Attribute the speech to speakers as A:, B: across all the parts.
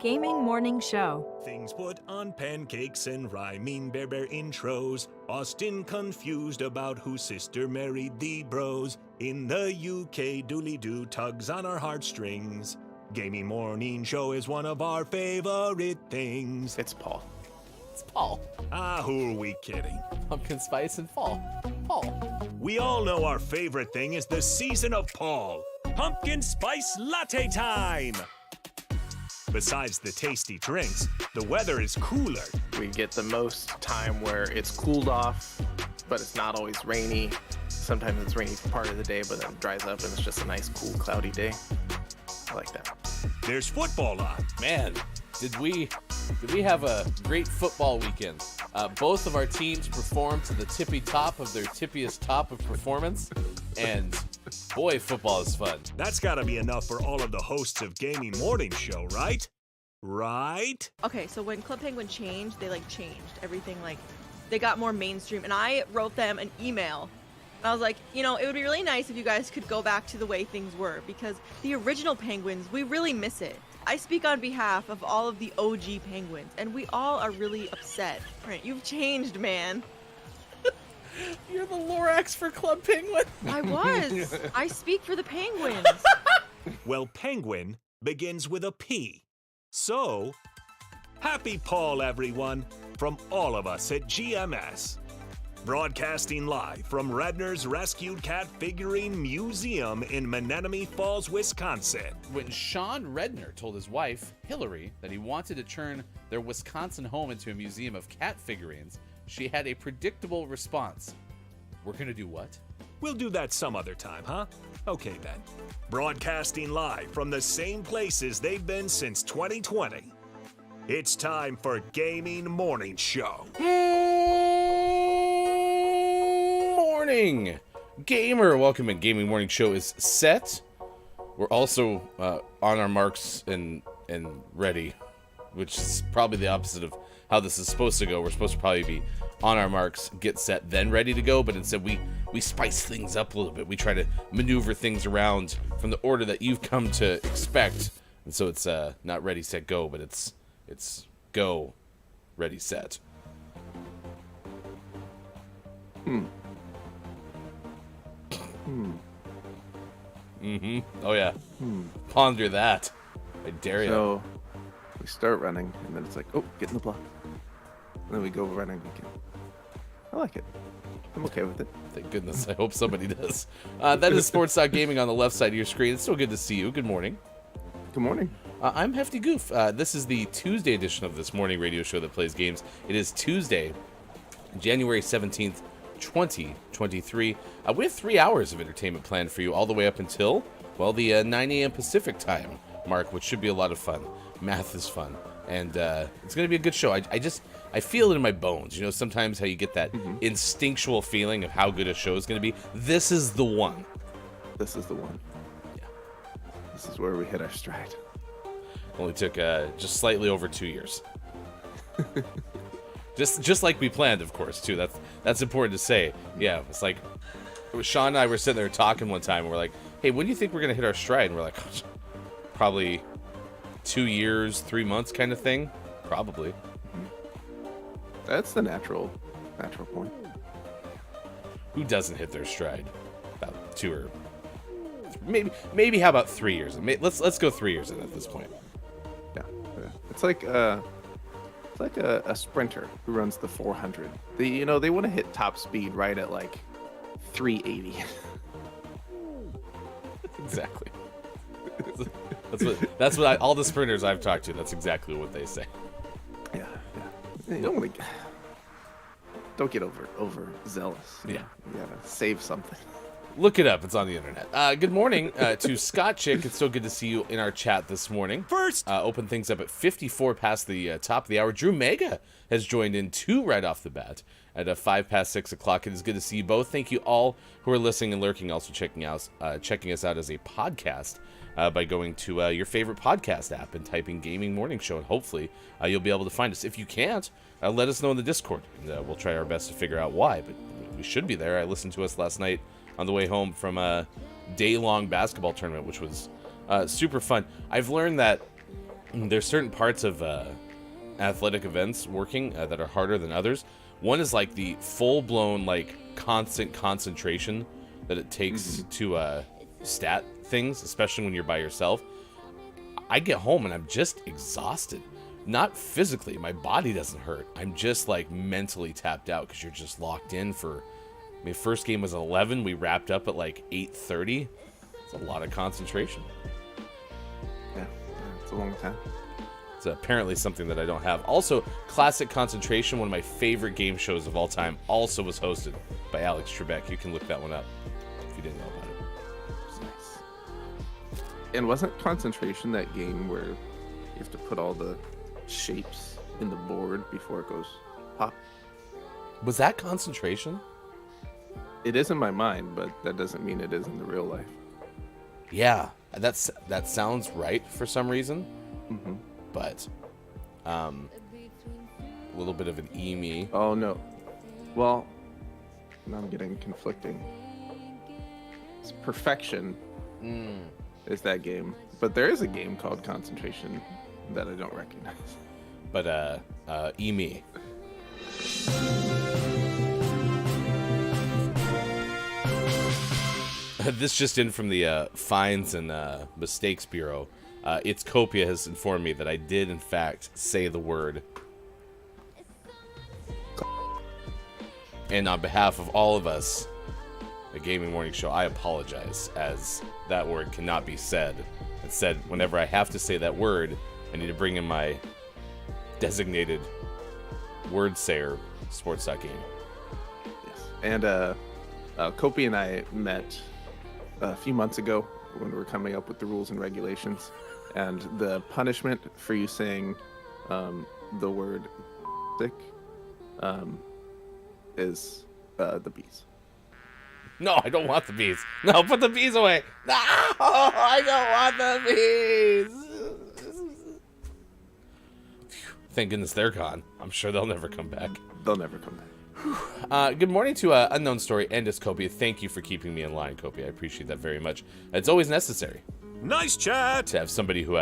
A: Gaming Morning Show.
B: Things put on pancakes and rhyming bear intros. Austin confused about whose sister married the bros. In the UK, dooley-doo tugs on our heartstrings. Gaming Morning Show is one of our favorite things.
C: It's Paul.
D: It's Paul.
B: Ah, who are we kidding?
D: Pumpkin spice and fall. Paul.
B: We all know our favorite thing is the season of Paul. Pumpkin spice latte time! Besides the tasty drinks, the weather is cooler.
C: We get the most time where it's cooled off, but it's not always rainy. Sometimes it's rainy for part of the day, but then it dries up and it's just a nice, cool, cloudy day. I like that.
B: There's football on.
D: Man, did we have a great football weekend. Both of our teams performed to the tippy top of their tippiest top of performance, and boy, football is fun.
B: That's gotta be enough for all of the hosts of Gaming Morning Show, right? Right?
E: Okay, so when Club Penguin changed, they changed everything, they got more mainstream, and I wrote them an email. And I was like, it would be really nice if you guys could go back to the way things were, because the original Penguins, we really miss it. I speak on behalf of all of the OG Penguins, and we all are really upset. Right, you've changed, man.
D: You're the Lorax for Club Penguin.
E: I was. I speak for the Penguins.
B: Well, penguin begins with a P. So, happy Paul, everyone, from all of us at GMS. Broadcasting live from Redner's Rescued Cat Figurine Museum in Menominee Falls, Wisconsin.
D: When Sean Redner told his wife, Hillary, that he wanted to turn their Wisconsin home into a museum of cat figurines, she had a predictable response. We're gonna do what?
B: We'll do that some other time, huh? Okay then. Broadcasting live from the same places they've been since 2020. It's time for Gaming Morning Show.
D: Morning, gamer. Welcome in. Gaming Morning Show is set. We're also on our marks and ready, which is probably the opposite of how this is supposed to go. We're supposed to probably be on our marks, get set, then ready to go. But instead, we spice things up a little bit. We try to maneuver things around from the order that you've come to expect. And so it's not ready, set, go, but it's go, ready, set. Oh yeah. Ponder that. I dare you.
C: So we start running, and then it's like, oh, get in the block. And then we go running again. I like it. I'm okay with it.
D: Thank goodness. I hope somebody does. That is Sports.Gaming on the left side of your screen. It's so good to see you. Good morning.
C: Good morning.
D: I'm Hefty Goof. This is the Tuesday edition of this morning radio show that plays games. It is Tuesday, January 17th, 2023. We have 3 hours of entertainment planned for you all the way up until, well, the 9 a.m. Pacific time mark, which should be a lot of fun. Math is fun. And it's going to be a good show. I feel it in my bones. Sometimes how you get that instinctual feeling of how good a show is going to be. This is the one.
C: This is the one.
D: Yeah.
C: This is where we hit our stride.
D: Only took just slightly over 2 years. Just like we planned, of course, too. That's important to say. Yeah, it's like Sean and I were sitting there talking one time, and we're like, "Hey, when do you think we're gonna hit our stride?" And we're like, "Probably 2 years, 3 months, kind of thing. Probably."
C: That's the natural point.
D: Who doesn't hit their stride? About 2 or maybe. How about 3 years? Let's go 3 years in at this point.
C: Yeah. It's like a sprinter who runs the 400. They want to hit top speed right at 380.
D: Exactly. That's what all the sprinters I've talked to. That's exactly what they say.
C: Yeah. You don't get over zealous.
D: Yeah.
C: You gotta save something.
D: Look it up. It's on the internet. Good morning to Scott Chick. It's so good to see you in our chat this morning.
B: First,
D: open things up at 54 past the top of the hour. Drew Mega has joined in 2 right off the bat at 5 past 6 o'clock. It is good to see you both. Thank you all who are listening and lurking. Also checking us out as a podcast by going to your favorite podcast app and typing Gaming Morning Show, and hopefully you'll be able to find us. If you can't, let us know in the Discord, and we'll try our best to figure out why. But we should be there. I listened to us last night on the way home from a day-long basketball tournament, which was super fun. I've learned that there's certain parts of athletic events working that are harder than others. One is like the full-blown, like, constant concentration that it takes to stat things, especially when you're by yourself. I get home and I'm just exhausted. Not physically, my body doesn't hurt. I'm just, like, mentally tapped out because you're just locked in for... I mean, first game was 11. We wrapped up at, like, 8:30. It's a lot of concentration.
C: Yeah, it's a long time.
D: It's apparently something that I don't have. Also, Classic Concentration, one of my favorite game shows of all time, also was hosted by Alex Trebek. You can look that one up if you didn't know about it.
C: It's nice. And wasn't Concentration that game where you have to put all the shapes in the board before it goes pop?
D: Was that Concentration?
C: It is in my mind, but that doesn't mean it is in the real life.
D: Yeah, that sounds right for some reason.
C: Mm-hmm.
D: But a little bit of an EME.
C: Oh no. Well, now I'm getting conflicting. It's Perfection is that game, but there is a game called Concentration that I don't recognize.
D: But EME. This just in from the Fines and Mistakes Bureau. It's Copia has informed me that I did, in fact, say the word. And on behalf of all of us at Gaming Morning Show, I apologize, as that word cannot be said. Instead, whenever I have to say that word, I need to bring in my designated word sayer, Sports.Game.
C: Yes. And Kopi and I met a few months ago when we were coming up with the rules and regulations. And the punishment for you saying the word sick is the bees.
D: No, I don't want the bees. No, put the bees away. No, I don't want the bees. Thank goodness they're gone. I'm sure they'll never come back.
C: They'll never come back.
D: Good morning to Unknown Story and Copia. Thank you for keeping me in line, Copia. I appreciate that very much. It's always necessary.
B: Nice chat!
D: To have somebody who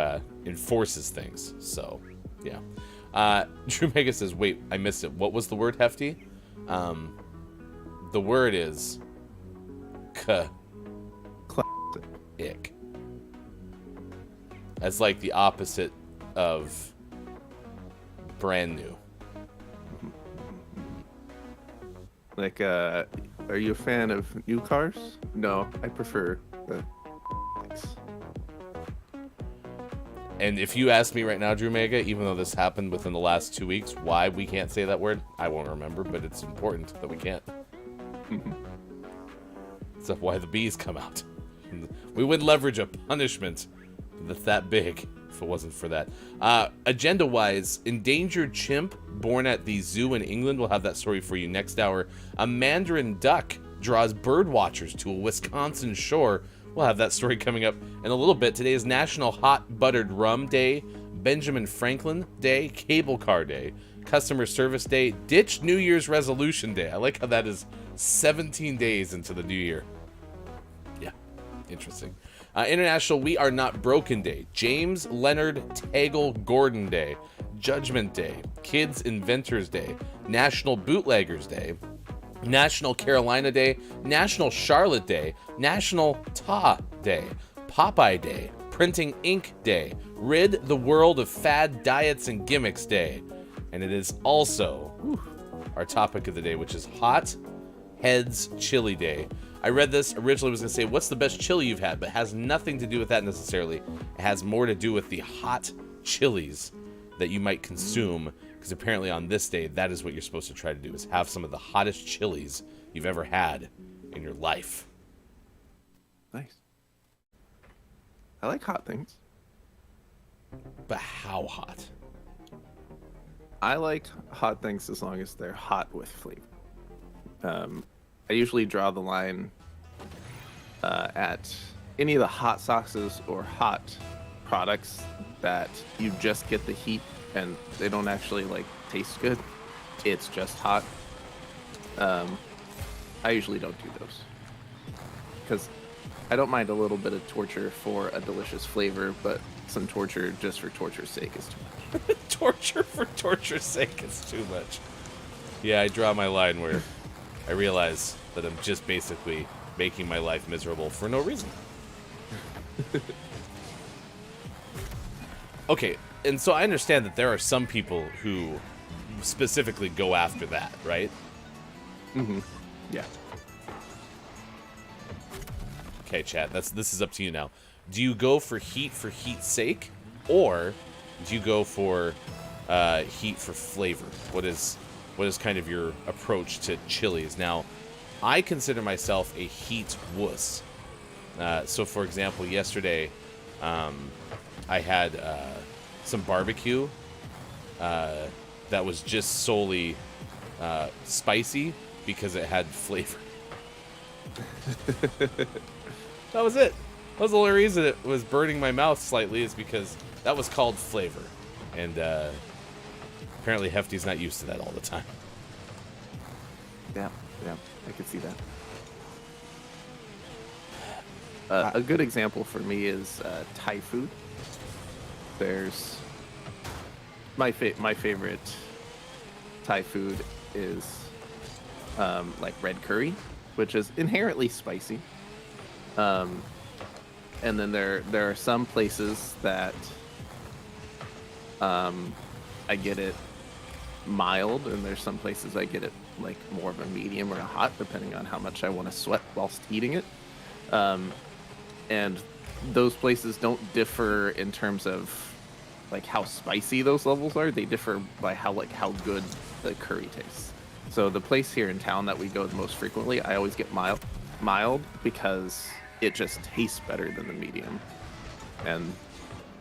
D: enforces things. So, yeah. Drew Mega says, wait, I missed it. What was the word, Hefty? The word is
C: Classic.
D: ick. That's like the opposite of brand new.
C: Like, are you a fan of new cars? No, I prefer the...
D: And if you ask me right now, Drew Mega, even though this happened within the last 2 weeks, why we can't say that word, I won't remember, but it's important that we can't. That's why the bees come out. We wouldn't leverage a punishment that's that big if it wasn't for that. Agenda-wise, endangered chimp born at the zoo in England. We'll have that story for you next hour. A mandarin duck draws bird watchers to a Wisconsin shore. We'll have that story coming up in a little bit. Today is National Hot Buttered Rum Day, Benjamin Franklin Day, Cable Car Day, Customer Service Day, Ditch New Year's Resolution Day. I like how that is 17 days into the new year. Yeah, interesting. International We Are Not Broken Day, James Leonard Tagle Gordon Day, Judgment Day, Kids Inventors Day, National Bootleggers Day, National Carolina Day, National Charlotte Day, National Ta Day, Popeye Day, Printing Ink Day, Rid the World of Fad Diets and Gimmicks Day. And it is also our topic of the day, which is Hot Heads Chili Day. I read this, originally was going to say, what's the best chili you've had? But it has nothing to do with that necessarily. It has more to do with the hot chilies that you might consume. Because apparently on this day, that is what you're supposed to try to do, is have some of the hottest chilies you've ever had in your life.
C: Nice. I like hot things.
D: But how hot?
C: I like hot things as long as they're hot with flavor. I usually draw the line at any of the hot sauces or hot products that you just get the heat and they don't actually like taste good. It's just hot. I usually don't do those because I don't mind a little bit of torture for a delicious flavor, but some torture just for torture's sake is too much.
D: Torture for torture's sake is too much. Yeah, I draw my line where I realize that I'm just basically making my life miserable for no reason. Okay, and so I understand that there are some people who specifically go after that, right?
C: Mm-hmm. Yeah.
D: Okay, chat, this is up to you now. Do you go for heat's sake, or do you go for heat for flavor? What is kind of your approach to chilies? Now, I consider myself a heat wuss. So, for example, yesterday, I had some barbecue that was just solely spicy because it had flavor. That was it. That was the only reason it was burning my mouth slightly, is because that was called flavor. And apparently Hefty's not used to that all the time.
C: Yeah, I could see that. A good example for me is Thai food. There's my favorite Thai food is like red curry, which is inherently spicy. And then there are some places that I get it mild, and there's some places I get it like more of a medium or a hot, depending on how much I want to sweat whilst eating it. And those places don't differ in terms of like how spicy those levels are. They differ by how good the curry tastes. So the place here in town that we go the most frequently, I always get mild because it just tastes better than the medium. And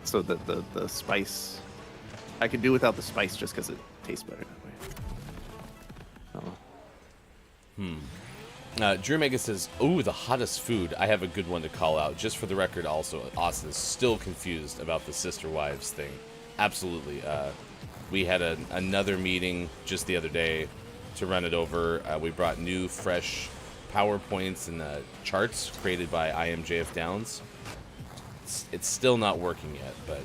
C: so the spice, I could do without the spice just because it tastes better that way.
D: Drew Mega says, "Ooh, the hottest food." I have a good one to call out. Just for the record, also, Austin is still confused about the sister wives thing. Absolutely. We had another meeting just the other day to run it over. We brought new, fresh PowerPoints and charts created by IMJF Downs. It's still not working yet, but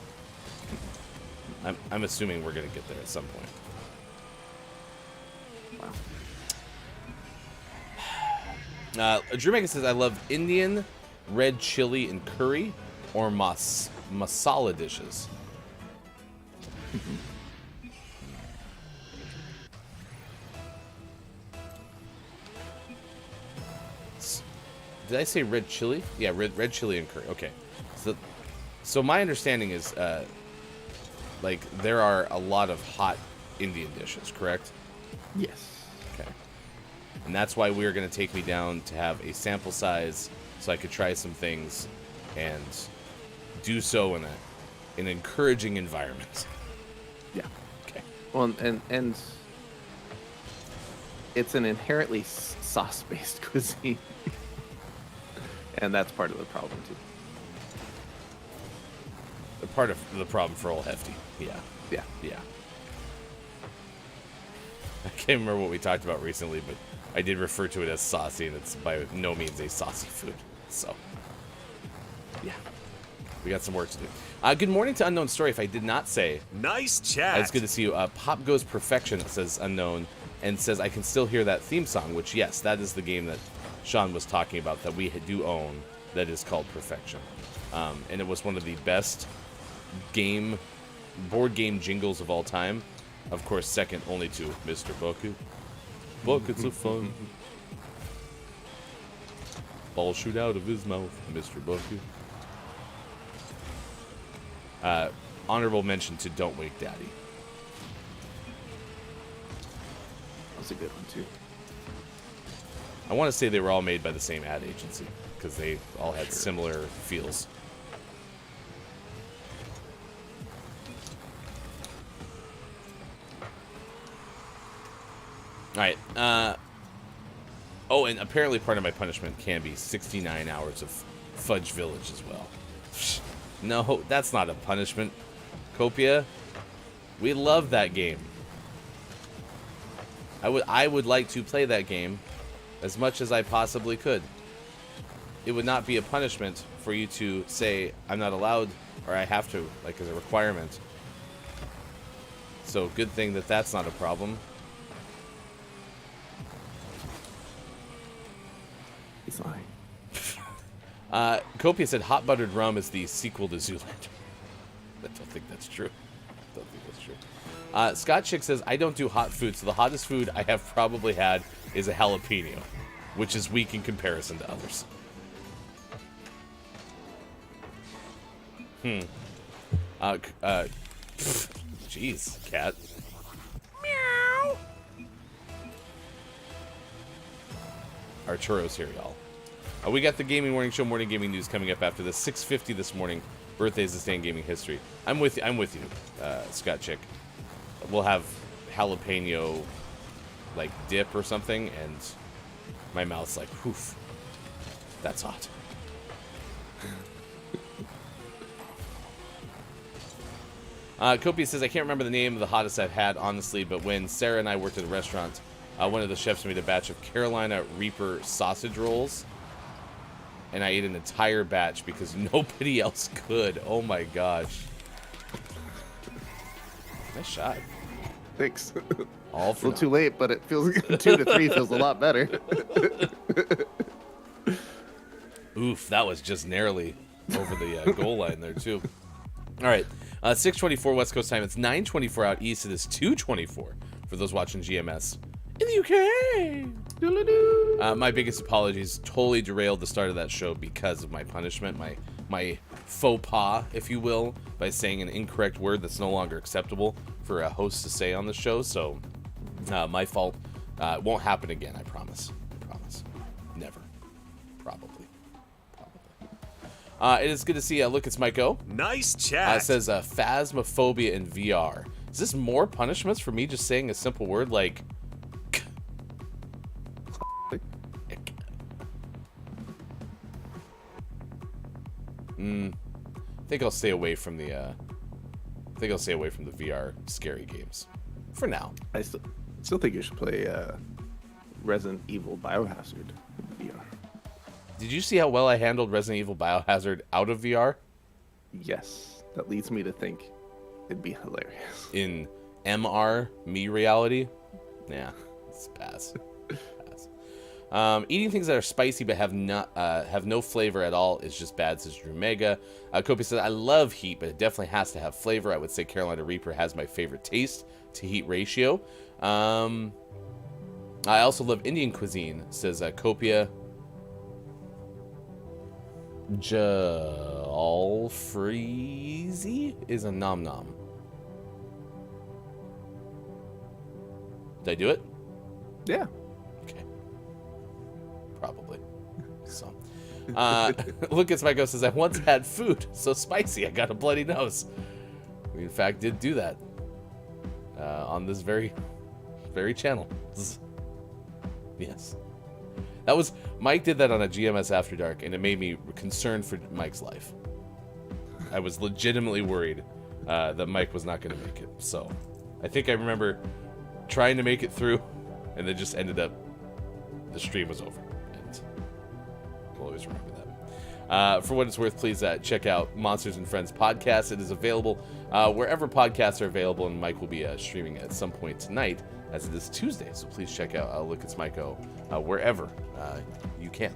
D: I'm assuming we're going to get there at some point. Drew Mega says, "I love Indian, red chili, and curry, or masala dishes." Did I say red chili? Yeah, red chili and curry. Okay. So my understanding is, like, there are a lot of hot Indian dishes, correct?
C: Yes.
D: Okay. And that's why we are going to take me down to have a sample size so I could try some things and do so in an encouraging environment.
C: Yeah.
D: Okay.
C: Well, and it's an inherently sauce-based cuisine. And that's part of the problem, too.
D: Part of the problem for old Hefty. Yeah. I can't remember what we talked about recently, but I did refer to it as saucy, and it's by no means a saucy food. So, yeah. We got some work to do. Good morning to Unknown Story. If I did not say...
B: Nice chat.
D: It's good to see you. Pop Goes Perfection, says Unknown, and says, "I can still hear that theme song," which, yes, that is the game that Sean was talking about that we do own, that is called Perfection. And it was one of the best board game jingles of all time. Of course, second only to Mr. Bucket. Buckets of fun. Balls shoot out of his mouth, Mr. Bucket. Honorable mention to Don't Wake Daddy.
C: That's a good one, too.
D: I want to say they were all made by the same ad agency, because they all had similar feels. Alright, oh, and apparently part of my punishment can be 69 hours of Fudge Village as well. No, that's not a punishment, Copia. We love that game. I would like to play that game as much as I possibly could. it would not be a punishment for you to say, I'm not allowed, or I have to, like as a requirement. So good thing that that's not a problem.
C: He's lying.
D: Copia said hot buttered rum is the sequel to Zoolander. I don't think that's true. Scott Chick says, I don't do hot food, so the hottest food I have probably had is a jalapeno, which is weak in comparison to others. Jeez, cat. Meow. Arturo's here, y'all. We got the Gaming Morning Show Morning Gaming News coming up after this. 6:50 this morning. Birthdays this day in gaming history. I'm with you, Scott Chick. We'll have jalapeno, like, dip or something, and my mouth's like, poof. That's hot. Copia says, I can't remember the name of the hottest I've had, honestly, but when Sarah and I worked at a restaurant, one of the chefs made a batch of Carolina Reaper sausage rolls, and I ate an entire batch because nobody else could. Oh my gosh. Nice shot.
C: Thanks.
D: All
C: a
D: for
C: little too late, but it feels 2 to 3 feels a lot better.
D: Oof, that was just narrowly over the goal line there too. All right, 6:24 West Coast time. It's 9:24 out east. It is 2:24 for those watching GMS in the UK. My biggest apologies. Totally derailed the start of that show because of my punishment, my faux pas, if you will, by saying an incorrect word that's no longer acceptable for a host to say on the show. So, my fault. It won't happen again. I promise. Never. Probably. It is good to see. Look, it's Mike O.
B: Nice chat.
D: It says phasmophobia in VR. Is this more punishments for me just saying a simple word like? I think I'll stay away from the. VR scary games, for now.
C: I still think you should play Resident Evil Biohazard in VR.
D: Did you see how well I handled Resident Evil Biohazard out of VR?
C: Yes, that leads me to think it'd be hilarious.
D: In MR, me reality? Yeah, it's pass. Eating things that are spicy but have no flavor at all is just bad, says Drew Mega. Kopi says, I love heat, but it definitely has to have flavor. I would say Carolina Reaper has my favorite taste to heat ratio. I also love Indian cuisine, says Copia. Jalfreezy is a nom nom. Did I do it?
C: Yeah.
D: Okay. Probably. So. Lucas Michael says, I once had food so spicy I got a bloody nose. We in fact did do that. On this very channel. Yes. That was Mike did that on a GMS After Dark, and it made me concerned for Mike's life. I was legitimately worried that Mike was not going to make it. So, I think I remember trying to make it through, and then just ended up the stream was over. And I'll always remember that. For what it's worth, please check out Monsters and Friends podcast. It is available wherever podcasts are available, and Mike will be streaming at some point tonight, as it is Tuesday. So please check out Look It's Mike O wherever you can,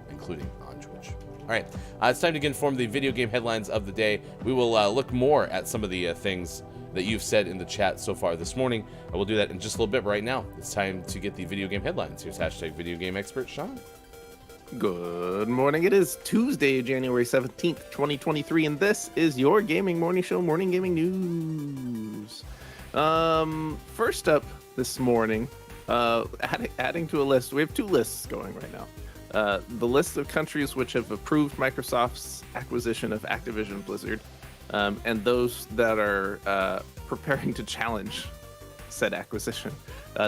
D: including on Twitch. All right, it's time to get informed the video game headlines of the day. We will look more at some of the things that you've said in the chat so far this morning. We'll do that in just a little bit. Right now, it's time to get the video game headlines. Here's hashtag video game expert Sean.
C: Good morning. It is Tuesday, January 17th, 2023, and this is your Gaming Morning Show, Morning Gaming News. First up this morning, adding to a list, we have two lists going right now. The list of countries which have approved Microsoft's acquisition of Activision Blizzard, and those that are preparing to challenge said acquisition.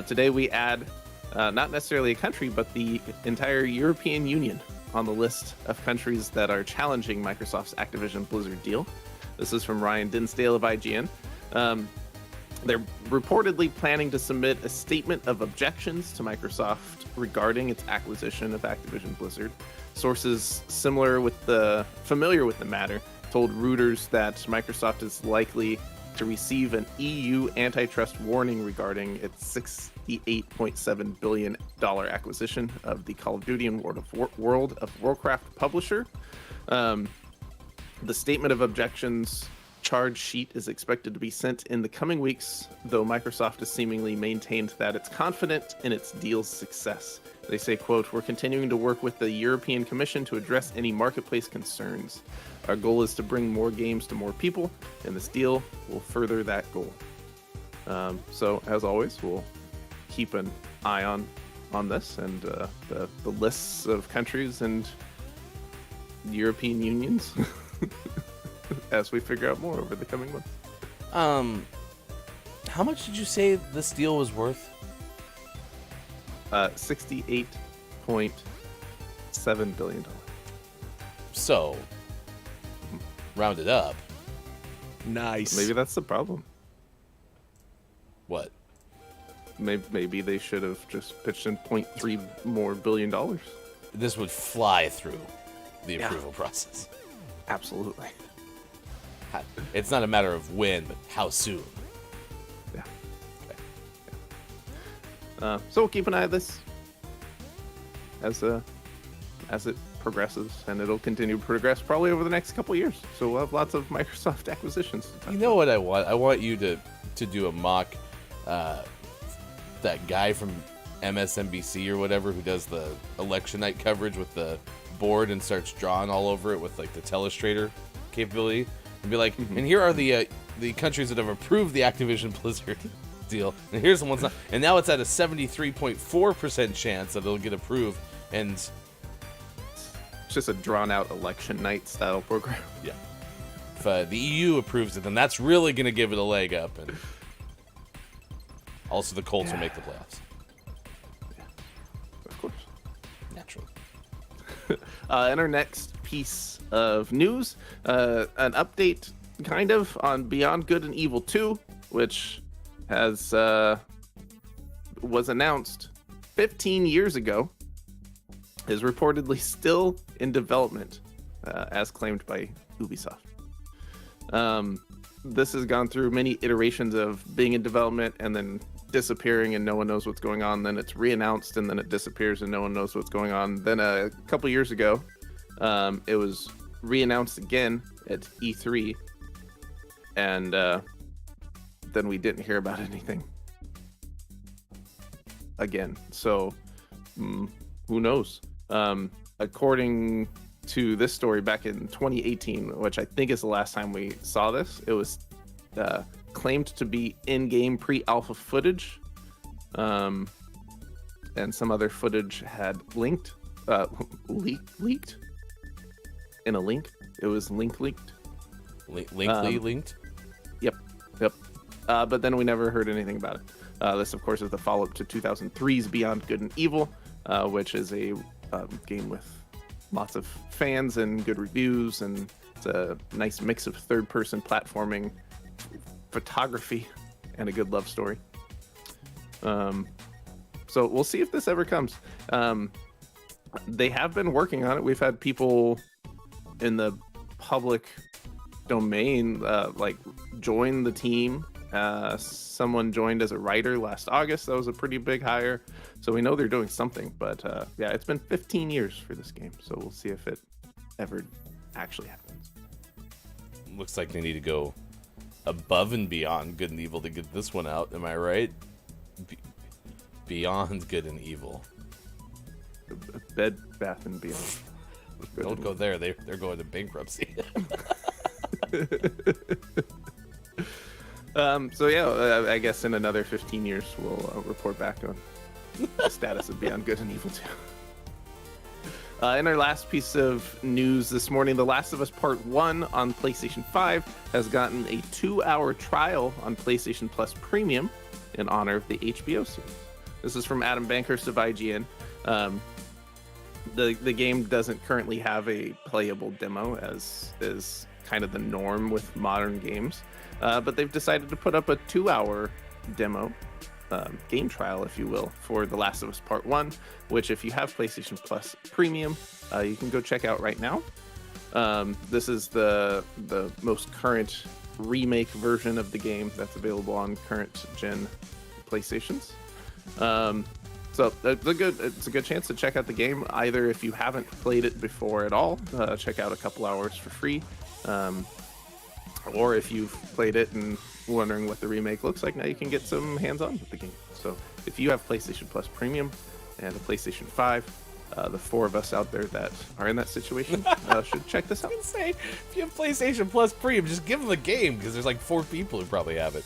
C: Today we add not necessarily a country, but the entire European Union on the list of countries that are challenging Microsoft's Activision Blizzard deal. This is from Ryan Dinsdale of IGN. They're reportedly planning to submit a statement of objections to Microsoft regarding its acquisition of Activision Blizzard. Sources familiar with the matter told Reuters that Microsoft is likely to receive an EU antitrust warning regarding its $68.7 billion acquisition of the Call of Duty and World of Warcraft publisher. The statement of objections charge sheet is expected to be sent in the coming weeks, though Microsoft has seemingly maintained that it's confident in its deal's success. They say, quote, "We're continuing to work with the European Commission to address any marketplace concerns. Our goal is to bring more games to more people, and this deal will further that goal." So, as always, we'll keep an eye on this and the lists of countries and European unions as we figure out more over the coming months.
D: How much did you say this deal was worth?
C: $68.7 billion.
D: So, rounded up.
B: Nice.
C: Maybe that's the problem.
D: What?
C: Maybe they should have just pitched in $0.3 more billion.
D: This would fly through the approval process.
C: Absolutely.
D: It's not a matter of when, but how soon.
C: Yeah. Okay. So we'll keep an eye on this as it progresses, and it'll continue to progress probably over the next couple of years. So we'll have lots of Microsoft acquisitions.
D: You know what I want? I want you to do a mock, that guy from MSNBC or whatever who does the election night coverage with the board and starts drawing all over it with like the telestrator capability, and be like, and here are the countries that have approved the Activision Blizzard deal, and here's the ones not, and now it's at a 73.4% chance that it'll get approved, and
C: It's just a drawn-out election night style program.
D: yeah, if the EU approves it, then that's really going to give it a leg up, and also the Colts will make the playoffs.
C: Of course.
D: Naturally.
C: And our next piece of news, an update kind of on Beyond Good and Evil 2, which has was announced 15 years ago, is reportedly still in development, as claimed by Ubisoft. This has gone through many iterations of being in development and then disappearing and no one knows what's going on. Then it's re-announced and then it disappears and no one knows what's going on. Then a couple years ago, it was re-announced again at E3, and then we didn't hear about anything again. So who knows? According to this story, back in 2018, which I think is the last time we saw this, it was claimed to be in-game pre-alpha footage, and some other footage had leaked in a link. It was leaked.
D: Linked?
C: Yep. But then we never heard anything about it. This, of course, is the follow-up to 2003's Beyond Good and Evil, which is a game with lots of fans and good reviews, and it's a nice mix of third-person platforming, photography, and a good love story. So we'll see if this ever comes. They have been working on it. We've had people in the public domain like join the team. Someone joined as a writer last August. That was a pretty big hire. So we know they're doing something. But yeah, it's been 15 years for this game. So we'll see if it ever actually happens.
D: Looks like they need to go above and beyond Good and Evil to get this one out. Am I right? Beyond Good and Evil.
C: Bed, Bath, and Beyond.
D: Don't go there. They're going to bankruptcy.
C: So yeah, I guess in another 15 years we'll report back on the status of Beyond Good and Evil 2. In our last piece of news this morning, The Last of Us Part 1 on PlayStation 5 has gotten a 2-hour trial on PlayStation Plus Premium in honor of the HBO series. This is from Adam Bankhurst of IGN. The game doesn't currently have a playable demo, as is kind of the norm with modern games. But they've decided to put up a 2-hour demo, game trial, if you will, for The Last of Us Part 1, which if you have PlayStation Plus Premium, you can go check out right now. This is the most current remake version of the game that's available on current gen PlayStations. So it's a good chance to check out the game. Either if you haven't played it before at all, check out a couple hours for free. Or if you've played it and wondering what the remake looks like, now you can get some hands-on with the game. So if you have PlayStation Plus Premium and a PlayStation 5, the 4 of us out there that are in that situation should check this out.
D: I was gonna say, if you have PlayStation Plus Premium, just give them the game, because there's like 4 people who probably have it.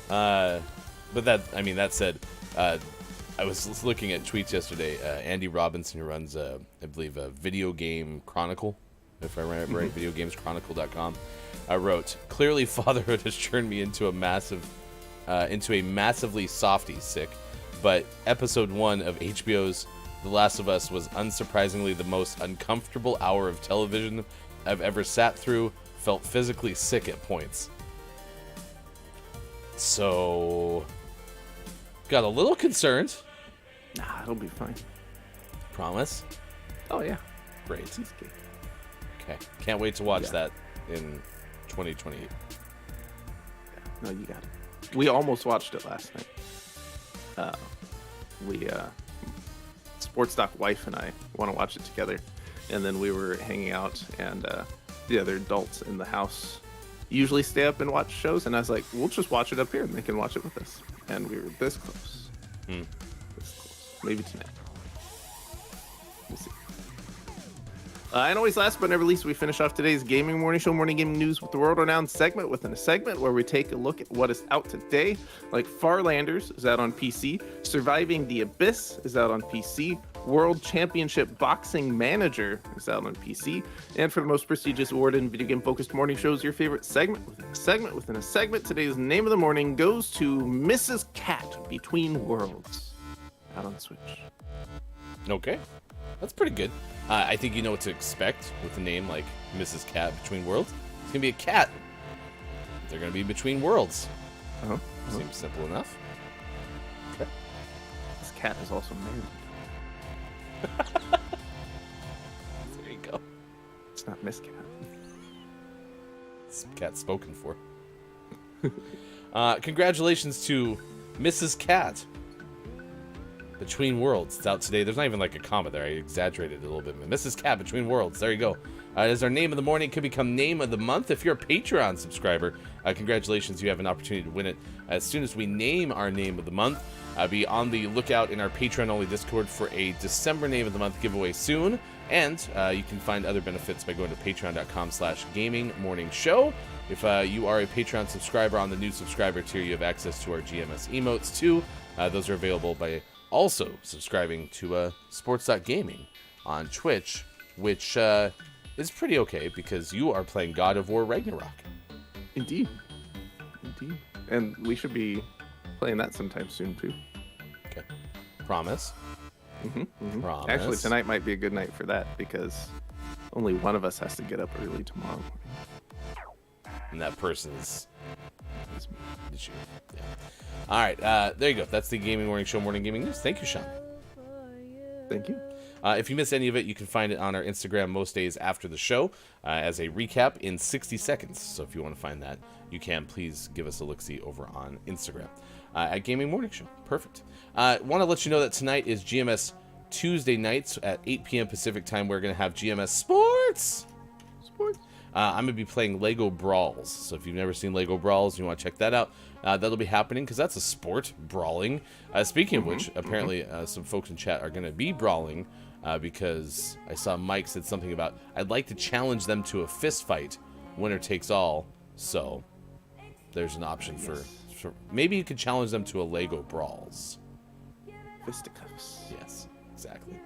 D: But that said, I was looking at tweets yesterday. Andy Robinson, who runs, I believe, a Video Game Chronicle, if I remember right, videogameschronicle.com, wrote, "Clearly, fatherhood has turned me into a massively softy sick, but episode 1 of HBO's The Last of Us was unsurprisingly the most uncomfortable hour of television I've ever sat through. Felt physically sick at points." So, got a little concerned.
C: Nah, it'll be fine.
D: Promise?
C: Oh, yeah.
D: Great. Okay. Can't wait to watch that in 2028.
C: No, you got it. We almost watched it last night. Sports Doc wife and I want to watch it together. And then we were hanging out, and the other adults in the house usually stay up and watch shows. And I was like, we'll just watch it up here and they can watch it with us. And we were this close. This close. Maybe tonight. We'll see. And always last but never least, we finish off today's Gaming Morning Show Morning Gaming News with the world-renowned segment within a segment where we take a look at what is out today. Like Farlanders is out on PC, Surviving the Abyss is out on PC, World Championship Boxing Manager is out on PC, and for the most prestigious award in video game-focused morning shows, your favorite segment within a segment within a segment, today's name of the morning goes to Mrs. Cat Between Worlds, out on Switch.
D: Okay. That's pretty good. I think you know what to expect with a name like Mrs. Cat Between Worlds. It's going to be a cat. They're going to be between worlds. Seems simple enough.
C: Okay. This cat is also married.
D: There you go.
C: It's not Miss Cat.
D: It's cat spoken for. Congratulations to Mrs. Cat Between Worlds. It's out today. There's not even like a comma there. I exaggerated it a little bit. Mrs. Cat Between Worlds. There you go. It is our name of the morning. It could become name of the month. If you're a Patreon subscriber, congratulations. You have an opportunity to win it as soon as we name our name of the month. Be on the lookout in our Patreon-only Discord for a December name of the month giveaway soon. And you can find other benefits by going to patreon.com/gamingmorningshow. If you are a Patreon subscriber on the new subscriber tier, you have access to our GMS emotes too. Those are available by also subscribing to Sports.Gaming on Twitch, which is pretty okay because you are playing God of War Ragnarok.
C: Indeed. And we should be playing that sometime soon, too.
D: Okay. Promise? Promise.
C: Actually, tonight might be a good night for that because only one of us has to get up early tomorrow.
D: And that person's you. Yeah. All right, there you go. That's the Gaming Morning Show Morning Gaming News. Thank you, Sean.
C: Thank you.
D: If you miss any of it, you can find it on our Instagram most days after the show as a recap in 60 seconds. So if you want to find that, you can. Please give us a look-see over on Instagram at Gaming Morning Show. Perfect. Want to let you know that tonight is GMS Tuesday nights at 8 p.m. Pacific time. We're going to have GMS Sports. I'm going to be playing Lego Brawls. So if you've never seen Lego Brawls, you want to check that out. That'll be happening because that's a sport, brawling. Speaking of which, apparently some folks in chat are going to be brawling because I saw Mike said something about, I'd like to challenge them to a fist fight, winner takes all. So there's an option for maybe you could challenge them to a Lego Brawls.
C: Fisticuffs.
D: Yes, exactly.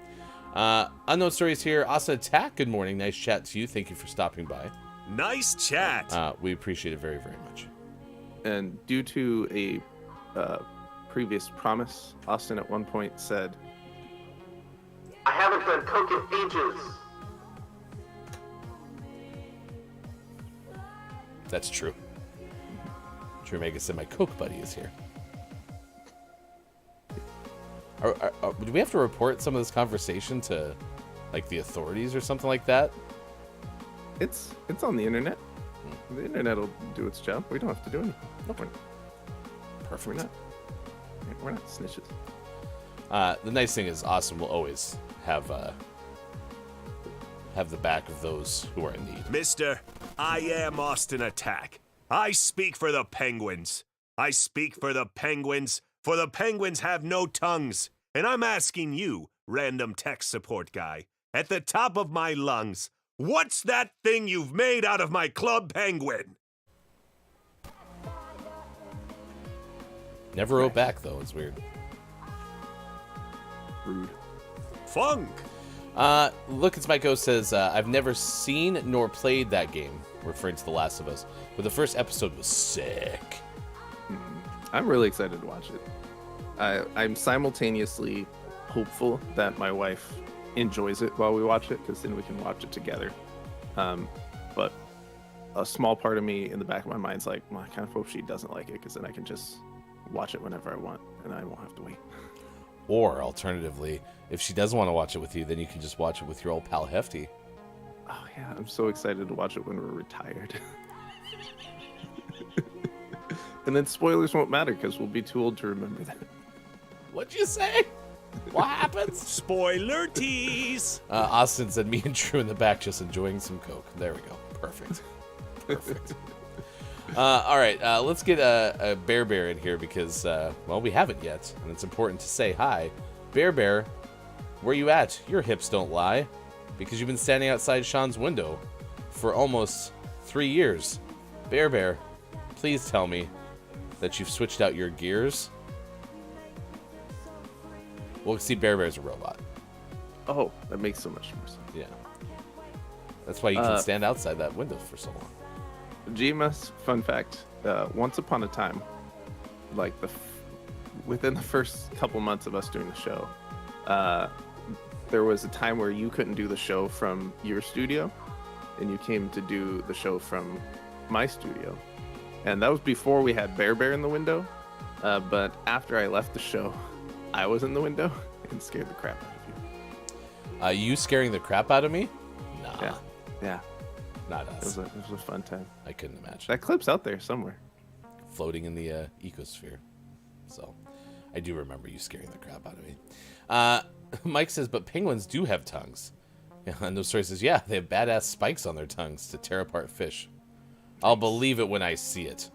D: Unknown Stories here. Asa Attack, good morning. Nice chat to you. Thank you for stopping by.
B: Nice chat.
D: We appreciate it very, very much.
C: And due to a previous promise, Austin at one point said,
A: I haven't done coke in ages.
D: That's true. Drew Mega said my Coke buddy is here. Do we have to report some of this conversation to, like, the authorities or something like that?
C: It's on the internet. The internet will do its job. We don't have to do anything.
D: Okay. Perfect.
C: We're not snitches.
D: The nice thing is, Austin will always have the back of those who are in need.
B: Mister, I am Austin Attack. I speak for the Penguins. I speak for the Penguins, for the Penguins have no tongues. And I'm asking you, random tech support guy, at the top of my lungs, what's that thing you've made out of my Club Penguin?
D: Never wrote back, though. It's weird.
C: Rude.
B: Funk.
D: Look, it's Mike O says, I've never seen nor played that game, referring to The Last of Us, but the first episode was sick.
C: I'm really excited to watch it. I'm simultaneously hopeful that my wife enjoys it while we watch it, because then we can watch it together. But a small part of me in the back of my mind's like, well, I kind of hope she doesn't like it, because then I can just watch it whenever I want, and I won't have to wait.
D: Or, alternatively, if she doesn't want to watch it with you, then you can just watch it with your old pal Hefty.
C: Oh, yeah, I'm so excited to watch it when we're retired. And then spoilers won't matter, because we'll be too old to remember that.
D: What'd you say? What happens?
B: Spoiler tease.
D: Austin said, me and Drew in the back just enjoying some Coke. There we go. Perfect. Perfect. All right, let's get a Bear in here because, well, we haven't yet, and it's important to say hi. Bear, where you at? Your hips don't lie, because you've been standing outside Sean's window for almost 3 years. Bear, please tell me that you've switched out your gears. Well, see, Bear's a robot.
C: Oh, that makes so much more sense.
D: Yeah. That's why you can stand outside that window for so long.
C: GMS fun fact: once upon a time, like within the first couple months of us doing the show, there was a time where you couldn't do the show from your studio, and you came to do the show from my studio, and that was before we had Bear in the window. But after I left the show, I was in the window and scared the crap out of you.
D: You scaring the crap out of me? Nah.
C: Yeah.
D: Not us.
C: It was a fun time.
D: I couldn't imagine.
C: That clip's out there somewhere.
D: Floating in the ecosphere. So, I do remember you scaring the crap out of me. Mike says, but penguins do have tongues. Yeah, and those story says, yeah, they have badass spikes on their tongues to tear apart fish. I'll believe it when I see it,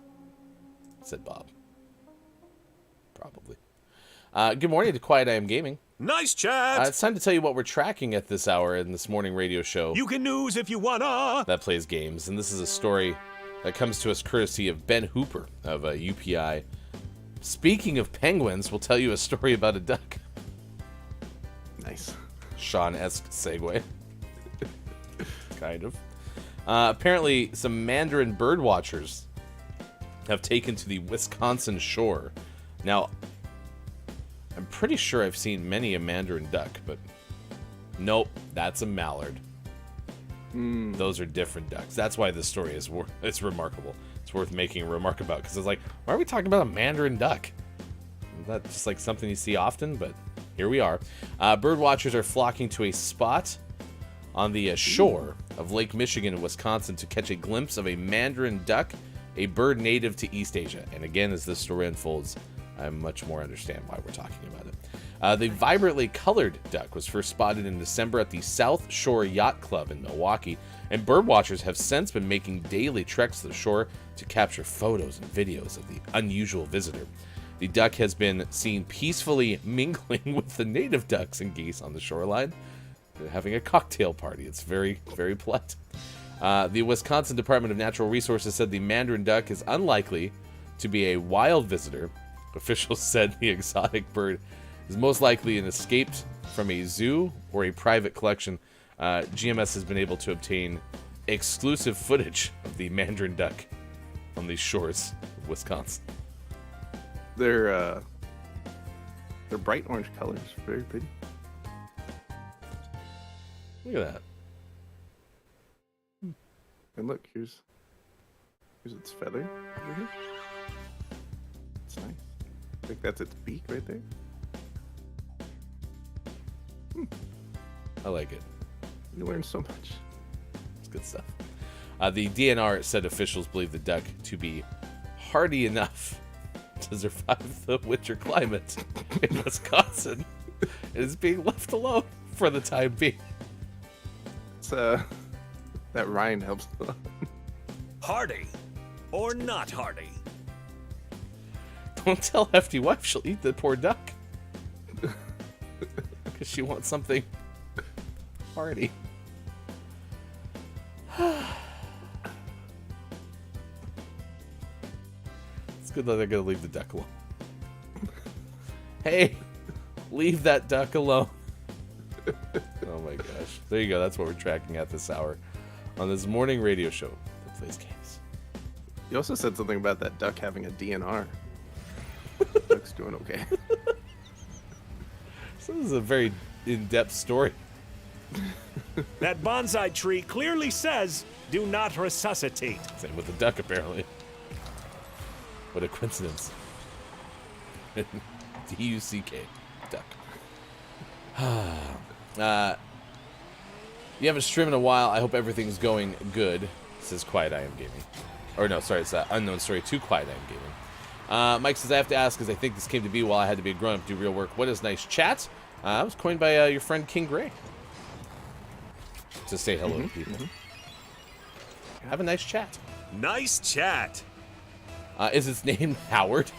D: said Bob. Probably. Good morning to Quiet I Am Gaming.
B: Nice chat.
D: It's time to tell you what we're tracking at this hour in this morning radio show.
B: You can news if you wanna.
D: That plays games, and this is a story that comes to us courtesy of Ben Hooper of UPI. Speaking of penguins, we'll tell you a story about a duck.
C: Nice.
D: Sean-esque segue. Kind of. Apparently, some Mandarin bird watchers have taken to the Wisconsin shore. Now, I'm pretty sure I've seen many a Mandarin duck, but nope, that's a mallard. Those are different ducks. That's why this story is it's remarkable. It's worth making a remark about, because it's like, why are we talking about a Mandarin duck? That's just like something you see often, but here we are. Bird watchers are flocking to a spot on the shore of Lake Michigan in Wisconsin to catch a glimpse of a Mandarin duck, a bird native to East Asia. And again, as this story unfolds, I much more understand why we're talking about it. The vibrantly colored duck was first spotted in December at the South Shore Yacht Club in Milwaukee, and birdwatchers have since been making daily treks to the shore to capture photos and videos of the unusual visitor. The duck has been seen peacefully mingling with the native ducks and geese on the shoreline. They're having a cocktail party. It's very, very polite. The Wisconsin Department of Natural Resources said the Mandarin duck is unlikely to be a wild visitor. Officials said the exotic bird is most likely an escaped from a zoo or a private collection. GMS has been able to obtain exclusive footage of the Mandarin duck on the shores of Wisconsin.
C: They're bright orange colors, very pretty.
D: Look at that.
C: And look, here's its feather over here. It's nice. I think that's its beak right there.
D: I like it.
C: You learn so much.
D: It's good stuff. The DNR said officials believe the duck to be hardy enough to survive the winter climate in Wisconsin. It is being left alone for the time being.
C: It's that rind helps a lot.
B: Hardy or not hardy?
D: Don't tell Hefty Wife she'll eat the poor duck. Because she wants something hardy. It's good that they're going to leave the duck alone. Hey, leave that duck alone. Oh my gosh. There you go. That's what we're tracking at this hour on this morning radio show that plays games.
C: You also said something about that duck having a DNR. Duck's doing okay.
D: So this is a very in-depth story.
B: That bonsai tree clearly says, do not resuscitate.
D: Same with the duck, apparently. What a coincidence. D-U-C-K. Duck. You haven't streamed in a while. I hope everything's going good, says Quiet I Am Gaming. Or no, sorry, it's Unknown Story 2 Quiet I Am Gaming. Mike says, I have to ask, because I think this came to be while I had to be a grown-up do real work. What is nice chat? That was coined by your friend King Gray. To say hello to people. Have a nice chat.
B: Nice chat.
D: Is its name Howard?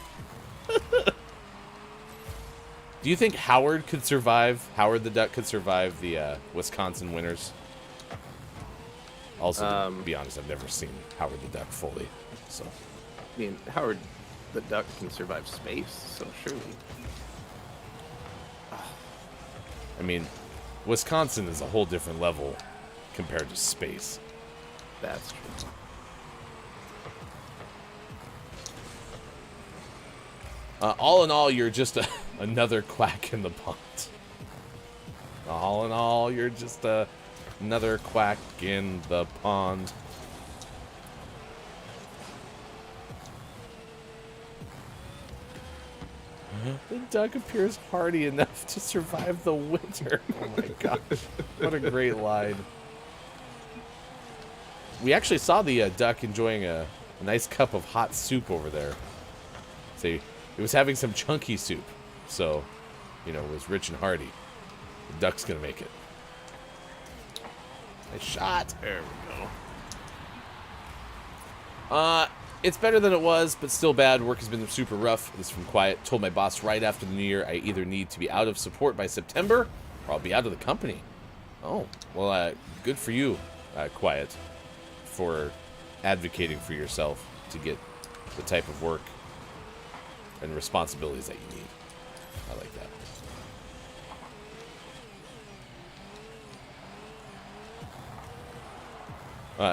D: Do you think Howard could survive? Howard the Duck could survive the Wisconsin winters? Also, to be honest, I've never seen Howard the Duck fully. So,
C: I mean, Howard the Duck can survive space, so surely.
D: I mean, Wisconsin is a whole different level compared to space.
C: That's true.
D: All in all, you're just another quack in the pond. All in all, you're just another quack in the pond. The duck appears hardy enough to survive the winter. Oh my gosh. What a great line. We actually saw the duck enjoying a nice cup of hot soup over there. See, it was having some chunky soup. So, you know, it was rich and hearty. The duck's going to make it. Nice shot. There we go. It's better than it was, but still bad. Work has been super rough. This is from Quiet. Told my boss right after the new year I either need to be out of support by September or I'll be out of the company. Oh, well, good for you, Quiet, for advocating for yourself to get the type of work and responsibilities that you need. I like that.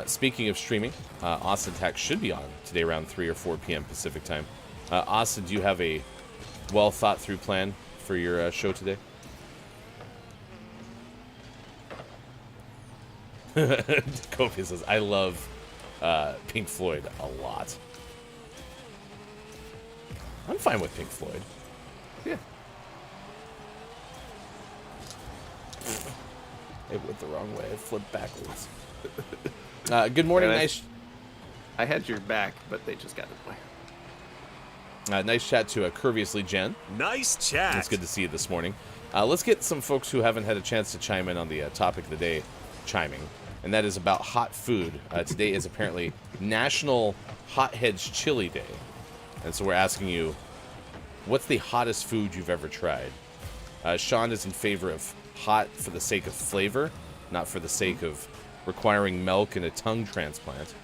D: Speaking of streaming, Austin Tax should be on today around 3 or 4 p.m. Pacific time. Austin, do you have a well-thought-through plan for your show today? Kofi says, I love Pink Floyd a lot. I'm fine with Pink Floyd.
C: Yeah.
D: It went the wrong way. It flipped backwards. Good morning,
C: Yeah,
D: nice.
C: I had your back, but they just got in the way.
D: Nice chat to Curviously Jen.
B: Nice chat.
D: It's good to see you this morning. Let's get some folks who haven't had a chance to chime in on the topic of the day chiming, and that is about hot food. Today is apparently National Hotheads Chili Day, and so we're asking you, what's the hottest food you've ever tried? Sean is in favor of hot for the sake of flavor, not for the sake of requiring milk and a tongue transplant.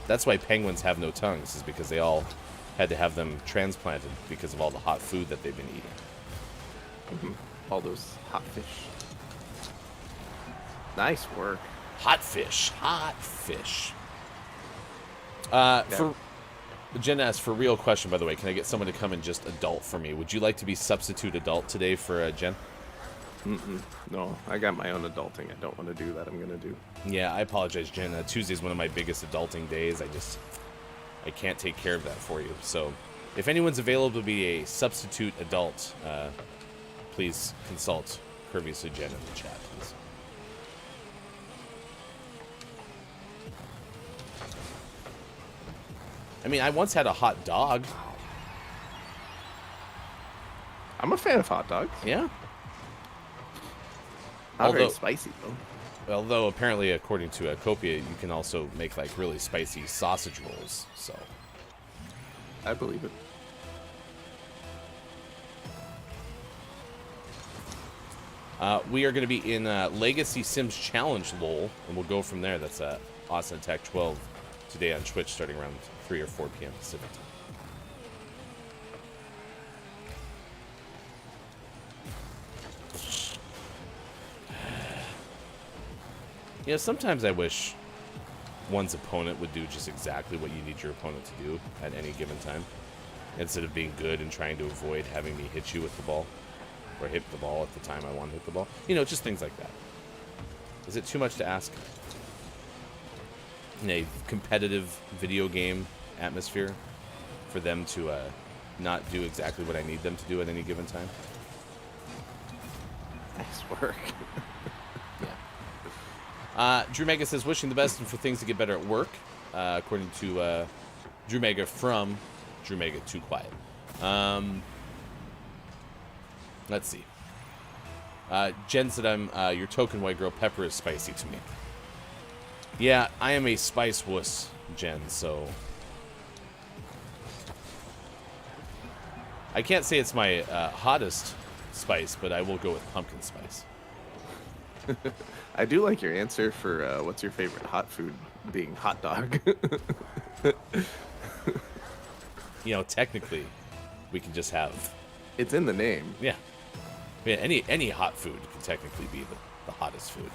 D: That's why penguins have no tongues, is because they all had to have them transplanted because of all the hot food that they've been eating.
C: All those hot fish. Nice work.
D: Hot fish. Hot fish. For Jen asked, for real question, by the way, can I get someone to come and just adult for me? Would you like to be substitute adult today for Jen?
C: No, I got my own adulting. I don't want to do that. I'm going to do.
D: Yeah, I apologize, Jen. Tuesday's one of my biggest adulting days. I can't take care of that for you. So if anyone's available to be a substitute adult, please consult courteously Jen in the chat, please. I mean, I once had a hot dog.
C: I'm a fan of hot dogs.
D: Yeah.
C: Not very spicy, though.
D: Although, apparently, according to Copia, you can also make, like, really spicy sausage rolls, so.
C: I believe it.
D: We are going to be in Legacy Sims Challenge, lol, and we'll go from there. That's Austin Attack 12 today on Twitch, starting around 3 or 4 p.m. Pacific time. You know, sometimes I wish one's opponent would do just exactly what you need your opponent to do at any given time, instead of being good and trying to avoid having me hit you with the ball, or hit the ball at the time I want to hit the ball. You know, just things like that. Is it too much to ask? In a competitive video game atmosphere, for them to not do exactly what I need them to do at any given time?
C: Nice work.
D: Drew Mega says, wishing the best and for things to get better at work. According to Drew Mega from Drew Mega Too Quiet. Let's see. Jen said, I'm your token white girl. Pepper is spicy to me. Yeah, I am a spice wuss, Jen, so... I can't say it's my hottest spice, but I will go with pumpkin spice.
C: I do like your answer for what's your favorite hot food being hot dog.
D: You know, technically, we can just have...
C: It's in the name.
D: Yeah. Yeah, any hot food can technically be the hottest food.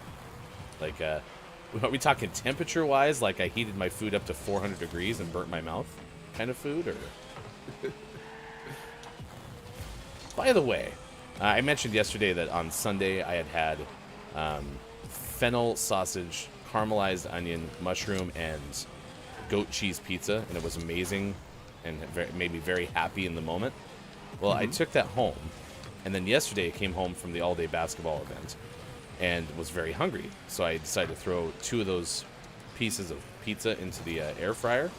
D: Like, are we talking temperature-wise? Like I heated my food up to 400 degrees and burnt my mouth kind of food? Or... By the way, I mentioned yesterday that on Sunday I had fennel sausage, caramelized onion, mushroom, and goat cheese pizza, and it was amazing and made me very happy in the moment. Well, I took that home, and then yesterday I came home from the all-day basketball event and was very hungry, so I decided to throw 2 of those pieces of pizza into the air fryer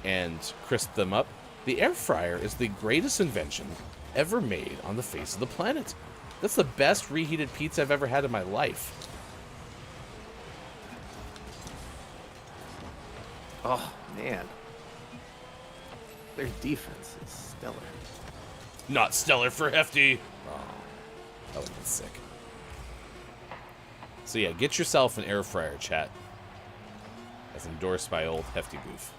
D: and crisp them up. The air fryer is the greatest invention ever made on the face of the planet. That's the best reheated pizza I've ever had in my life.
C: Oh, man. Their defense is stellar.
D: Not stellar for Hefty. Oh, that would have been sick. So yeah, get yourself an air fryer, chat. As endorsed by old Hefty Goof.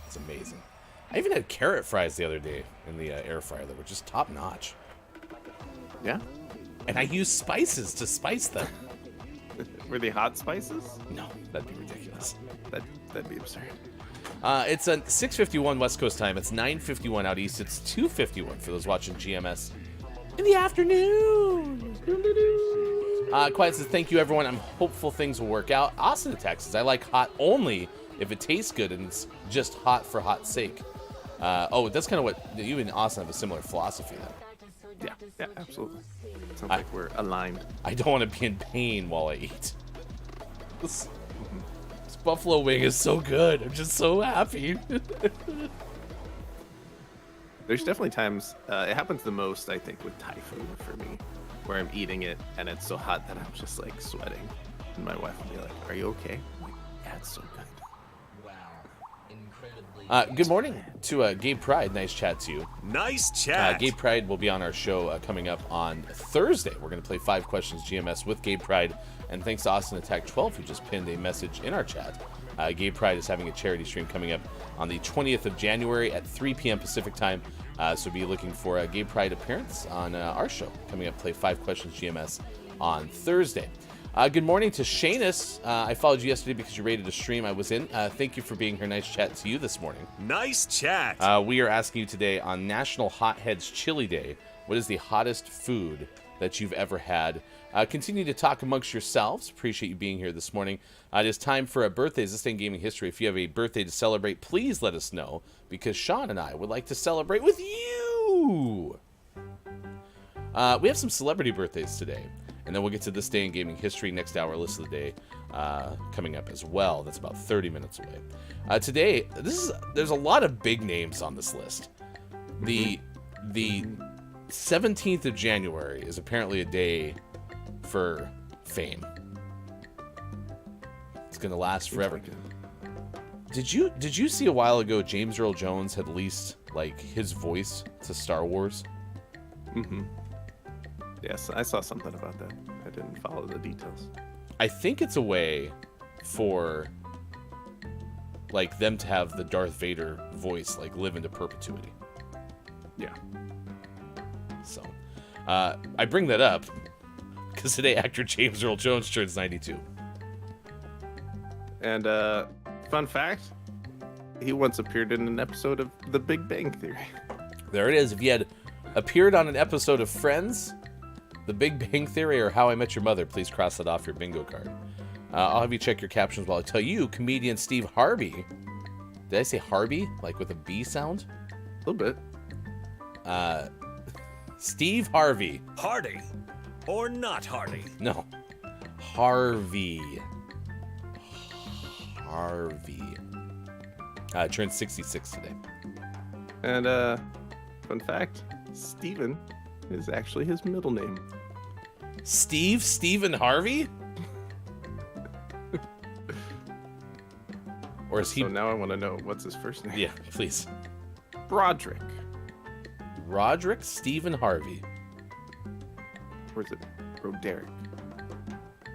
D: It's amazing. I even had carrot fries the other day in the air fryer that were just top notch.
C: Yeah?
D: And I used spices to spice them.
C: Were they hot spices?
D: No, that'd be ridiculous.
C: That'd be absurd.
D: It's a 6:51 West Coast time. It's 9:51 out east. It's 2:51 for those watching GMS in the afternoon. Quiet says, thank you, everyone. I'm hopeful things will work out. Austin Attack says, I like hot only if it tastes good and it's just hot for hot's sake. That's kind of what you and Austin have a similar philosophy then.
C: Yeah, absolutely. Sounds like we're aligned.
D: I don't want to be in pain while I eat. This buffalo wing is so good. I'm just so happy.
C: There's definitely times, it happens the most, I think, with Thai food for me, where I'm eating it and it's so hot that I'm just like sweating. And my wife will be like, are you okay? I'm like, yeah, it's so good.
D: Good morning to Gabe Pride. Nice chat to you.
B: Nice chat.
D: Gabe Pride will be on our show coming up on Thursday. We're going to play 5 Questions GMS with Gabe Pride. And thanks to Austin Attack 12, who just pinned a message in our chat. Gabe Pride is having a charity stream coming up on the 20th of January at 3 p.m. Pacific time. So be looking for a Gabe Pride appearance on our show coming up. Play 5 Questions GMS on Thursday. Good morning to Shanus. I followed you yesterday because you rated a stream I was in. Thank you for being here. Nice chat to you this morning.
B: Nice chat.
D: We are asking you today on National Hotheads Chili Day, What is the hottest food that you've ever had? Continue to talk amongst yourselves. Appreciate you being here this morning. It is time for a birthdays this day in gaming history. If you have a birthday to celebrate, please let us know, because Sean and I would like to celebrate with you. We have some celebrity birthdays today, and then we'll get to this day in gaming history next hour. List of the day coming up as well. That's about 30 minutes away. Today, there's a lot of big names on this list. The 17th of January is apparently a day for fame. It's gonna last forever. Did you see a while ago James Earl Jones had leased like his voice to Star Wars?
C: Mm-hmm. Yes, I saw something about that. I didn't follow the details.
D: I think it's a way for like them to have the Darth Vader voice like live into perpetuity.
C: Yeah.
D: So, I bring that up because today actor James Earl Jones turns 92.
C: And fun fact, he once appeared in an episode of The Big Bang Theory.
D: There it is. If you had appeared on an episode of Friends, The Big Bang Theory, or How I Met Your Mother, please cross that off your bingo card. I'll have you check your captions while I tell you, comedian Steve Harvey. Did I say Harvey? Like with a B sound?
C: A little bit.
D: Steve Harvey.
B: Hardy or not Hardy?
D: No. Harvey. Turned 66 today.
C: And fun fact, Steven is actually his middle name.
D: Stephen Harvey? Or is he...
C: So now I want to know, what's his first name?
D: Yeah, please.
C: Broderick.
D: Roderick Stephen Harvey.
C: Or is it Roderick?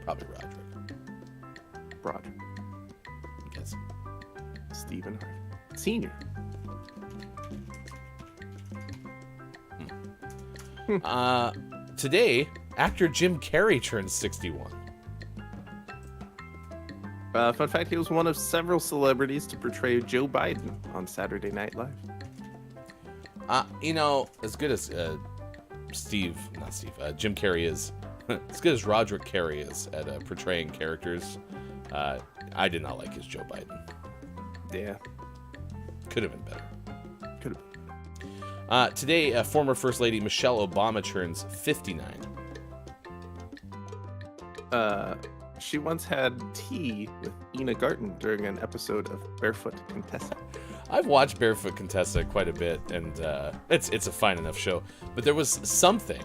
D: Probably Roderick.
C: Broderick.
D: Yes.
C: Stephen Harvey. Senior.
D: Today, actor Jim Carrey turns 61.
C: Fun fact, he was one of several celebrities to portray Joe Biden on Saturday Night Live.
D: As good as Jim Carrey is, as good as Roderick Carey is at portraying characters, I did not like his Joe Biden.
C: Yeah.
D: Could have been better.
C: Could have been.
D: Today, former First Lady Michelle Obama turns 59.
C: She once had tea with Ina Garten during an episode of Barefoot Contessa.
D: I've watched Barefoot Contessa quite a bit, and it's a fine enough show. But there was something,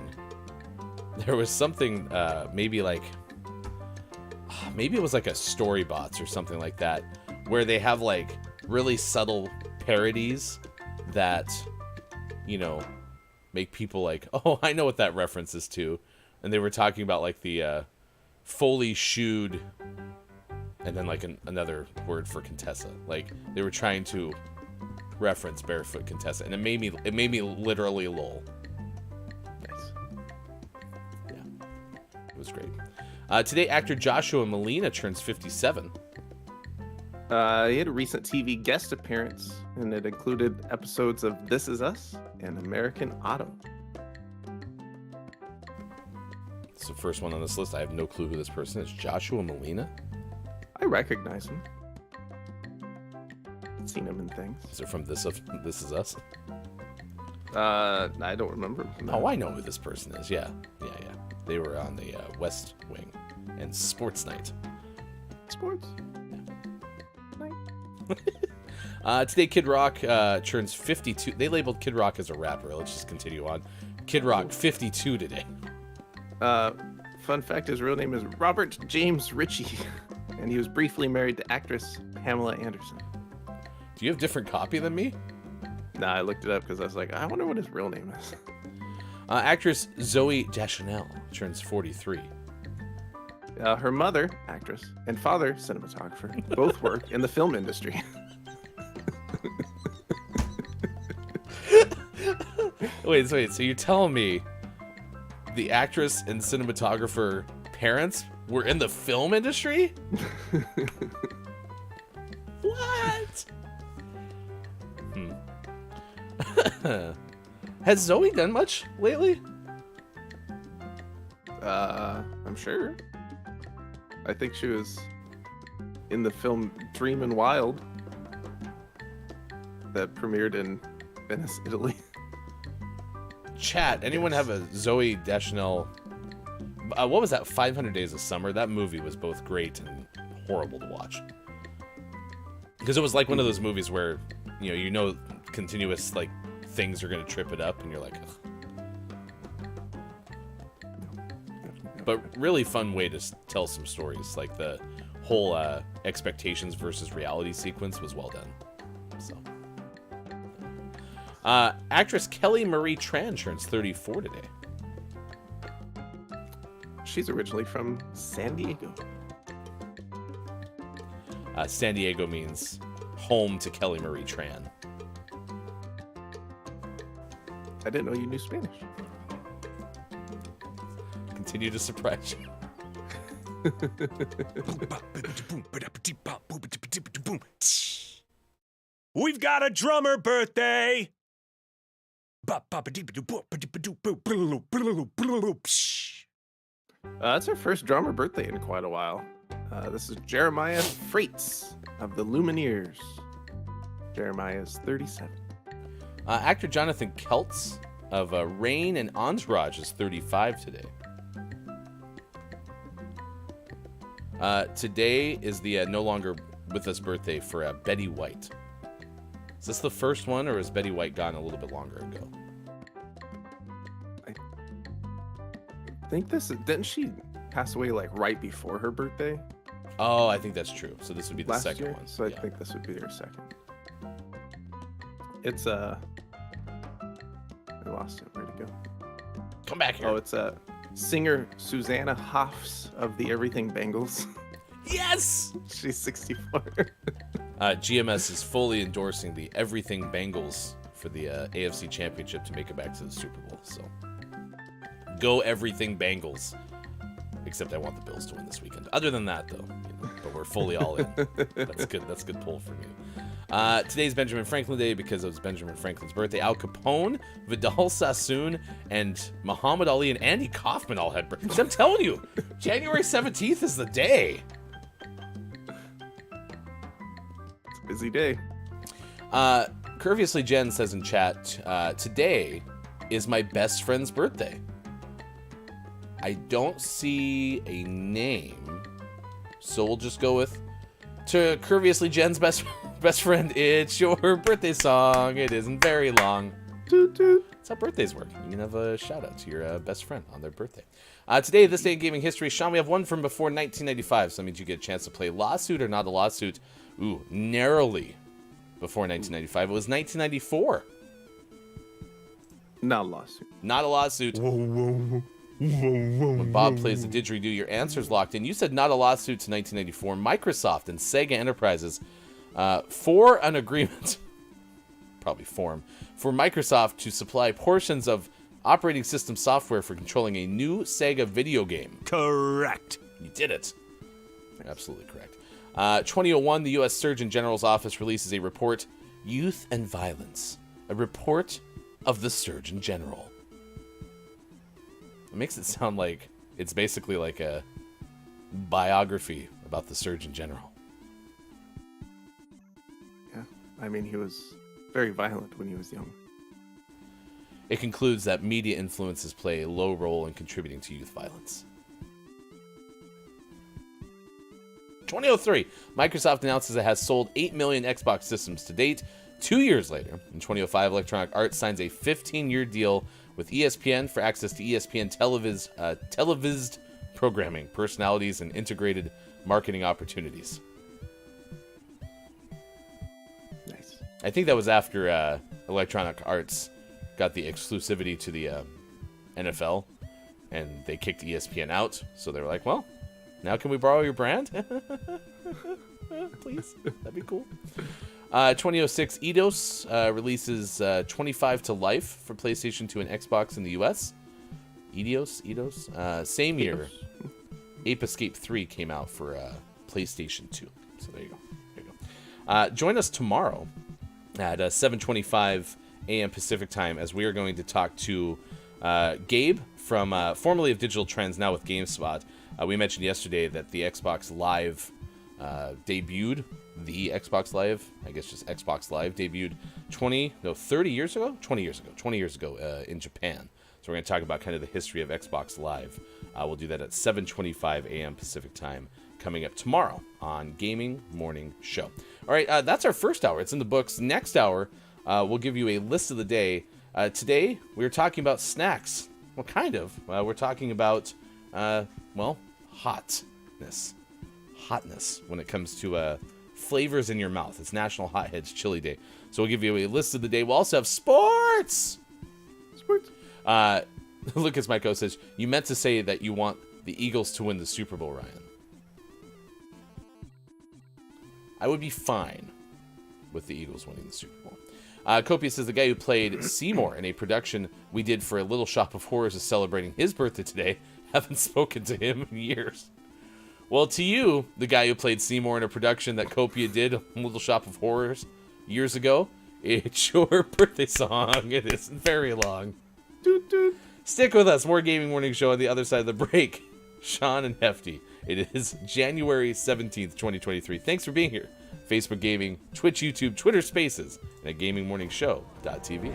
D: maybe it was like a Storybots or something like that, where they have like really subtle parodies that, make people like, oh, I know what that reference is to. And they were talking about like the fully shoed, and then like another word for Contessa. Like they were trying to reference Barefoot Contessa, and it made me literally lol.
C: Nice.
D: Yeah, it was great. Today, actor Joshua Malina turns 57.
C: He had a recent TV guest appearance, and it included episodes of This Is Us and American Auto.
D: It's the first one on this list. I have no clue who this person is. Joshua Malina?
C: I recognize him. I've seen him in things.
D: Is it from This Is Us?
C: I don't remember. No.
D: Oh, I know who this person is. Yeah. They were on the West Wing and Sports Night.
C: Sports?
D: Today, Kid Rock turns 52. They labeled Kid Rock as a rapper. Let's just continue on. Kid Rock, 52 today.
C: Fun fact, his real name is Robert James Ritchie, and he was briefly married to actress Pamela Anderson.
D: Do you have different copy than me?
C: Nah, I looked it up because I was like, I wonder what his real name is.
D: Actress Zoe Deschanel turns 43.
C: Her mother, actress, and father, cinematographer, both work in the film industry.
D: Wait, so you're telling me the actress and cinematographer parents were in the film industry? What? Has Zoe done much lately?
C: I'm sure. I think she was in the film Dreamin' Wild that premiered in Venice, Italy.
D: Chat, anyone have a Zoe Deschanel? What was that? 500 Days of Summer? That movie was both great and horrible to watch. Because it was like one of those movies where, you know continuous, like, things are going to trip it up, and you're like, ugh. But really fun way to tell some stories. Like, the whole expectations versus reality sequence was well done. So, actress Kelly Marie Tran turns 34 today.
C: She's originally from San Diego.
D: San Diego means home to Kelly Marie Tran.
C: I didn't know you knew Spanish.
D: Continue to surprise you.
B: We've got a drummer birthday.
C: That's her first drummer birthday in quite a while. This is Jeremiah Freites of the Lumineers. Jeremiah is 37.
D: Actor Jonathan Keltz of Rain and Entourage is 35 today. Today is the no longer with us birthday for Betty White. Is this the first one, or is Betty White gone a little bit longer ago?
C: I think didn't she pass away like right before her birthday?
D: Oh, I think that's true. So this would be the
C: Last
D: second
C: year?
D: one.
C: So I think this would be her second. It's I lost it. Where'd it go?
D: Come back here.
C: Oh, it's singer Susanna Hoffs of the Everything Bengals.
D: Yes!
C: She's 64.
D: GMS is fully endorsing the Everything Bengals for the AFC Championship to make it back to the Super Bowl. So, go Everything Bengals. Except I want the Bills to win this weekend. Other than that, though, but we're fully all in. That's good. That's a good pull for me. Today's Benjamin Franklin Day because it was Benjamin Franklin's birthday. Al Capone, Vidal Sassoon, and Muhammad Ali and Andy Kaufman all had birthdays. I'm telling you, January 17th is the day.
C: Busy day.
D: Curviously Jen says in chat, today is my best friend's birthday. I don't see a name, so we'll just go with to Curviously Jen's best friend. It's your birthday song. It isn't very long.
C: Toot toot.
D: That's how birthdays work. You can have a shout out to your best friend on their birthday. Today, this day in gaming history, Sean, we have one from before 1995, so that means you get a chance to play Lawsuit or Not a Lawsuit. Ooh, narrowly before 1995. It was 1994.
C: Not a lawsuit.
D: Not a lawsuit. When Bob plays the didgeridoo, your answer's locked in. You said Not a Lawsuit to 1994. Microsoft and Sega Enterprises for an agreement, probably form, for Microsoft to supply portions of operating system software for controlling a new Sega video game.
B: Correct.
D: You did it. Absolutely correct. 2001, the U.S. Surgeon General's office releases a report, Youth and Violence, a report of the Surgeon General. It makes it sound like it's basically like a biography about the Surgeon General.
C: Yeah, I mean, he was very violent when he was young.
D: It concludes that media influences play a low role in contributing to youth violence. 2003, Microsoft announces it has sold 8 million Xbox systems to date. 2 years later, in 2005, Electronic Arts signs a 15-year deal with ESPN for access to ESPN televised programming, personalities, and integrated marketing opportunities.
C: Nice.
D: I think that was after Electronic Arts got the exclusivity to the NFL, and they kicked ESPN out. So they were like, well, now can we borrow your brand? Please, that'd be cool. 2006, Eidos releases 25 to Life for PlayStation 2 and Xbox in the US. Eidos. Same year, Ape Escape 3 came out for PlayStation 2. So there you go. Join us tomorrow at 7:25 a.m. Pacific time, as we are going to talk to Gabe from formerly of Digital Trends, now with GameSpot. We mentioned yesterday that the Xbox Live debuted. The Xbox Live, I guess just Xbox Live, debuted 20 years ago in Japan. So we're going to talk about kind of the history of Xbox Live. We'll do that at 7:25 a.m. Pacific time, coming up tomorrow on Gaming Morning Show. All right, that's our first hour. It's in the books. Next hour, we'll give you a list of the day. Today, we're talking about snacks. Well, kind of. We're talking about, hotness. Hotness when it comes to flavors in your mouth. It's National Hotheads Chili Day. So we'll give you a list of the day. We'll also have sports. Lucas Myko says, you meant to say that you want the Eagles to win the Super Bowl, Ryan. I would be fine with the Eagles winning the Super Bowl. Copia says, the guy who played Seymour in a production we did for a Little Shop of Horrors is celebrating his birthday today. Haven't spoken to him in years. Well, to you, the guy who played Seymour in a production that Copia did, Little Shop of Horrors, years ago, it's your birthday song. It isn't very long. Doot, doot. Stick with us. More Gaming Morning Show on the other side of the break. Sean and Hefty. It is January 17th, 2023. Thanks for being here. Facebook Gaming, Twitch, YouTube, Twitter Spaces, and at GamingMorningShow.tv.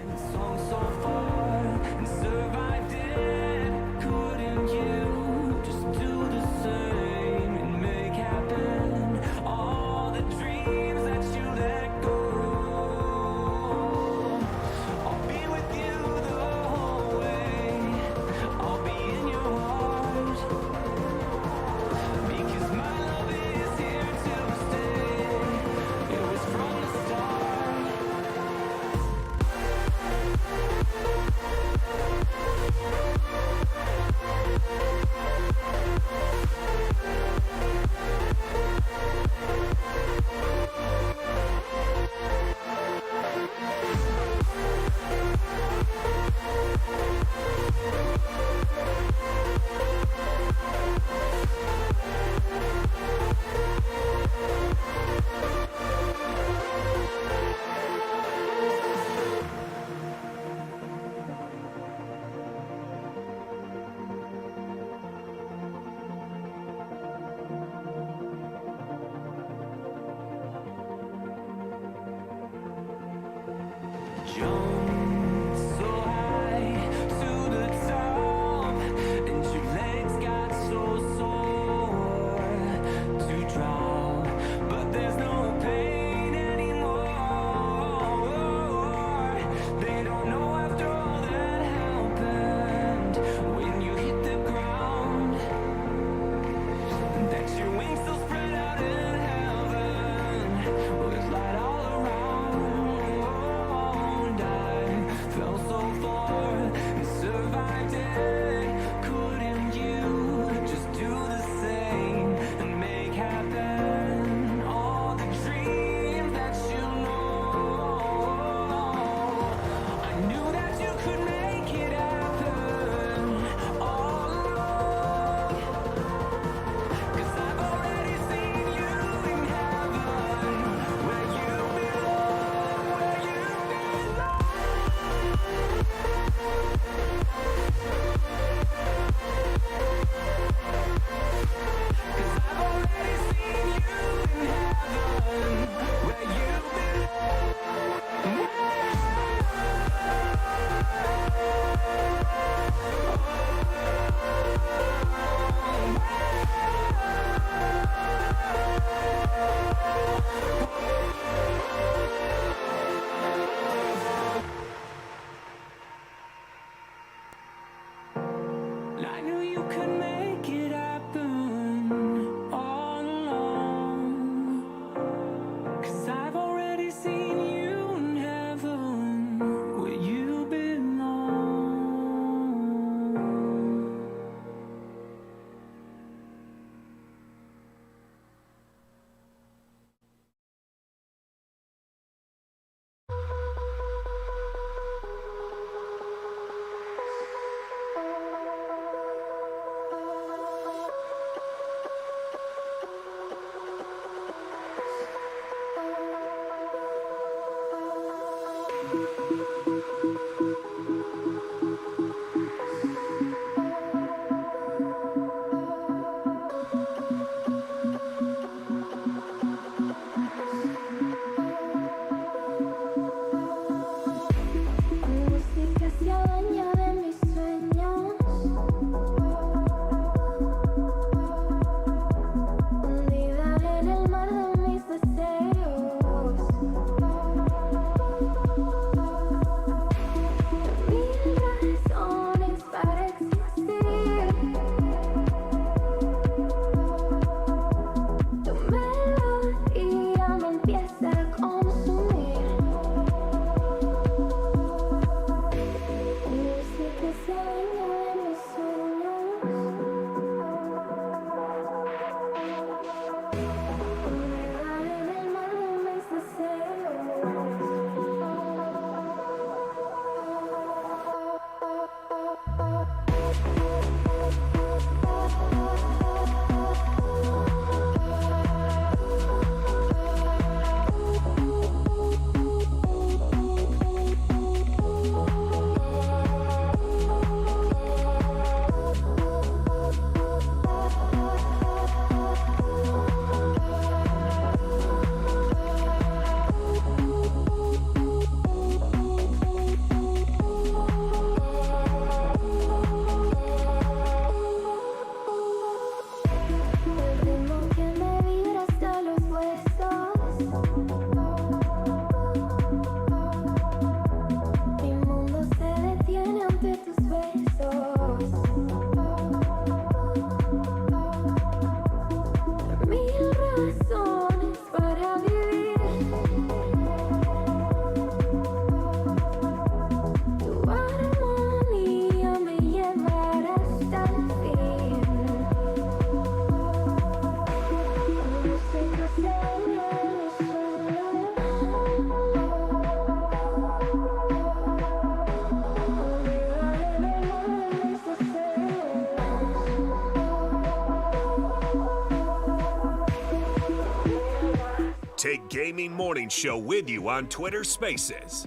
B: Take Gaming Morning Show with you on Twitter Spaces.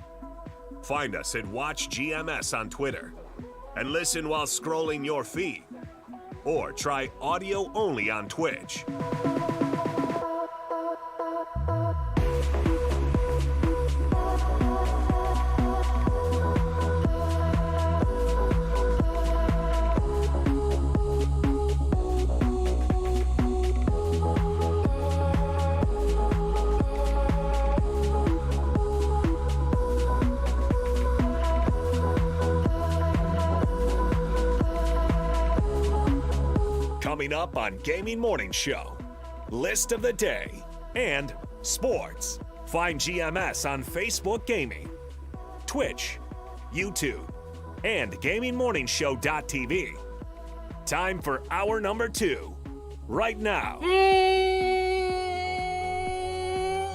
B: Find us at Watch GMS on Twitter and listen while scrolling your feed. Or try audio only on Twitch. Coming up on Gaming Morning Show, List of the Day, and Sports. Find GMS on Facebook Gaming, Twitch, YouTube, and GamingMorningshow.tv. Time for hour number 2, right now.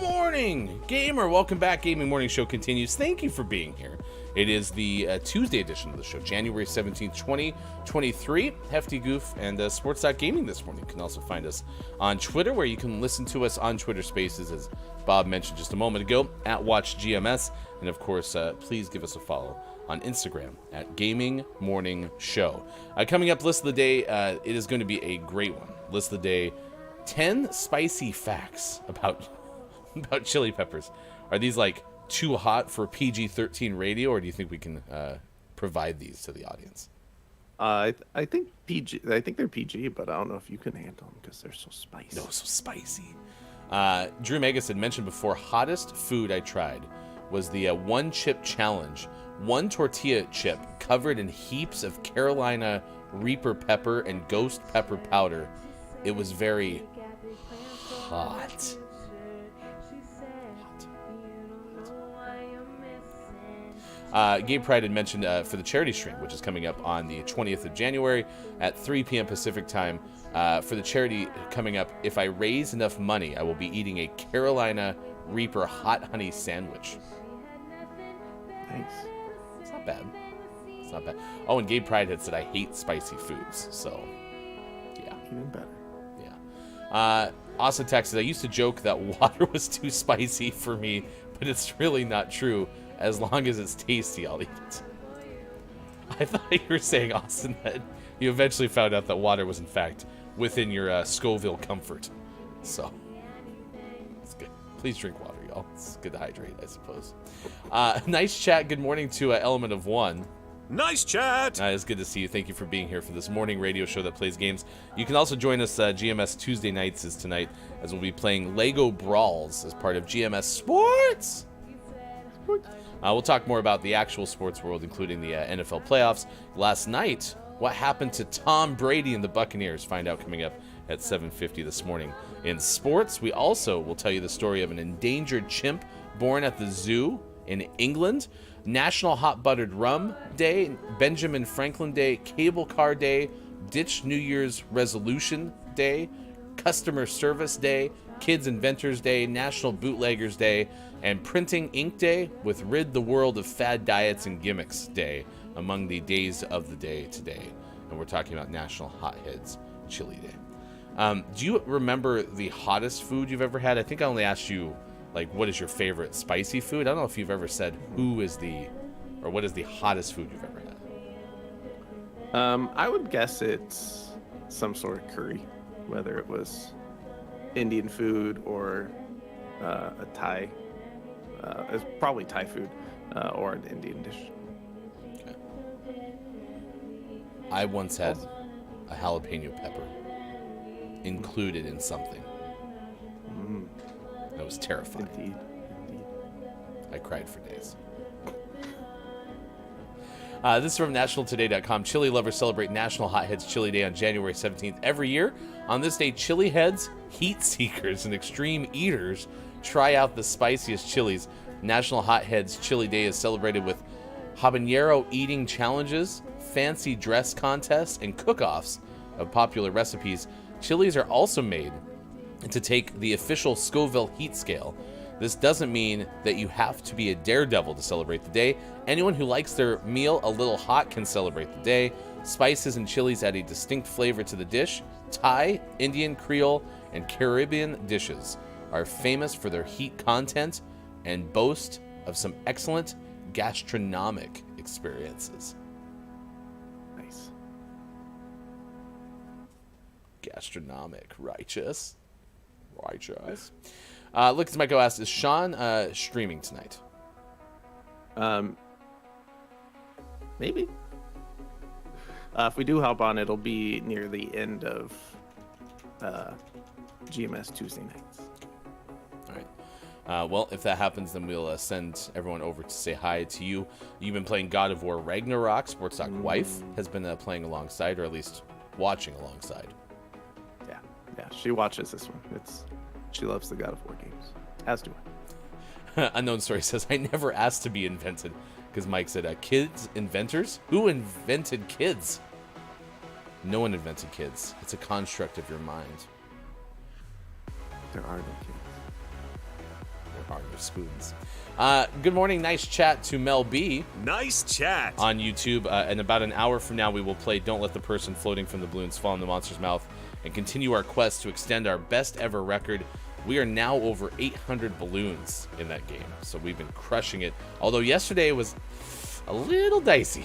D: Morning, gamer. Welcome back. Gaming Morning Show continues. Thank you for being here. It is the Tuesday edition of the show, January 17th, 2023. Hefty Goof and Sports.Gaming this morning. You can also find us on Twitter, where you can listen to us on Twitter Spaces, as Bob mentioned just a moment ago, at Watch GMS. And of course, please give us a follow on Instagram at Gaming Morning Show. Coming up, list of the day, it is going to be a great one. List of the day, 10 spicy facts about chili peppers. Are these like too hot for PG-13 radio, or do you think we can provide these to the audience?
C: I think PG. I think they're PG, but I don't know if you can handle them because they're so spicy.
D: No, so spicy. Drew Megas had mentioned before, hottest food I tried was the one chip challenge. One tortilla chip covered in heaps of Carolina Reaper pepper and ghost pepper powder. It was very hot. Gabe Pride had mentioned for the charity stream, which is coming up on the 20th of January at 3 p.m. Pacific time. For the charity coming up, if I raise enough money, I will be eating a Carolina Reaper hot honey sandwich.
C: Nice.
D: It's not bad. It's not bad. Oh, and Gabe Pride had said I hate spicy foods, so yeah.
C: Even better.
D: Yeah. Austin texted, I used to joke that water was too spicy for me, but it's really not true. As long as it's tasty, I'll eat it. I thought you were saying, Austin, that you eventually found out that water was, in fact, within your Scoville comfort. So, it's good. Please drink water, y'all. It's good to hydrate, I suppose. Nice chat. Good morning to Element of One.
B: Nice chat!
D: It's good to see you. Thank you for being here for this morning radio show that plays games. You can also join us GMS Tuesday nights is tonight, as we'll be playing Lego Brawls as part of GMS Sports. We'll talk more about the actual sports world, including the NFL playoffs. Last night, what happened to Tom Brady and the Buccaneers? Find out coming up at 7:50 this morning. In sports, we also will tell you the story of an endangered chimp born at the zoo in England, National Hot Buttered Rum Day, Benjamin Franklin Day, Cable Car Day, Ditch New Year's Resolution Day, Customer Service Day, Kids Inventors Day, National Bootleggers Day, and Printing Ink Day, with Rid the World of Fad Diets and Gimmicks Day among the days of the day today. And we're talking about National Hotheads Chili Day. Do you remember the hottest food you've ever had? I think I only asked you, like, what is your favorite spicy food? I don't know if you've ever said what is the hottest food you've ever had.
C: I would guess it's some sort of curry, whether it was Indian food or a Thai. It's probably Thai food or an Indian dish.
D: Okay. I once had a jalapeno pepper included in something. That was terrifying.
C: Indeed.
D: I cried for days. This is from nationaltoday.com. Chili lovers celebrate National Hotheads Chili Day on January 17th every year. On this day, chili heads, heat seekers, and extreme eaters try out the spiciest chilies. National Hotheads Chili Day is celebrated with habanero eating challenges, fancy dress contests, and cook-offs of popular recipes. Chilies are also made to take the official Scoville heat scale. This doesn't mean that you have to be a daredevil to celebrate the day. Anyone who likes their meal a little hot can celebrate the day. Spices and chilies add a distinct flavor to the dish. Thai, Indian, Creole, and Caribbean dishes are famous for their heat content and boast of some excellent gastronomic experiences.
C: Nice.
D: Gastronomic. Righteous. Lucas Michael asks, is Sean streaming tonight?
C: Maybe. If we do hop on, it'll be near the end of GMS Tuesday nights.
D: All right. Well, if that happens, then we'll send everyone over to say hi to you. You've been playing God of War Ragnarok. Sports Talk Wife has been playing alongside, or at least watching alongside.
C: Yeah, she watches this one. She loves the God of War games. As do I.
D: Unknown Story says, I never asked to be invented. Because Mike said, kids, inventors? Who invented kids? No one invented kids. It's a construct of your mind.
C: There are no kids.
D: There are no spoons. Good morning. Nice chat to Mel B.
B: Nice chat.
D: On YouTube. And about an hour from now, we will play Don't Let the Person Floating from the Balloons Fall in the Monster's Mouth and continue our quest to extend our best ever record. We are now over 800 balloons in that game, so we've been crushing it. Although yesterday was a little dicey.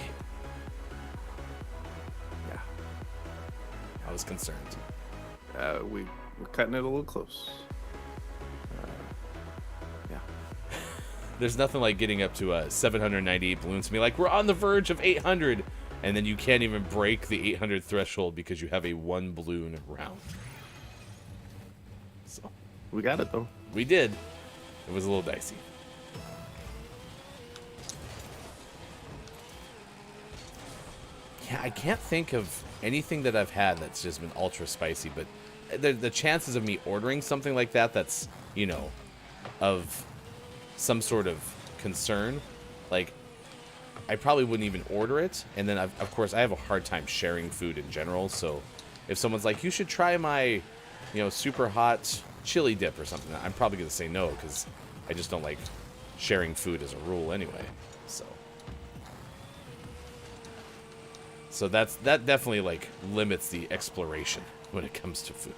C: Yeah.
D: I was concerned.
C: We're cutting it a little close. Yeah.
D: There's nothing like getting up to 798 balloons and be like, we're on the verge of 800, and then you can't even break the 800 threshold because you have a 1 balloon round. So
C: We got it, though.
D: we did. It was a little dicey. Yeah, I can't think of anything that I've had that's just been ultra spicy, but the chances of me ordering something like that's, you know, of some sort of concern, like, I probably wouldn't even order it. And then, of course, I have a hard time sharing food in general, so if someone's like, you should try my, you know, super hot chili dip or something, I'm probably going to say no, because I just don't like sharing food as a rule anyway, So that definitely, like, limits the exploration when it comes to food.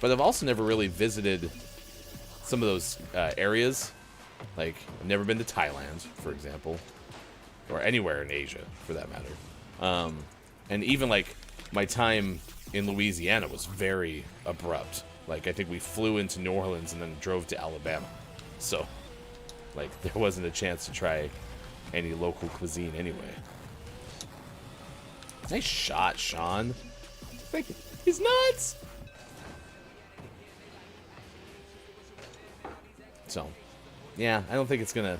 D: But I've also never really visited some of those areas. Like, I've never been to Thailand, for example, or anywhere in Asia, for that matter. And even, like, my time in Louisiana was very abrupt. Like, I think we flew into New Orleans and then drove to Alabama. So, like, there wasn't a chance to try any local cuisine anyway. Nice shot, Sean.
C: Thank you.
D: He's nuts! So, yeah, I don't think it's gonna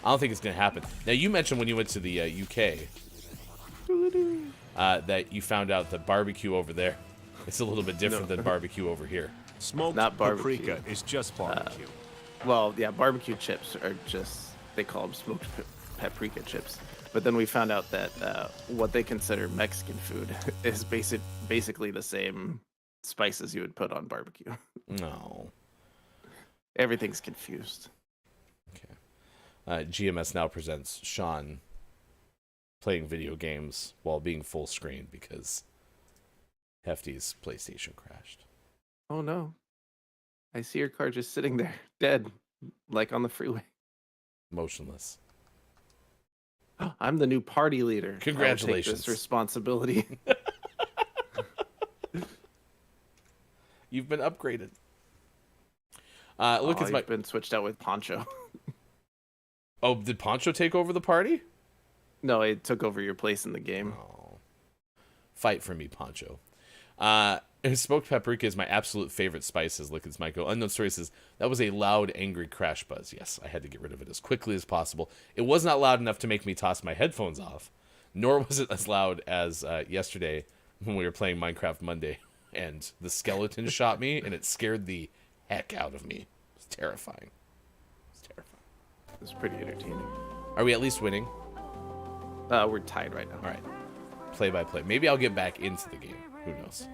D: happen. Now, you mentioned when you went to the UK that you found out that barbecue over there is a little bit different than barbecue over here.
B: Smoked
C: Not barbecue.
B: paprika is just barbecue.
C: Well, yeah, barbecue chips are just, they call them smoked paprika chips. But then we found out that what they consider Mexican food is basically the same spices you would put on barbecue.
D: No.
C: Everything's confused.
D: Okay. GMS now presents Sean playing video games while being full screen because Hefty's PlayStation crashed.
C: Oh no. I see your car just sitting there, dead, like on the freeway.
D: Motionless.
C: I'm the new party leader.
D: Congratulations.
C: I will take this responsibility.
D: You've been upgraded.
C: You've been switched out with Poncho.
D: Oh, did Poncho take over the party?
C: No, it took over your place in the game.
D: Oh. Fight for me, Poncho. Smoked paprika is my absolute favorite spices. Look, it's Michael. Unknown Story says, that was a loud, angry crash buzz. Yes, I had to get rid of it as quickly as possible. It was not loud enough to make me toss my headphones off, nor was it as loud as yesterday when we were playing Minecraft Monday, and the skeleton shot me, and it scared the heck out of me. It was terrifying.
C: It's pretty entertaining.
D: Are we at least winning?
C: We're tied right now.
D: All right. Play by play. Maybe I'll get back into the game. Who knows?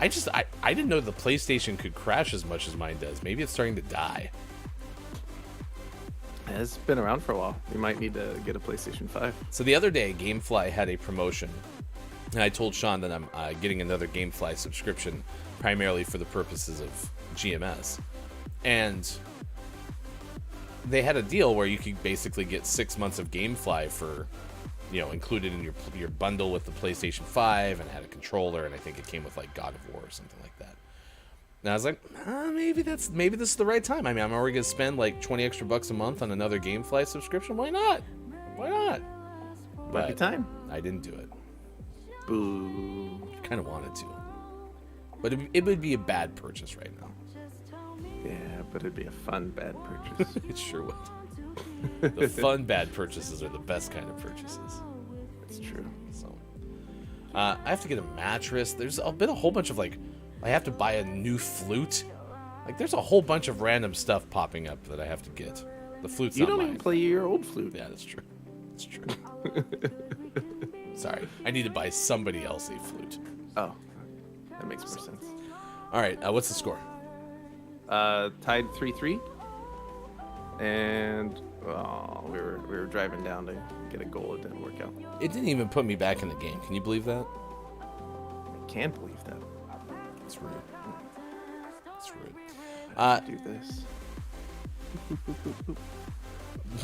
D: I didn't know the PlayStation could crash as much as mine does. Maybe it's starting to die.
C: It's been around for a while. You might need to get a PlayStation 5.
D: So the other day, GameFly had a promotion And I told Sean that I'm getting another GameFly subscription primarily for the purposes of GMS. And they had a deal where you could basically get 6 months of GameFly for, included in your bundle with the PlayStation 5, and had a controller, and I think it came with like God of War or something like that. And I was like, maybe this is the right time. I mean, I'm already gonna spend like 20 extra bucks a month on another GameFly subscription. Why not?
C: Might be time.
D: I didn't do it.
C: Boo.
D: Kind of wanted to, but it would be a bad purchase right now.
C: Yeah, but it'd be a fun bad purchase.
D: It sure would. The fun bad purchases are the best kind of purchases.
C: It's true.
D: So, I have to get a mattress. There's been a whole bunch of I have to buy a new flute. There's a whole bunch of random stuff popping up that I have to get. The flute's
C: You
D: not
C: don't
D: mine.
C: even play your old flute.
D: Yeah, that's true. That's true. Sorry, I need to buy somebody else a flute.
C: Oh, that makes more sense.
D: All right, what's the score?
C: Tied 3-3. And we were driving down to get a goal. It didn't work out.
D: It didn't even put me back in the game. Can you believe that?
C: I can't believe that.
D: It's rude. It's rude.
C: Do this.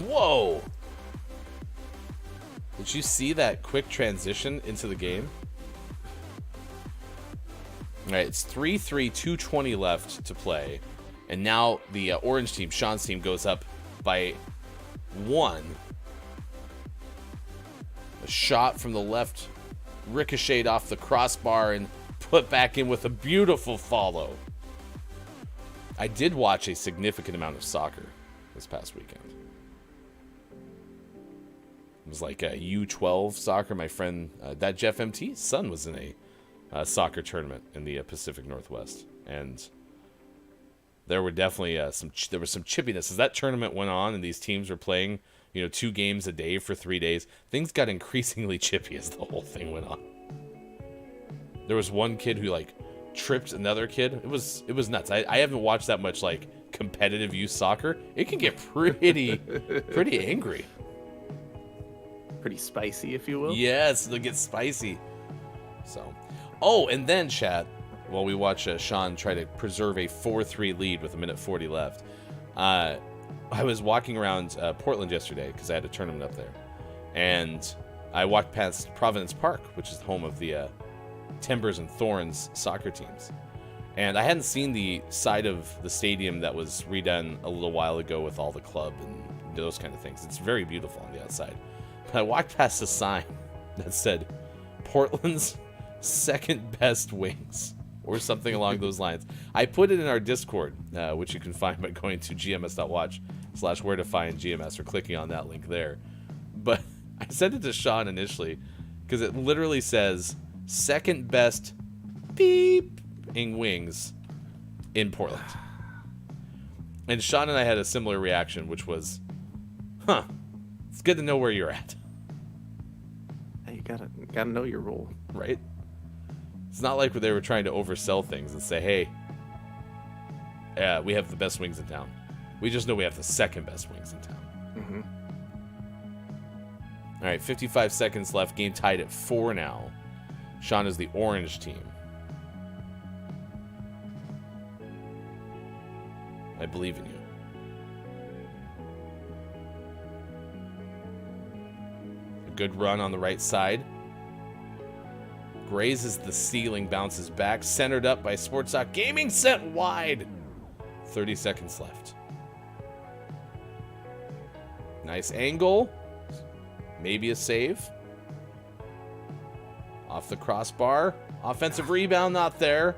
D: Whoa! Did you see that quick transition into the game? All right, it's 3-3, 2:20 left to play. And now the orange team, Sean's team, goes up by 1. A shot from the left ricocheted off the crossbar and put back in with a beautiful follow. I did watch a significant amount of soccer this past weekend. It was like a U12 soccer. My friend, that Jeff MT's son was in a soccer tournament in the Pacific Northwest. And there were definitely some chippiness. As that tournament went on and these teams were playing, 2 games a day for 3 days, things got increasingly chippy as the whole thing went on. There was one kid who tripped another kid. It was nuts. I haven't watched that much competitive youth soccer. It can get pretty angry.
C: Pretty spicy, if you will.
D: Yes, it'll get spicy. So, and then chat, while we watch Sean try to preserve a 4-3 lead with 1:40 left, I was walking around Portland yesterday because I had a tournament up there, and I walked past Providence Park, which is the home of the Timbers and Thorns soccer teams. And I hadn't seen the side of the stadium that was redone a little while ago with all the club and those kind of things. It's very beautiful on the outside. But I walked past a sign that said, Portland's second best wings, or something along those lines. I put it in our Discord, which you can find by going to GMS.watch/where to find GMS, or clicking on that link there. But I sent it to Sean initially because it literally says second best beeping wings in Portland. And Sean and I had a similar reaction, which was, it's good to know where you're at.
C: You gotta know your role.
D: Right? It's not like they were trying to oversell things and say, hey, we have the best wings in town. We just know we have the second best wings in town.
C: Mm-hmm.
D: All right, 55 seconds left. Game tied at 4 now. Sean is the orange team. I believe in you. A good run on the right side. Grazes the ceiling, bounces back. Centered up by Sports Talk Gaming, sent wide. 30 seconds left. Nice angle. Maybe a save. Off the crossbar. Offensive rebound, not there.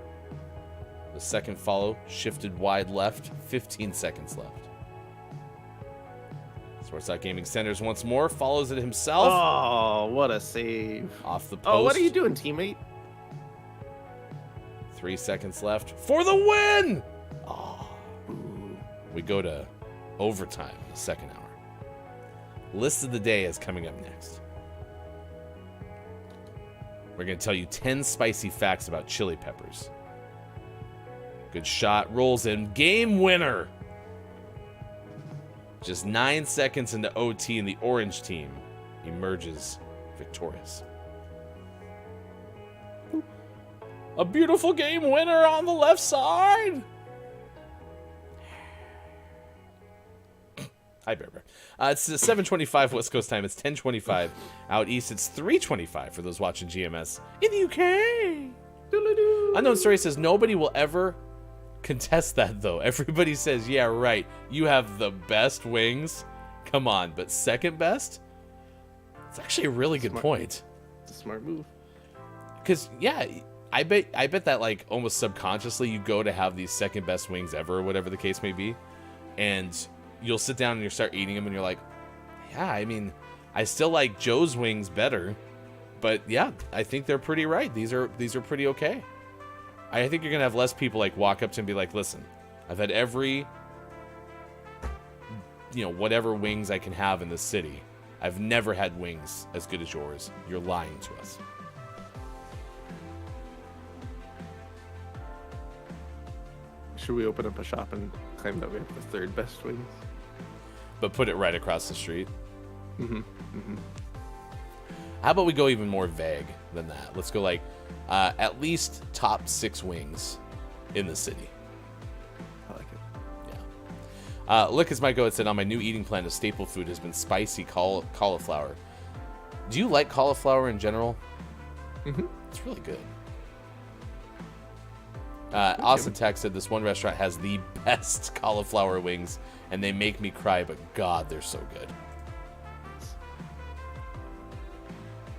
D: The second follow, shifted wide left. 15 seconds left. Sports Gaming centers once more. Follows it himself.
C: Oh, what a save.
D: Off the post.
C: Oh, what are you doing, teammate?
D: 3 seconds left for the win! Oh. We go to overtime in the second hour. List of the day is coming up next. We're going to tell you 10 spicy facts about chili peppers. Good shot. Rolls in. Game winner. Just 9 seconds into OT, and the orange team emerges victorious. A beautiful game winner on the left side. Hi, Bear Bear. It's 7:25 West Coast time. It's 10:25 out east. It's 3:25 for those watching GMS in the UK. Unknown Story says nobody will ever contest that, though. Everybody says, yeah, right. You have the best wings. Come on, but second best? It's actually a really good point.
C: It's a smart move.
D: Because, yeah, I bet that, like, almost subconsciously you go to have these second best wings ever, or whatever the case may be, and you'll sit down and you start eating them, and you're like, yeah, I mean, I still like Joe's wings better, but yeah, I think they're pretty right. These are pretty okay. I think you're gonna have less people like walk up to and be like, listen, I've had every, whatever wings I can have in this city. I've never had wings as good as yours. You're lying to us.
C: Should we open up a shop and claim that we have the third best wings?
D: But put it right across the street.
C: Mm-hmm. Mm-hmm.
D: How about we go even more vague than that? Let's go like at least top 6 wings in the city.
C: I like it.
D: Yeah. Look, as Mike said, on my new eating plan, a staple food has been spicy cauliflower. Do you like cauliflower in general?
C: Mm-hmm.
D: It's really good. Austin Tech said this one restaurant has the best cauliflower wings, and they make me cry, but God, they're so good.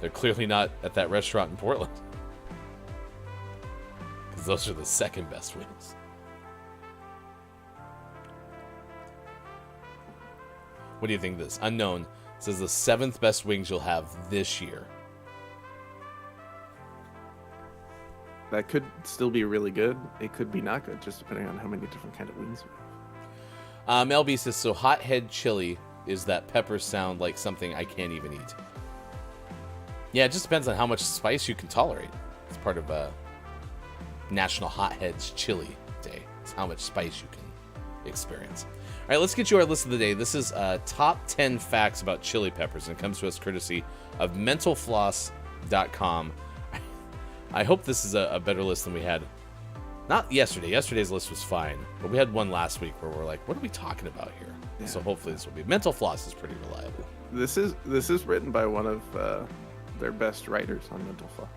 D: They're clearly not at that restaurant in Portland, because those are the second best wings. What do you think of this? Unknown says the 7th best wings you'll have this year.
C: That could still be really good. It could be not good, just depending on how many different kind of wings we have.
D: LB says, so hothead chili is that peppers sound like something I can't even eat. Yeah, it just depends on how much spice you can tolerate. It's part of National Hotheads Chili Day. It's how much spice you can experience. All right, let's get you our list of the day. This is top 10 facts about chili peppers, and it comes to us courtesy of mentalfloss.com. I hope this is a better list than we had. Not yesterday. Yesterday's list was fine, but we had one last week where we're like, what are we talking about here? Yeah. So hopefully this will be. Mental Floss is pretty reliable.
C: This is written by one of their best writers on Mental Floss.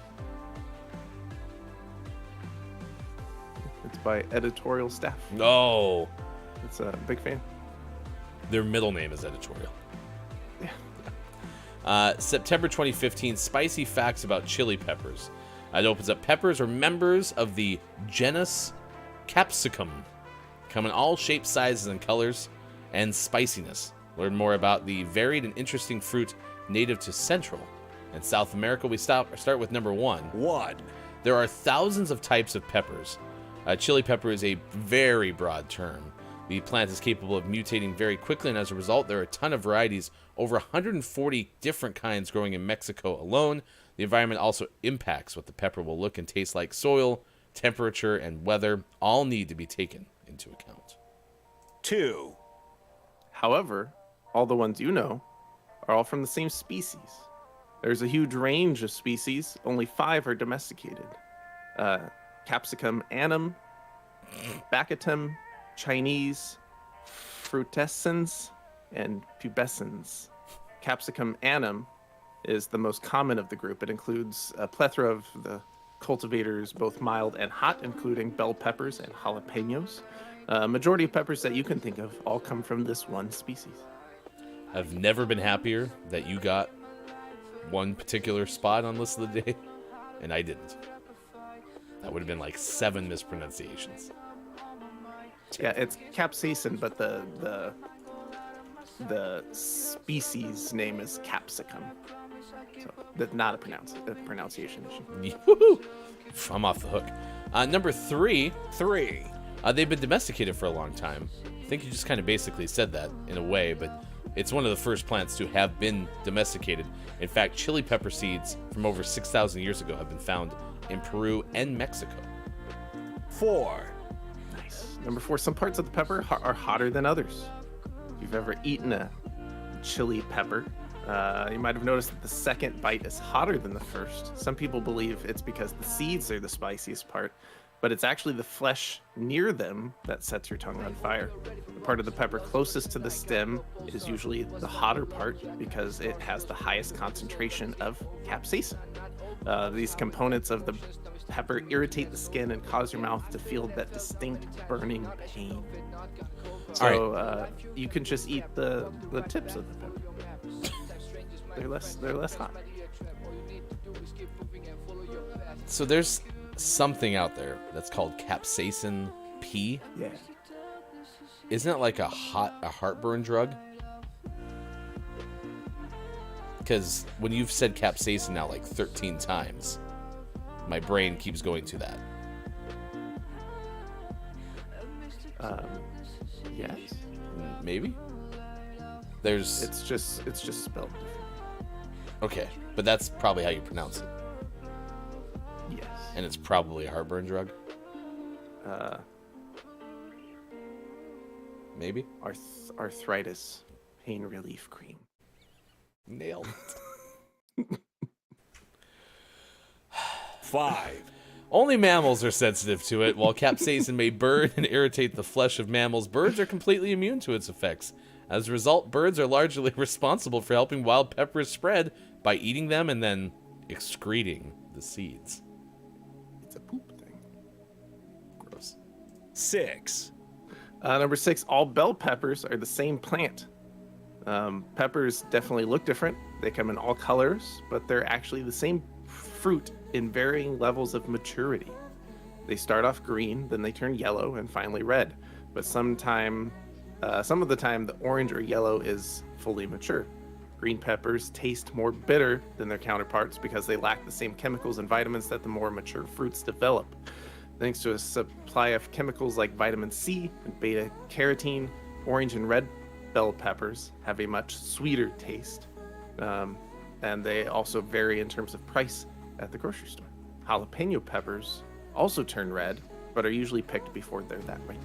C: It's by editorial staff.
D: No.
C: It's a big fan.
D: Their middle name is editorial.
C: Yeah.
D: September 2015, spicy facts about chili peppers. It opens up. Peppers are members of the genus Capsicum. Come in all shapes, sizes, and colors, and spiciness. Learn more about the varied and interesting fruit native to Central and South America. We start with number 1. There are thousands of types of peppers. Chili pepper is a very broad term. The plant is capable of mutating very quickly, and as a result, there are a ton of varieties, over 140 different kinds growing in Mexico alone. The environment also impacts what the pepper will look and taste like. Soil, temperature, and weather all need to be taken into account.
B: 2.
C: However, all the ones you know are all from the same species. There's a huge range of species. Only 5 are domesticated. Capsicum annum, Bacatum, Chinese, frutescens, and pubescens. Capsicum annum is the most common of the group. It includes a plethora of the cultivators, both mild and hot, including bell peppers and jalapenos. Majority of peppers that you can think of all come from this one species.
D: I've never been happier that you got one particular spot on list of the day, and I didn't. That would have been like 7 mispronunciations.
C: Yeah, it's capsaicin, but the species name is capsicum. So that's not a pronunciation issue.
D: Woo-hoo! I'm off the hook. Number 3. They've been domesticated for a long time. I think you just kind of basically said that in a way, but it's one of the first plants to have been domesticated. In fact, chili pepper seeds from over 6,000 years ago have been found in Peru and Mexico.
B: 4.
C: Nice. Number 4, some parts of the pepper are hotter than others. If you've ever eaten a chili pepper, You might have noticed that the second bite is hotter than the first. Some people believe it's because the seeds are the spiciest part, but it's actually the flesh near them that sets your tongue on fire. The part of the pepper closest to the stem is usually the hotter part because it has the highest concentration of capsaicin. These components of the pepper irritate the skin and cause your mouth to feel that distinct burning pain. So you can just eat the tips of the pepper. They're less hot.
D: So there's something out there that's called capsaicin P.
C: Yeah.
D: Isn't it like a heartburn drug? Because when you've said capsaicin now like 13 times, my brain keeps going to that.
C: Yes.
D: Maybe. There's.
C: It's just spelled different.
D: Okay, but that's probably how you pronounce it.
C: Yes.
D: And it's probably a heartburn drug. Maybe.
C: Arthritis pain relief cream.
D: Nailed it.
B: 5.
D: Only mammals are sensitive to it. While capsaicin may burn and irritate the flesh of mammals, birds are completely immune to its effects. As a result, birds are largely responsible for helping wild peppers spread by eating them and then excreting the seeds.
C: It's a poop thing.
D: Gross.
B: 6.
C: Number 6, all bell peppers are the same plant. Peppers definitely look different. They come in all colors, but they're actually the same fruit in varying levels of maturity. They start off green, then they turn yellow, and finally red. But some of the time, the orange or yellow is fully mature. Green peppers taste more bitter than their counterparts because they lack the same chemicals and vitamins that the more mature fruits develop. Thanks to a supply of chemicals like vitamin C and beta carotene, orange and red bell peppers have a much sweeter taste. And they also vary in terms of price at the grocery store. Jalapeno peppers also turn red, but are usually picked before they're that ripe.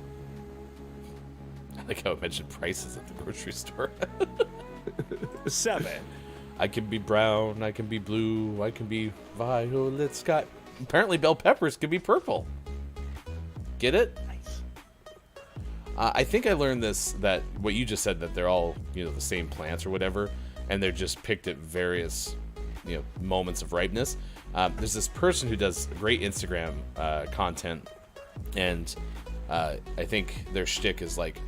D: I like how I mentioned prices at the grocery store.
B: 7.
D: I can be brown, I can be blue, I can be violet sky. Apparently bell peppers can be purple. Get it?
C: Nice.
D: I think I learned this, that what you just said, that they're all, the same plants or whatever, and they're just picked at various, moments of ripeness. There's this person who does great Instagram content, and I think their shtick is like,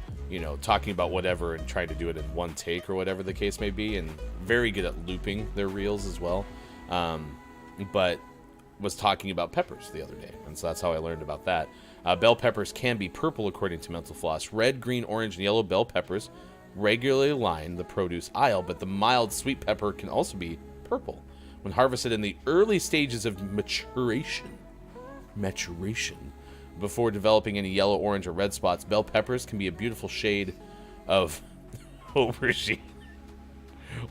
D: talking about whatever and trying to do it in one take or whatever the case may be, and very good at looping their reels as well. But was talking about peppers the other day, and so that's how I learned about that. Bell peppers can be purple according to Mental Floss. Red, green, orange, and yellow bell peppers regularly line the produce aisle, but the mild sweet pepper can also be purple. When harvested in the early stages of maturation, before developing any yellow, orange, or red spots, bell peppers can be a beautiful shade of aubergine,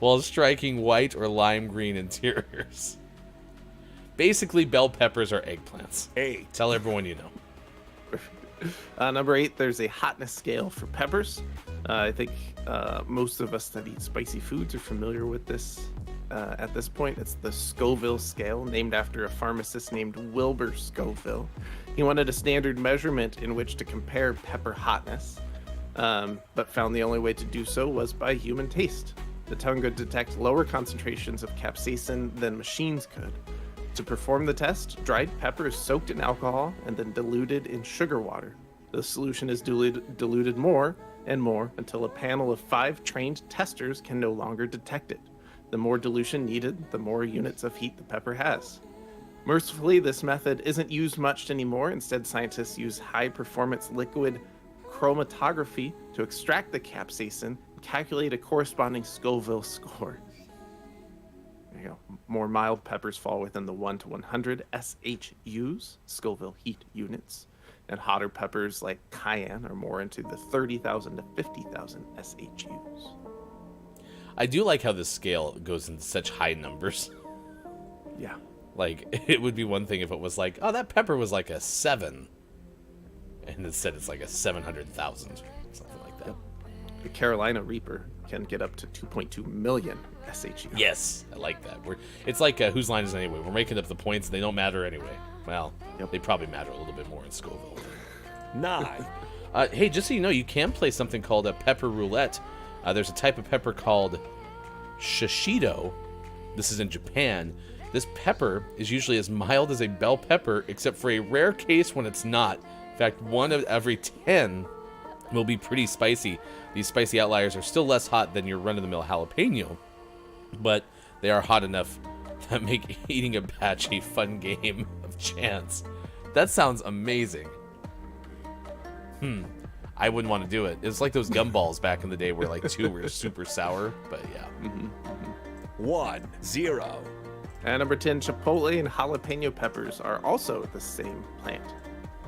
D: while striking white or lime green interiors. Basically, bell peppers are eggplants.
B: 8.
D: Tell everyone you know.
C: Number 8, there's a hotness scale for peppers. I think most of us that eat spicy foods are familiar with this at this point. It's the Scoville scale, named after a pharmacist named Wilbur Scoville. He wanted a standard measurement in which to compare pepper hotness, but found the only way to do so was by human taste. The tongue could detect lower concentrations of capsaicin than machines could. To perform the test, dried pepper is soaked in alcohol and then diluted in sugar water. The solution is diluted more and more until a panel of 5 trained testers can no longer detect it. The more dilution needed, the more units of heat the pepper has. Mercifully, this method isn't used much anymore. Instead, scientists use high-performance liquid chromatography to extract the capsaicin and calculate a corresponding Scoville score. There you go. More mild peppers fall within the 1 to 100 SHUs, Scoville heat units, and hotter peppers like cayenne are more into the 30,000 to 50,000 SHUs.
D: I do like how this scale goes into such high numbers.
C: Yeah.
D: Like, it would be one thing if it was like, oh, that pepper was like a 7. And instead it's like a 700,000, something like that.
C: The Carolina Reaper can get up to 2.2 million SHU.
D: Yes, I like that. It's like Whose Line Is It Anyway? We're making up the points. They don't matter anyway. Well, They probably matter a little bit more in Scoville.
B: 9,
D: Hey, just so you know, you can play something called a pepper roulette. There's a type of pepper called shishido. This is in Japan. This pepper is usually as mild as a bell pepper, except for a rare case when it's not. In fact, 1 of every 10 will be pretty spicy. These spicy outliers are still less hot than your run-of-the-mill jalapeno, but they are hot enough to make eating a batch a fun game of chance. That sounds amazing. I wouldn't want to do it. It's like those gumballs back in the day where like 2 were super sour, but yeah.
B: 1, 0.
C: And number 10, chipotle and jalapeno peppers are also the same plant.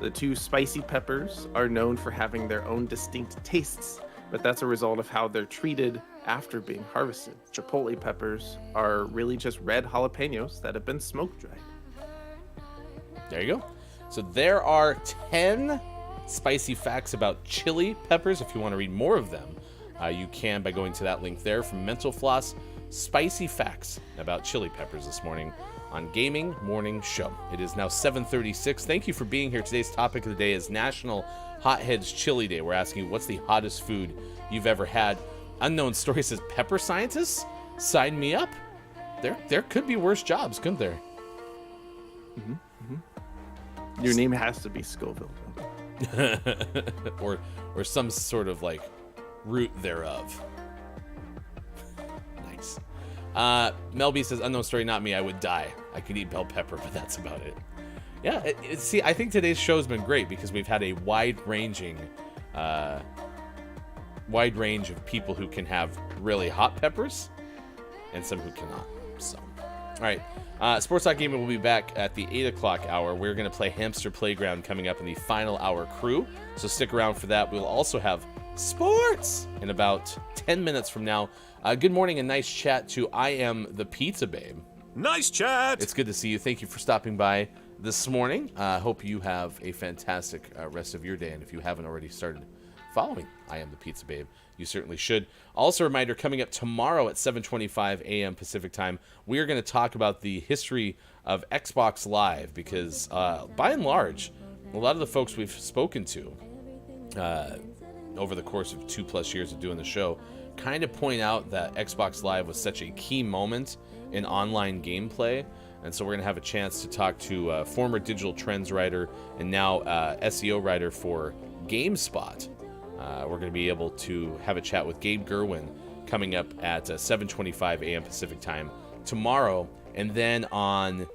C: The 2 spicy peppers are known for having their own distinct tastes, but that's a result of how they're treated after being harvested. Chipotle peppers are really just red jalapenos that have been smoke dried.
D: There you go. So there are 10 spicy facts about chili peppers. If you want to read more of them, you can by going to that link there from Mental Floss. Spicy facts about chili peppers this morning on Gaming Morning Show. It is now 7:36. Thank you for being here. Today's topic of the day is National Hotheads Chili Day. We're asking you, what's the hottest food you've ever had? Unknown Story says, pepper scientists? Sign me up. There could be worse jobs, couldn't there?
C: Your name has to be Scoville.
D: or some sort of like root thereof. Nice. Mel B says, unknown story, not me. I would die. I could eat bell pepper, but that's about it. Yeah, see, I think today's show's been great because we've had a wide range of people who can have really hot peppers and some who cannot. So, all right. Sports Talk Gaming will be back at the 8 o'clock hour. We're going to play Hamster Playground coming up in the final hour crew. So stick around for that. We'll also have sports in about 10 minutes from now. Good morning and nice chat to I Am the Pizza Babe.
B: Nice chat.
D: It's good to see you. Thank you for stopping by this morning. Hope you have a fantastic rest of your day. And if you haven't already started following I Am the Pizza Babe, you certainly should. Also, a reminder, coming up tomorrow at 7:25 a.m. Pacific time, we are going to talk about the history of Xbox Live because, by and large, a lot of the folks we've spoken to over the course of 2+ years of doing the show kind of point out that Xbox Live was such a key moment in online gameplay. And so we're going to have a chance to talk to former digital trends writer and now SEO writer for GameSpot. We're going to be able to have a chat with Gabe Gerwin coming up at 7:25 a.m. Pacific time tomorrow. And then on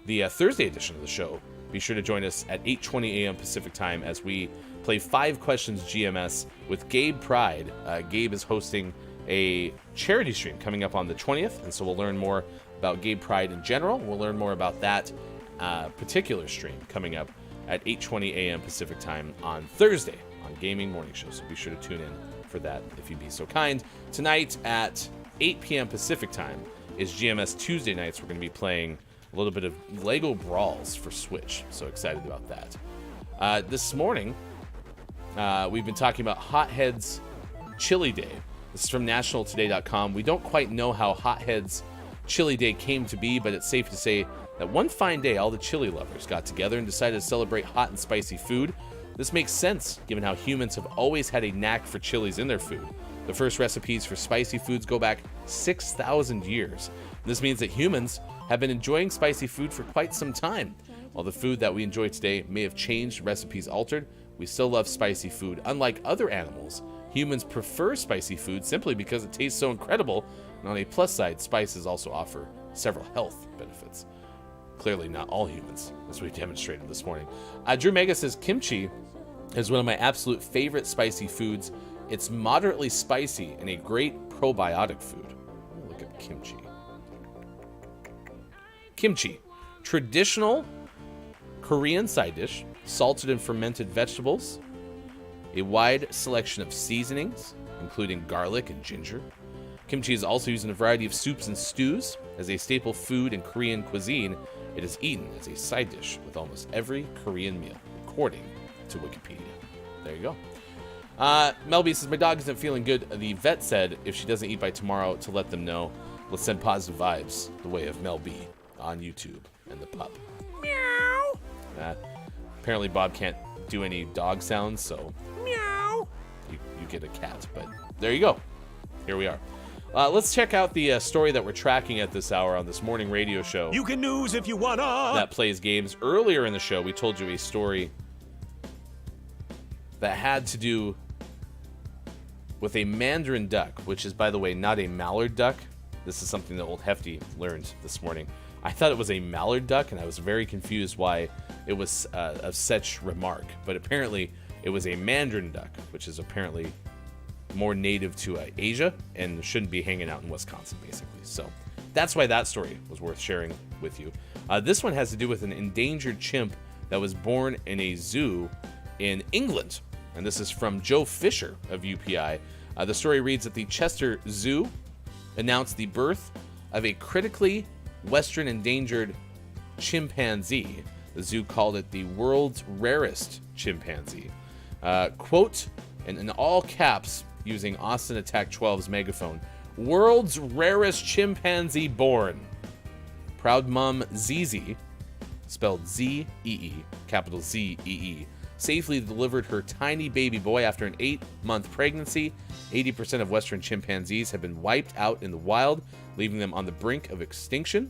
D: the Thursday edition of the show, be sure to join us at 8:20 a.m. Pacific time as we play 5 Questions GMS with Gabe Pride. Gabe is hosting a charity stream coming up on the 20th, and so we'll learn more about Gabe Pride in general. We'll learn more about that particular stream coming up at 8:20 a.m. Pacific time on Thursday on Gaming Morning Show, so be sure to tune in for that if you'd be so kind. Tonight at 8 p.m. Pacific time is GMS Tuesday nights. We're going to be playing a little bit of Lego Brawls for Switch, so excited about that. This morning, we've been talking about Hotheads Chili Day. This is from nationaltoday.com. We don't quite know how Hotheads Chili Day came to be, but it's safe to say that one fine day, all the chili lovers got together and decided to celebrate hot and spicy food. This makes sense, given how humans have always had a knack for chilies in their food. The first recipes for spicy foods go back 6,000 years. This means that humans have been enjoying spicy food for quite some time. While the food that we enjoy today may have changed, recipes altered, we still love spicy food. Unlike other animals, humans prefer spicy food simply because it tastes so incredible. And on a plus side, spices also offer several health benefits. Clearly not all humans, as we demonstrated this morning. Drew Mega says kimchi is one of my absolute favorite spicy foods. It's moderately spicy and a great probiotic food. Look at kimchi. Kimchi, traditional Korean side dish, salted and fermented vegetables, a wide selection of seasonings, including garlic and ginger. Kimchi is also used in a variety of soups and stews. As a staple food in Korean cuisine, it is eaten as a side dish with almost every Korean meal, according to Wikipedia. There you go. Melby says, my dog isn't feeling good. The vet said if she doesn't eat by tomorrow to let them know. Let's send positive vibes the way of Mel B on YouTube and the pup. Meow. Apparently Bob can't do any dog sounds, so meow. You get a cat, but there you go. Here we are. Let's check out the story that we're tracking at this hour on this morning radio show.
B: You can news if you wanna.
D: That plays games. Earlier in the show, we told you a story that had to do with a mandarin duck, which is, by the way, not a mallard duck. This is something that Old Hefty learned this morning. I thought it was a mallard duck, and I was very confused why it was of such remark. But apparently, it was a mandarin duck, which is apparently more native to Asia and shouldn't be hanging out in Wisconsin, basically. So that's why that story was worth sharing with you. This one has to do with an endangered chimp that was born in a zoo in England. And this is from Joe Fisher of UPI. The story reads that the Chester Zoo announced the birth of a critically Western endangered chimpanzee. The zoo called it the world's rarest chimpanzee. Quote, and in all caps, using Austin Attack 12's megaphone, world's rarest chimpanzee born. Proud mom Zizi, spelled Z-E-E, capital Z-E-E, safely delivered her tiny baby boy after an 8-month pregnancy. 80% of Western chimpanzees have been wiped out in the wild, leaving them on the brink of extinction.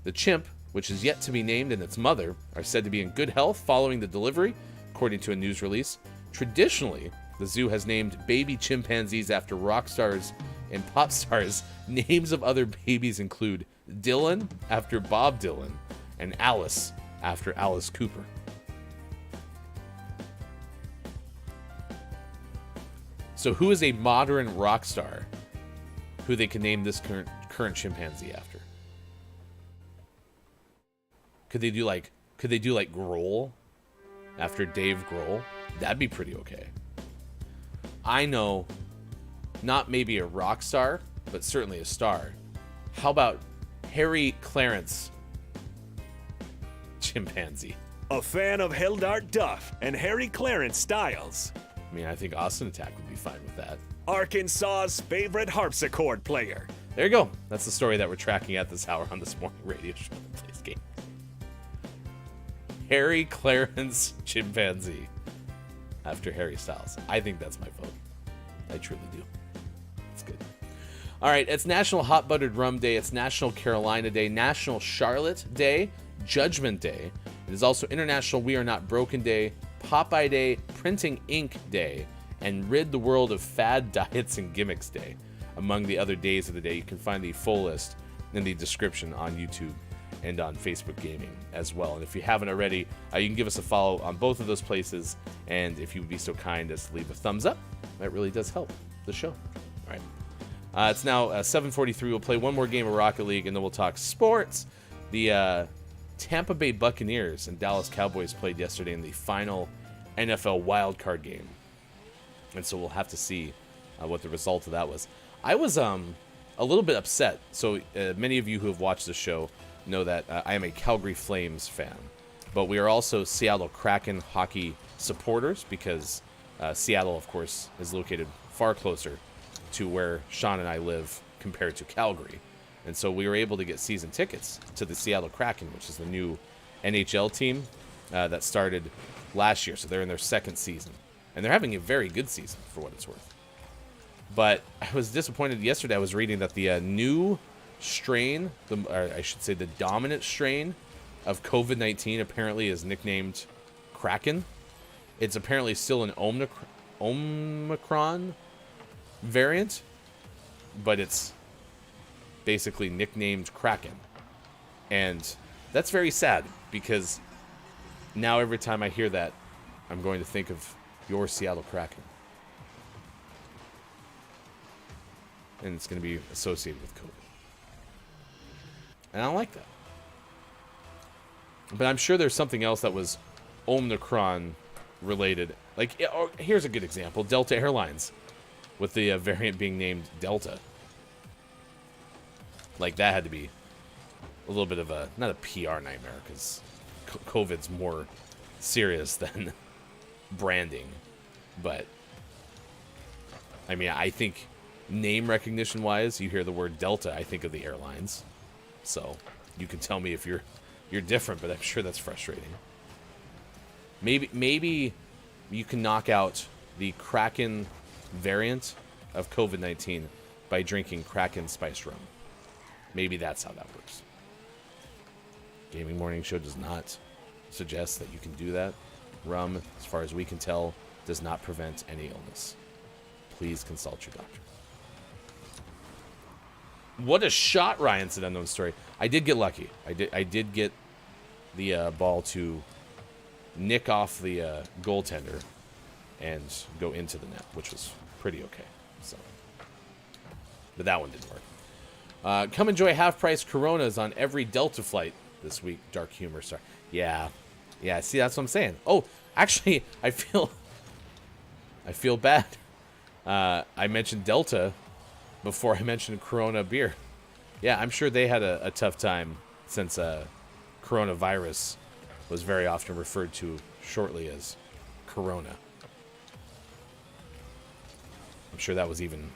D: The chimp, which is yet to be named, and its mother are said to be in good health following the delivery, according to a news release. Traditionally, the zoo has named baby chimpanzees after rock stars and pop stars. Names of other babies include Dylan after Bob Dylan and Alice after Alice Cooper. So who is a modern rock star who they can name this current chimpanzee after? Could they do like Grohl after Dave Grohl? That'd be pretty okay. I know, not maybe a rock star, but certainly a star. How about Harry Clarence chimpanzee?
B: A fan of Hildart Duff and Harry Clarence styles.
D: I mean, I think Austin Attack would be fine with that.
B: Arkansas's favorite harpsichord player.
D: There you go. That's the story that we're tracking at this hour on this morning radio show that plays games. Harry Clarence chimpanzee after Harry Styles. I think that's my vote. I truly do. It's good. All right, it's National Hot Buttered Rum Day. It's National Carolina Day, National Charlotte Day, Judgment Day. It is also International We Are Not Broken Day, Popeye Day, Printing Ink Day, and Rid the World of Fad Diets and Gimmicks Day. Among the other days of the day, you can find the full list in the description on YouTube and on Facebook Gaming as well. And if you haven't already, you can give us a follow on both of those places. And if you would be so kind as to leave a thumbs up, that really does help the show. All right. It's now 7:43. We'll play one more game of Rocket League, and then we'll talk sports. The Tampa Bay Buccaneers and Dallas Cowboys played yesterday in the final NFL wildcard game. And so we'll have to see what the result of that was. I was a little bit upset. So many of you who have watched the show know that I am a Calgary Flames fan. But we are also Seattle Kraken hockey supporters because Seattle, of course, is located far closer to where Sean and I live compared to Calgary. And so we were able to get season tickets to the Seattle Kraken, which is the new NHL team that started last year. So they're in their second season. And they're having a very good season for what it's worth. But I was disappointed yesterday. I was reading that the new strain, or I should say the dominant strain of COVID-19 apparently is nicknamed Kraken. It's apparently still an Omicron variant, but it's basically nicknamed Kraken. And that's very sad because now every time I hear that, I'm going to think of your Seattle Kraken. And it's going to be associated with COVID. And I don't like that. But I'm sure there's something else that was Omicron related. Like, here's a good example. Delta Airlines, with the variant being named Delta. Like, that had to be a little bit of a, not a PR nightmare, because COVID's more serious than branding. But I mean, I think name recognition wise, you hear the word Delta, I think of the airlines. So you can tell me if you're different, but I'm sure that's frustrating. Maybe you can knock out the Kraken variant of COVID-19 by drinking Kraken spiced rum. Maybe that's how that works. Gaming Morning Show does not suggest that you can do that. Rum, as far as we can tell, does not prevent any illness. Please consult your doctor. What a shot, Ryan said. Unknown story. I did get lucky. I did get the ball to nick off the goaltender and go into the net, which was pretty okay. So, but that one didn't work. Come enjoy half-price Coronas on every Delta flight this week. Dark humor. Sorry. Yeah. See, that's what I'm saying. Oh, actually, I feel bad. I mentioned Delta before I mentioned Corona beer. Yeah, I'm sure they had a tough time since coronavirus was very often referred to shortly as Corona. I'm sure that was even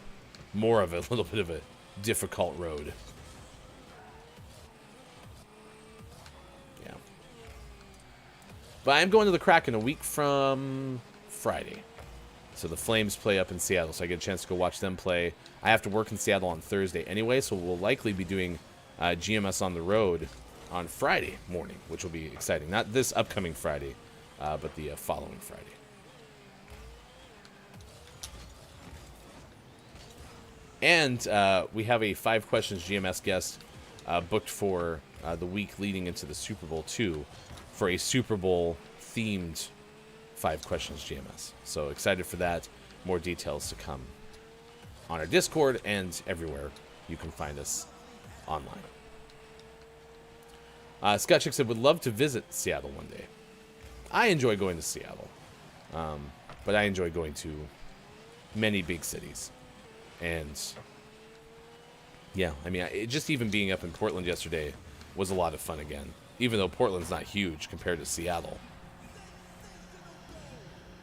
D: more of a little bit of a difficult road. Yeah. But I'm going to the Kraken a week from Friday. So the Flames play up in Seattle, so I get a chance to go watch them play. I have to work in Seattle on Thursday anyway, so we'll likely be doing GMS on the road on Friday morning, which will be exciting. Not this upcoming Friday, but the following Friday. And we have a 5 questions GMS guest booked for the week leading into the Super Bowl 2 for a Super Bowl themed 5 questions GMS. So excited for that. More details to come on our Discord and everywhere you can find us online. Scott Chick said, would love to visit Seattle one day. I enjoy going to Seattle. But I enjoy going to many big cities. And yeah, I mean, just even being up in Portland yesterday was a lot of fun again. Even though Portland's not huge compared to Seattle.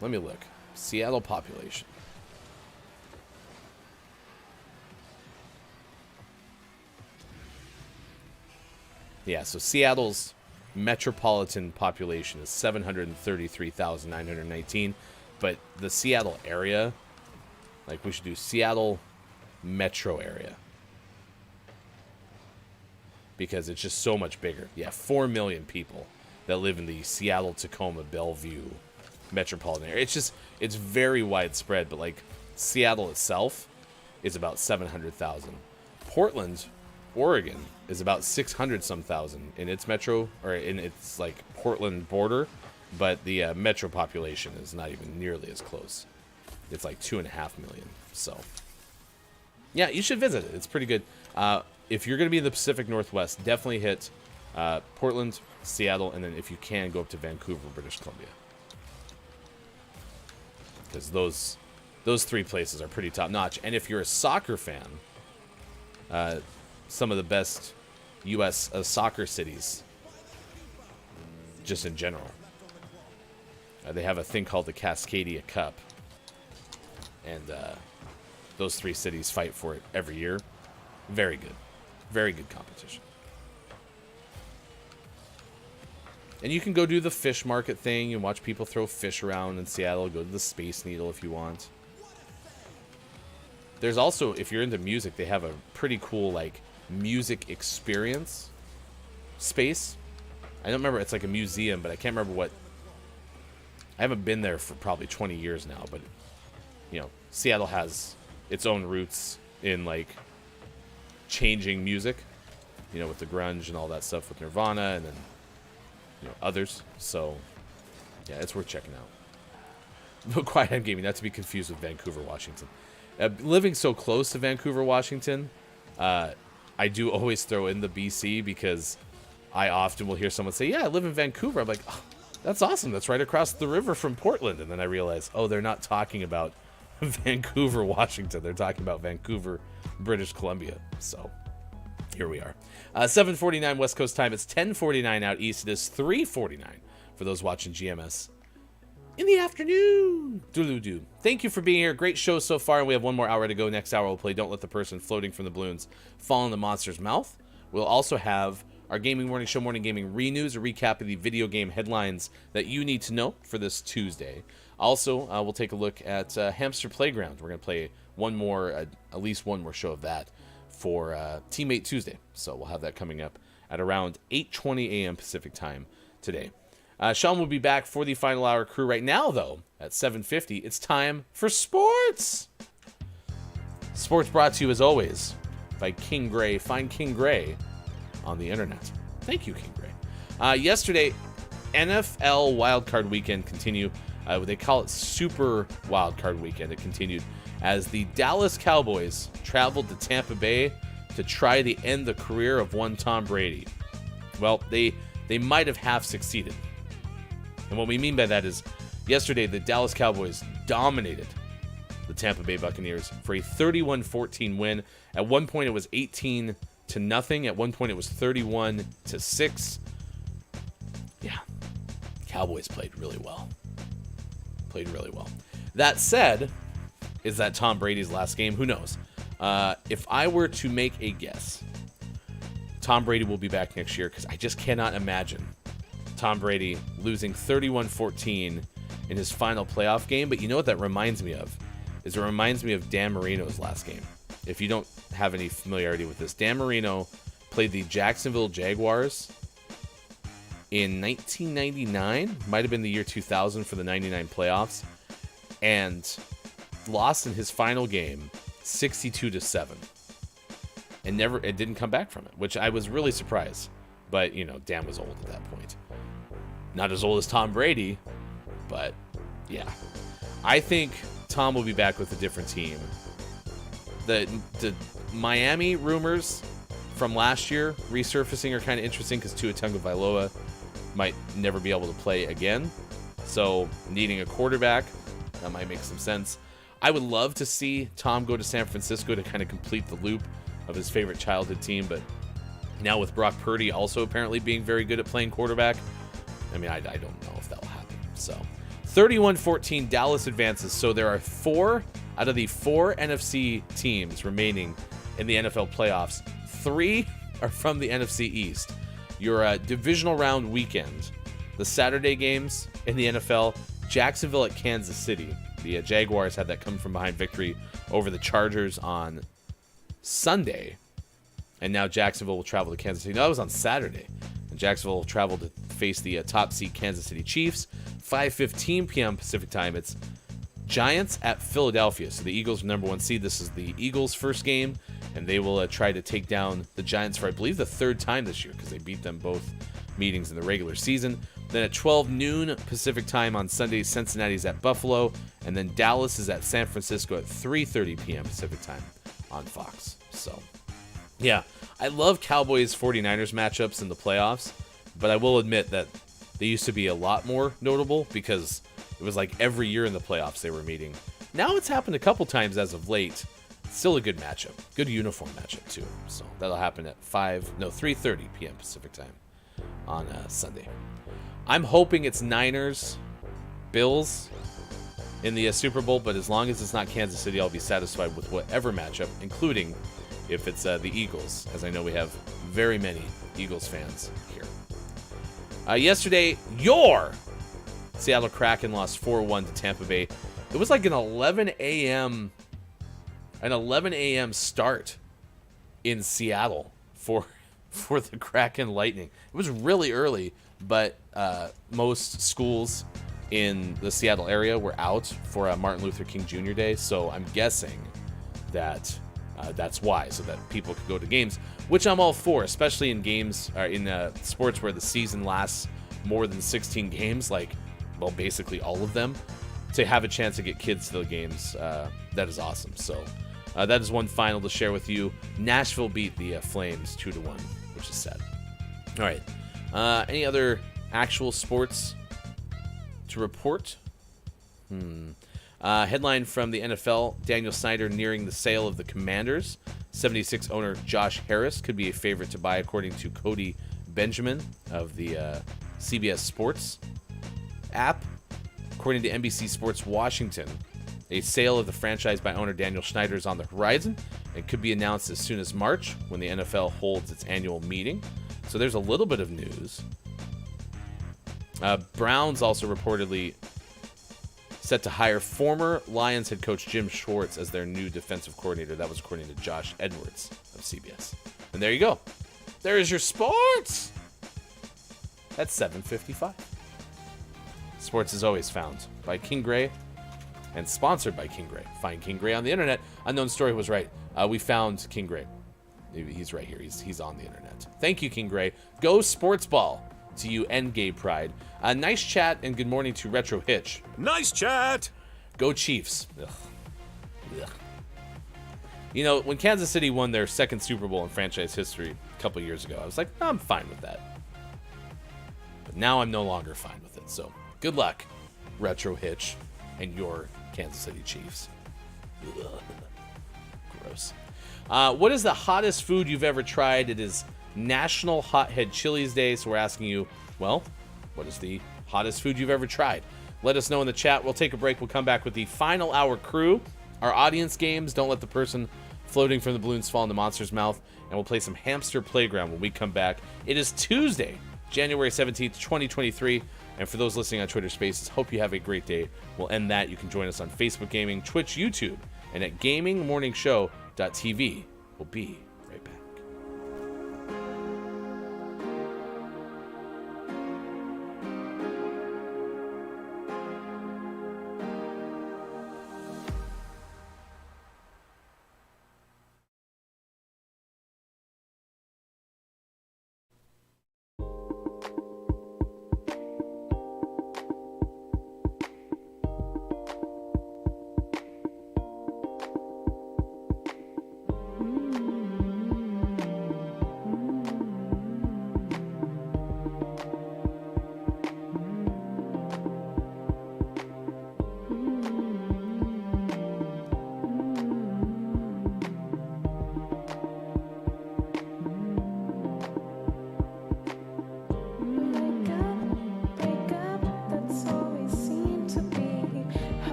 D: Let me look. Seattle population. Yeah, so Seattle's metropolitan population is 733,919. But the Seattle area, like we should do Seattle metro area. Because it's just so much bigger. Yeah, 4 million people that live in the Seattle, Tacoma, Bellevue metropolitan area. It's very widespread, but like Seattle itself is about 700,000. Portland, Oregon is about 600 some thousand in its metro, or in its like Portland border, but the metro population is not even nearly as close. It's like 2.5 million. So yeah, you should visit it. It's pretty good. If you're going to be in the Pacific Northwest, definitely hit Portland, Seattle, and then if you can, go up to Vancouver, British Columbia. Because those 3 places are pretty top notch. And if you're a soccer fan, some of the best U.S. Soccer cities, just in general, they have a thing called the Cascadia Cup, and those 3 cities fight for it every year. Very good competition. And you can go do the fish market thing and watch people throw fish around in Seattle. Go to the Space Needle if you want. There's also, if you're into music, they have a pretty cool, like, music experience space. I don't remember. It's like a museum, but I can't remember what. I haven't been there for probably 20 years now, but, you know, Seattle has its own roots in, like, changing music, you know, with the grunge and all that stuff with Nirvana and then, you know, others. So yeah, it's worth checking out. But Quiet Time Gaming, not to be confused with Vancouver, Washington. Living so close to Vancouver, Washington, I do always throw in the BC because I often will hear someone say, yeah, I live in Vancouver. I'm like, oh, that's awesome. That's right across the river from Portland. And then I realize, oh, they're not talking about Vancouver, Washington. They're talking about Vancouver, British Columbia. So here we are. 7:49 West Coast time. It's 10:49 out east. It is 3:49 for those watching GMS in the afternoon. Doodle-doo. Thank you for being here. Great show so far, and we have one more hour to go. Next hour, we'll play Don't Let the Person Floating from the Balloons Fall in the Monster's Mouth. We'll also have our Gaming Morning Show Morning Gaming Renews, a recap of the video game headlines that you need to know for this Tuesday. Also, we'll take a look at Hamster Playground. We're going to play at least one more show of that for Teammate Tuesday. So we'll have that coming up at around 8:20 a.m. Pacific time today. Sean will be back for the final hour crew right now, though, at 7:50. It's time for sports. Sports brought to you, as always, by King Gray. Find King Gray on the internet. Thank you, King Gray. Yesterday, NFL Wildcard Weekend continued. They call it Super Wildcard Weekend. It continued as the Dallas Cowboys traveled to Tampa Bay to try to end the career of one Tom Brady. Well, they might have half succeeded. And what we mean by that is, yesterday, the Dallas Cowboys dominated the Tampa Bay Buccaneers for a 31-14 win. At one point, it was 18-0. At one point, it was 31-6. Yeah, Cowboys played really well. That said, is that Tom Brady's last game? Who knows? If I were to make a guess, Tom Brady will be back next year, because I just cannot imagine Tom Brady losing 31-14 in his final playoff game. But you know what that reminds me of? It reminds me of Dan Marino's last game. If you don't have any familiarity with this, Dan Marino played the Jacksonville Jaguars in 1999, might have been the year 2000 for the 99 playoffs, and lost in his final game 62-7. And it didn't come back from it, which I was really surprised. But, Dan was old at that point. Not as old as Tom Brady, but yeah. I think Tom will be back with a different team. The Miami rumors from last year resurfacing are kind of interesting, because Tua Tagovailoa might never be able to play again. So needing a quarterback, that might make some sense. I would love to see Tom go to San Francisco to kind of complete the loop of his favorite childhood team, but now with Brock Purdy also apparently being very good at playing quarterback, I mean, I don't know if that will happen. So 31-14, Dallas advances. So there are 4 out of the 4 NFC teams remaining in the NFL playoffs. 3 are from the NFC East. Your divisional round weekend, the Saturday games in the NFL, Jacksonville at Kansas City. The Jaguars had that come from behind victory over the Chargers on Sunday. And now Jacksonville will travel to Kansas City. No, that was on Saturday. And Jacksonville will travel to face the top seed Kansas City Chiefs. 5:15 p.m. Pacific time. It's Giants at Philadelphia. So the Eagles are number 1 seed. This is the Eagles' first game, and they will try to take down the Giants for, I believe, the 3rd time this year, because they beat them both meetings in the regular season. Then at 12 noon Pacific time on Sunday, Cincinnati's at Buffalo, and then Dallas is at San Francisco at 3:30 p.m. Pacific time on Fox. So, yeah, I love Cowboys 49ers matchups in the playoffs, but I will admit that they used to be a lot more notable, because it was like every year in the playoffs they were meeting. Now it's happened a couple times as of late. Still a good matchup. Good uniform matchup, too. So that'll happen at 3:30 p.m. Pacific time on Sunday. I'm hoping it's Niners, Bills in the Super Bowl, but as long as it's not Kansas City, I'll be satisfied with whatever matchup, including if it's the Eagles, as I know we have very many Eagles fans here. Yesterday, your Seattle Kraken lost 4-1 to Tampa Bay. It was like an 11 a.m. start in Seattle for the Kraken Lightning. It was really early, but most schools in the Seattle area were out for Martin Luther King Jr. Day, so I'm guessing that that's why, so that people could go to games, which I'm all for, especially in games in sports where the season lasts more than 16 games, like, well, basically all of them. To have a chance to get kids to the games, that is awesome. So that is one final to share with you. Nashville beat the Flames 2-1, which is sad. All right. Any other actual sports to report? Headline from the NFL, Daniel Snyder nearing the sale of the Commanders. 76 owner Josh Harris could be a favorite to buy, according to Cody Benjamin of the CBS Sports app. According to NBC Sports Washington, a sale of the franchise by owner Daniel Snyder is on the horizon and could be announced as soon as March when the NFL holds its annual meeting. So there's a little bit of news. Browns also reportedly set to hire former Lions head coach Jim Schwartz as their new defensive coordinator. That was according to Josh Edwards of CBS. And there you go. There is your sports. That's 7:55. Sports is always found by King Gray and sponsored by King Gray. Find King Gray on the internet. Unknown Story was right. We found King Gray. He's right here. He's on the internet. Thank you, King Gray. Go Sports Ball to you and Gay Pride. Nice chat and good morning to Retro Hitch.
B: Nice chat.
D: Go Chiefs. Ugh. Ugh. You know, when Kansas City won their second Super Bowl in franchise history a couple years ago, I was like, I'm fine with that. But now I'm no longer fine with it. So good luck, Retro Hitch, and your Kansas City Chiefs. Ugh. Gross. What is the hottest food you've ever tried? It is National Hothead Chilies Day, so we're asking you, well, what is the hottest food you've ever tried? Let us know in the chat. We'll take a break. We'll come back with the final hour crew. Our audience games, don't let the person floating from the balloons fall in the monster's mouth. And we'll play some Hamster Playground when we come back. It is Tuesday, January 17th, 2023. And for those listening on Twitter Spaces, hope you have a great day. We'll end that. You can join us on Facebook Gaming, Twitch, YouTube, and at GamingMorningShow.tv. We'll be right back.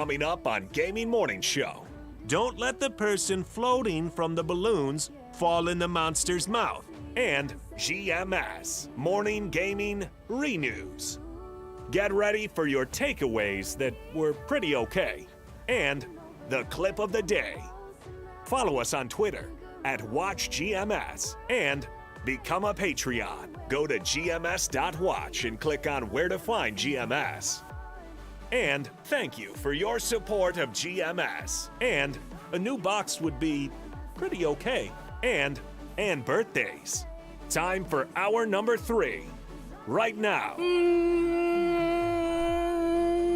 B: coming up on Gaming Morning Show. Don't let the person floating from the balloons fall in the monster's mouth. And GMS Morning Gaming Renews. Get ready for your takeaways that were pretty okay. And the clip of the day. Follow us on Twitter @WatchGMS and become a Patreon. Go to GMS.watch and click on where to find GMS. And thank you for your support of GMS. And a new box would be pretty okay. And birthdays. Time for hour number 3. Right now.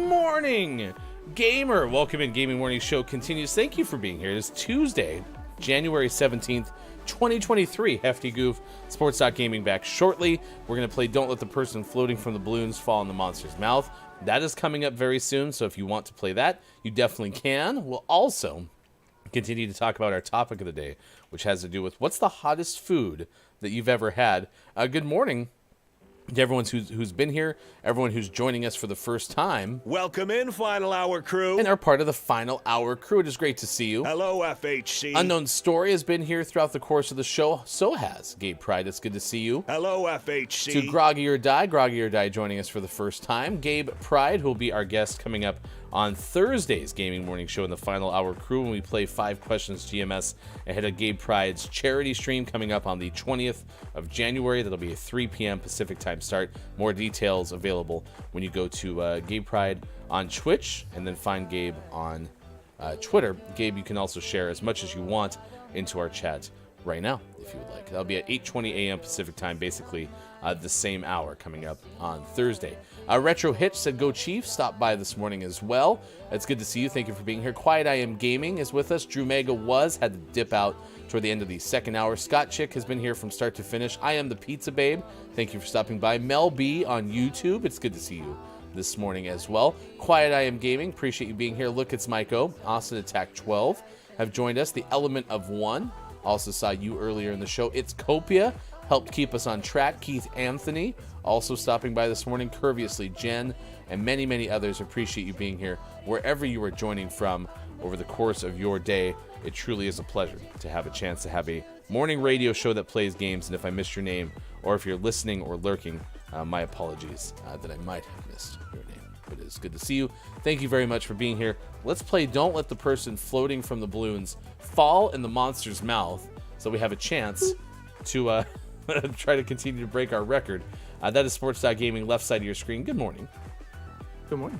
D: Morning, gamer. Welcome in. Gaming Morning Show continues. Thank you for being here. It is Tuesday, January 17th, 2023. Hefty Goof, Sports.Gaming back shortly. We're going to play Don't Let the Person Floating from the Balloons Fall in the Monster's Mouth. That is coming up very soon, so if you want to play that, you definitely can. We'll also continue to talk about our topic of the day, which has to do with what's the hottest food that you've ever had. Good morning to everyone who's been here, everyone who's joining us for the first time.
B: Welcome in, Final Hour crew.
D: And are part of the Final Hour crew. It is great to see you.
B: Hello, FHC.
D: Unknown Story has been here throughout the course of the show. So has Gabe Pride. It's good to see you.
B: Hello, FHC.
D: To Groggy or Die joining us for the first time. Gabe Pride, who will be our guest coming up on Thursday's Gaming Morning Show in the Final Hour crew when we play 5 Questions GMS ahead of Gabe Pride's charity stream coming up on the 20th of January. That'll be a 3 p.m. Pacific time start. More details available when you go to Gabe Pride on Twitch and then find Gabe on Twitter. Gabe, you can also share as much as you want into our chat right now if you would like. That'll be at 8:20 a.m. Pacific time, basically the same hour coming up on Thursday. Retro Hitch said, "Go Chiefs." Stopped by this morning as well. It's good to see you. Thank you for being here. Quiet I Am Gaming is with us. Drew Mega had to dip out toward the end of the second hour. Scott Chick has been here from start to finish. I Am the Pizza Babe. Thank you for stopping by. Mel B on YouTube. It's good to see you this morning as well. Quiet I Am Gaming. Appreciate you being here. Look, it's Myko. Austin Attack 12 have joined us. The Element of One. Also saw you earlier in the show. It's Copia. Helped keep us on track. Keith Anthony also stopping by this morning. Curviously Jen and many, many others. Appreciate you being here wherever you are joining from over the course of your day. It truly is a pleasure to have a chance to have a morning radio show that plays games. And if I missed your name or if you're listening or lurking, my apologies that I might have missed your name. But it is good to see you. Thank you very much for being here. Let's play Don't Let the Person Floating from the Balloons Fall in the Monster's Mouth so we have a chance to try to continue to break our record. That is Sports.Gaming, left side of your screen. Good morning.
C: Good morning.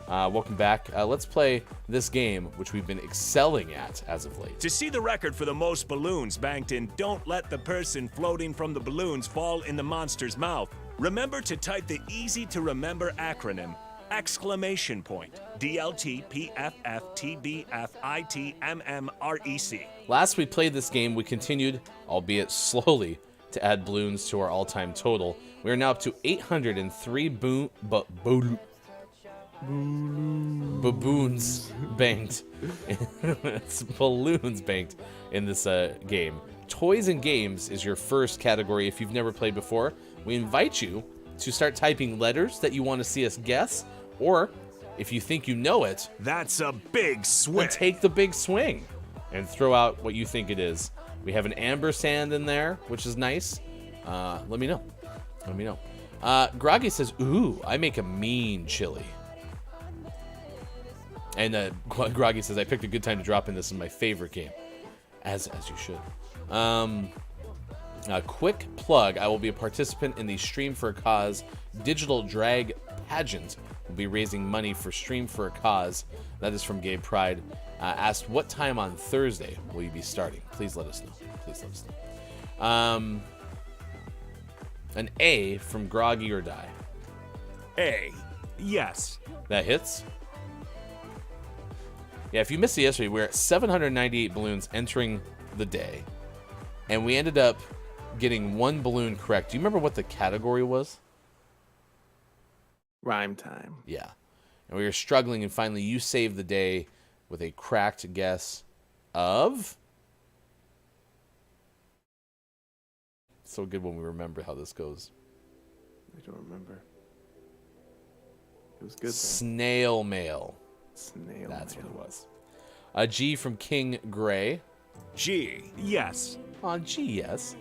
D: Welcome back. Let's play this game, which we've been excelling at as of late.
B: To see the record for the most balloons banked in Don't Let the Person Floating from the Balloons Fall in the Monster's Mouth, remember to type the easy-to-remember acronym DLTPFFTBFITMMREC.
D: Last we played this game, we continued, albeit slowly, to add balloons to our all-time total. We are now up to 803 baboons banked. It's balloons banked in this game. Toys and games is your first category. If you've never played before, we invite you to start typing letters that you want to see us guess, or if you think you know it,
B: that's a big swing.
D: Then take the big swing and throw out what you think it is. We have an ampersand in there, which is nice. Let me know. Groggy says, "Ooh, I make a mean chili." And Groggy says, "I picked a good time to drop in. This is my favorite game." As you should. A quick plug, I will be a participant in the Stream for a Cause digital drag pageant. We'll be raising money for Stream for a Cause. That is from Gabe Pride. Asked, what time on Thursday will you be starting? Please let us know. An A from Groggy or Die.
B: A. Yes.
D: That hits. Yeah, if you missed it yesterday, we're at 798 balloons entering the day. And we ended up getting one balloon correct. Do you remember what the category was?
C: Rhyme time.
D: Yeah. And we were struggling, and finally you saved the day with a cracked guess of... So good when we remember how this goes.
C: I don't remember. It was good.
D: Snail mail.
C: Snail
D: That's
C: mail.
D: what it was. A G from King Gray.
B: G, yes.
D: On G, yes.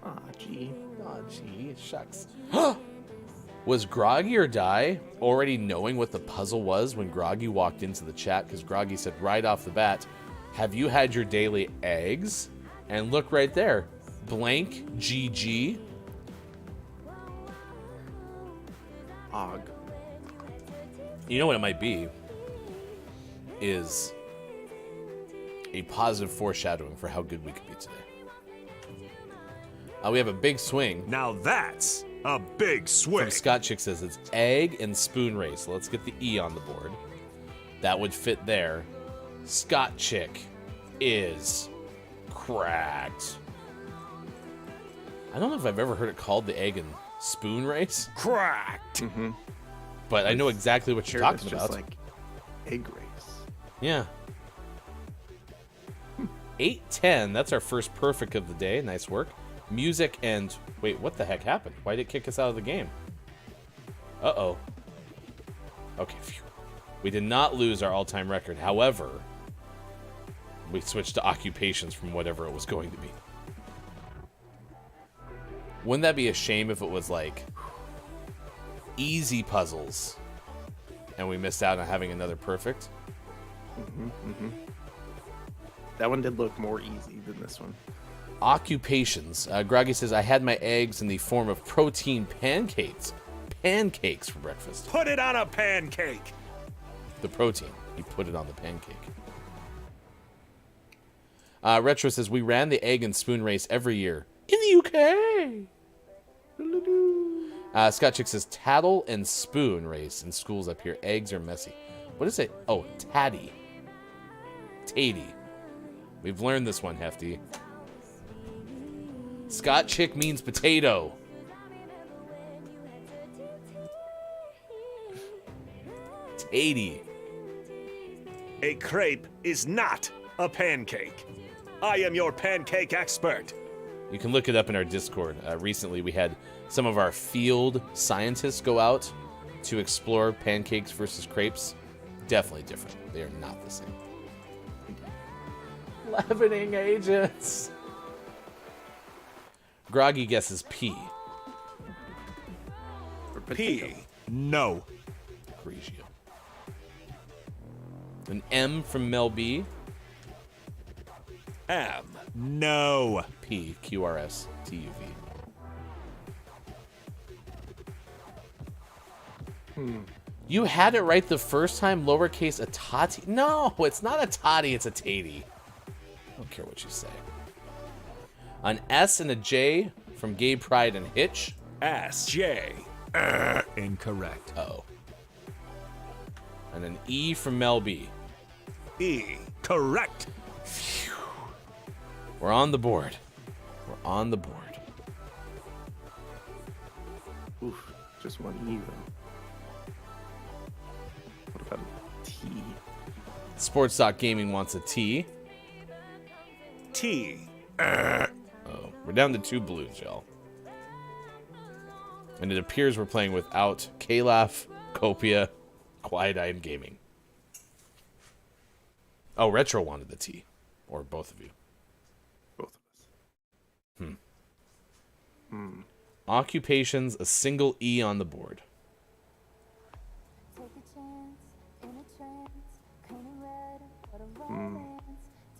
C: Ah, gee.
D: Oh, gee, shucks. Was Groggy or Die already knowing what the puzzle was when Groggy walked into the chat? Because Groggy said right off the bat, have you had your daily eggs? And look right there. Blank GG.
C: Og.
D: You know what it might be? Is a positive foreshadowing for how good we could be today. We have a big swing.
B: Now that's a big
D: From
B: swing.
D: Scott Chick says it's egg and spoon race. So let's get the E on the board. That would fit there. Scott Chick is cracked. I don't know if I've ever heard it called the egg and spoon race,
B: Cracked.
D: but I know exactly what you're talking
C: Just
D: about.
C: like egg race.
D: Yeah. 8-10. That's our first perfect of the day. Nice work. Music and... Wait, what the heck happened? Why did it kick us out of the game? Uh-oh. Okay, phew. We did not lose our all-time record. However, we switched to occupations from whatever it was going to be. Wouldn't that be a shame if it was like easy puzzles and we missed out on having another perfect?
C: That one did look more easy than this one.
D: Occupations. Groggy says, I had my eggs in the form of protein pancakes. Pancakes for breakfast.
B: Put it on a pancake.
D: The protein. He put it on the pancake. Retro says, we ran the egg and spoon race every year. In the UK. Scott Chick says, tattle and spoon race in schools up here. Eggs are messy. What is it? Oh, tatty. Tatey. We've learned this one, Hefty. Scott Chick means potato. Tatey.
B: A crepe is not a pancake. I am your pancake expert.
D: You can look it up in our Discord. Recently, we had some of our field scientists go out to explore pancakes versus crepes. Definitely different. They are not the same. Leavening agents. Groggy guesses P.
C: Or potato.
B: P, no.
D: Grigio. An M from Mel B.
B: M, no.
D: P. QRS. TUV. You had it right the first time, lowercase a tati. No, it's not a toddy, it's a tatey. I don't care what you say. An S and a J from Gay Pride and Hitch.
B: S, J. Incorrect.
D: Uh-oh. And an E from Mel B.
B: E, correct.
D: We're on the board. We're on the board.
C: Oof, just one E though. What about a T?
D: Sports.gaming wants a T.
B: T,
D: Oh, we're down to 2 blues, y'all. And it appears we're playing without Kalaf, Copia, Quiet Eye, and Gaming. Oh, Retro wanted the T. Or both of you.
C: Both of us.
D: Occupations, a single E on the board.
F: Take a chance in a trance, paint it red, what a romance.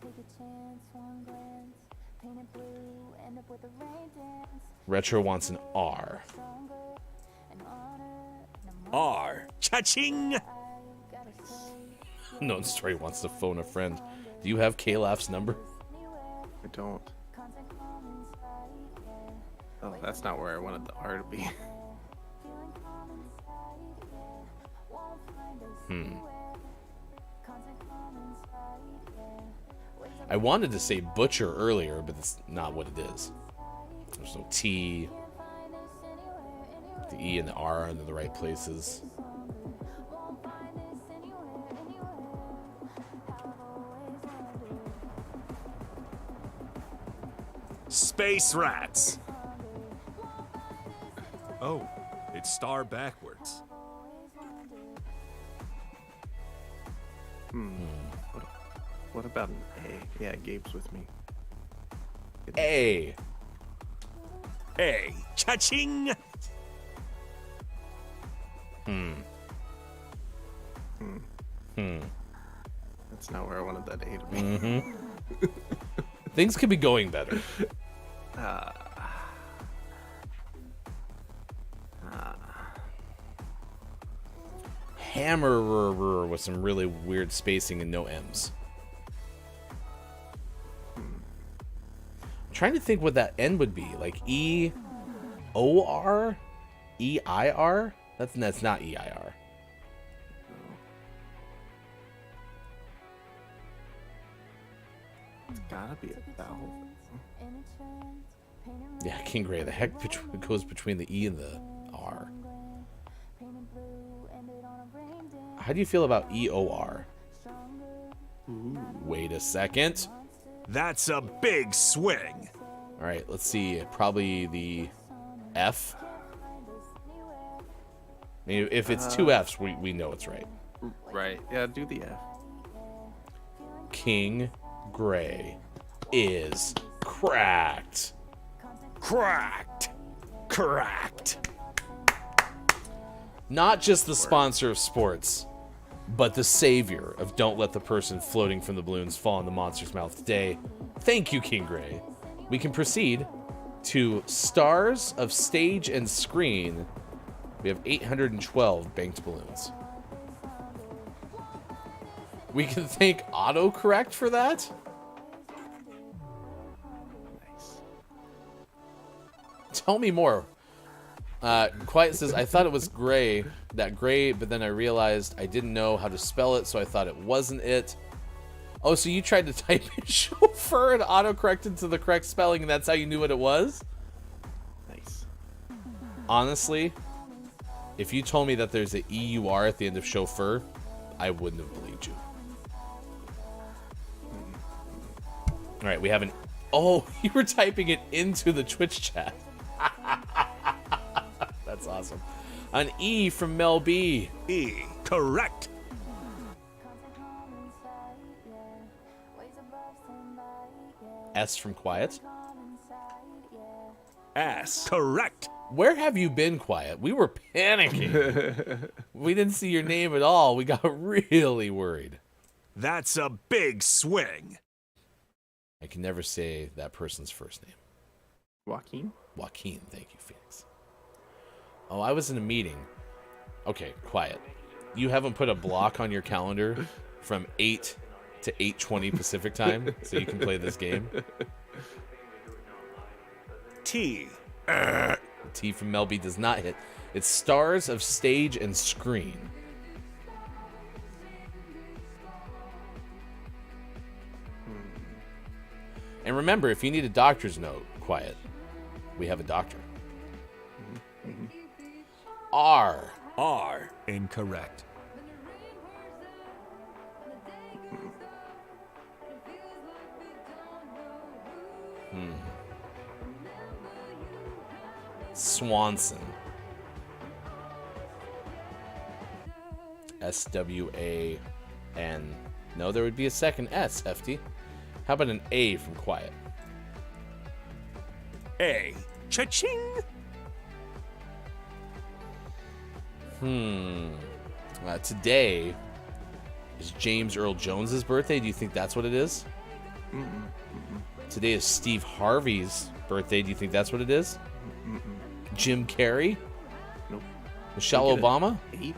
F: Take a chance, one glance, paint it blue, end up with a rain dance.
D: Retro wants an R.
F: Stronger, an honor, and a
B: R, cha-ching.
F: I gotta say,
D: Known Story wants to phone a friend. Do you have Kalaf's number?
C: I don't.
F: content calm inside, yeah.
C: Oh, that's not where I wanted the R to be.
F: Feeling calm inside, yeah. Won't find us anywhere. Content calm inside, yeah. Ways of
D: I wanted to say butcher earlier, but that's not what it is. There's no T.
F: find us anywhere,
D: The E and the R are in the right places.
F: won't find us anywhere. I've always wondered.
B: Space rats. Oh, it's star backwards.
C: What about an A? Yeah, Gabe's with me.
D: A.
B: A. Cha-ching!
C: That's not where I wanted that A to be.
D: Things could be going better. Hammerer with some really weird spacing and no M's. I'm trying to think what that N would be. Like E-O-R? E-I-R? That's not E-I-R.
C: It's gotta be a vowel.
D: Yeah, King Gray. The heck goes between the E and the R? How do you feel about E-O-R? Wait a second.
B: That's a big swing.
D: All right, let's see. Probably the F. I mean, if it's two F's, we know it's right.
C: Right. Yeah, do the F.
D: King Gray is cracked.
B: Cracked. Cracked.
D: Not just the sponsor of sports, but the savior of don't let the person floating from the balloons fall in the monster's mouth today. Thank you, King Gray. We can proceed to stars of stage and screen. We have 812 banked balloons. We can thank autocorrect for that.
C: Nice.
D: Tell me more. Quiet says, I thought it was gray, but then I realized I didn't know how to spell it, so I thought it wasn't it. Oh, so you tried to type in chauffeur and autocorrected to the correct spelling, and that's how you knew what it was?
C: Nice.
D: Honestly, if you told me that there's an E-U-R at the end of chauffeur, I wouldn't have believed you. All right, we have an... Oh, you were typing it into the Twitch chat. That's awesome. An E from Mel B.
B: E. Correct.
D: S from Quiet.
B: S. Correct.
D: Where have you been, Quiet? We were panicking. We didn't see your name at all. We got really worried.
B: That's a big swing.
D: I can never say that person's first name.
C: Joaquin?
D: Joaquin. Thank you, Phoenix. Oh, I was in a meeting. Okay, Quiet. You haven't put a block on your calendar from 8 to 8:20 Pacific time so you can play this game?
B: T.
D: T from Mel B does not hit. It's stars of stage and screen. And remember, if you need a doctor's note, Quiet, we have a doctor. R.
B: R. Incorrect.
D: Swanson. S-W-A-N. No, there would be a second S, FT. How about an A from Quiet?
B: A. Cha-ching.
D: Today is James Earl Jones's birthday. Do you think that's what it is? Today is Steve Harvey's birthday. Do you think that's what it is? Jim Carrey?
C: Nope.
D: Michelle Obama?
C: H.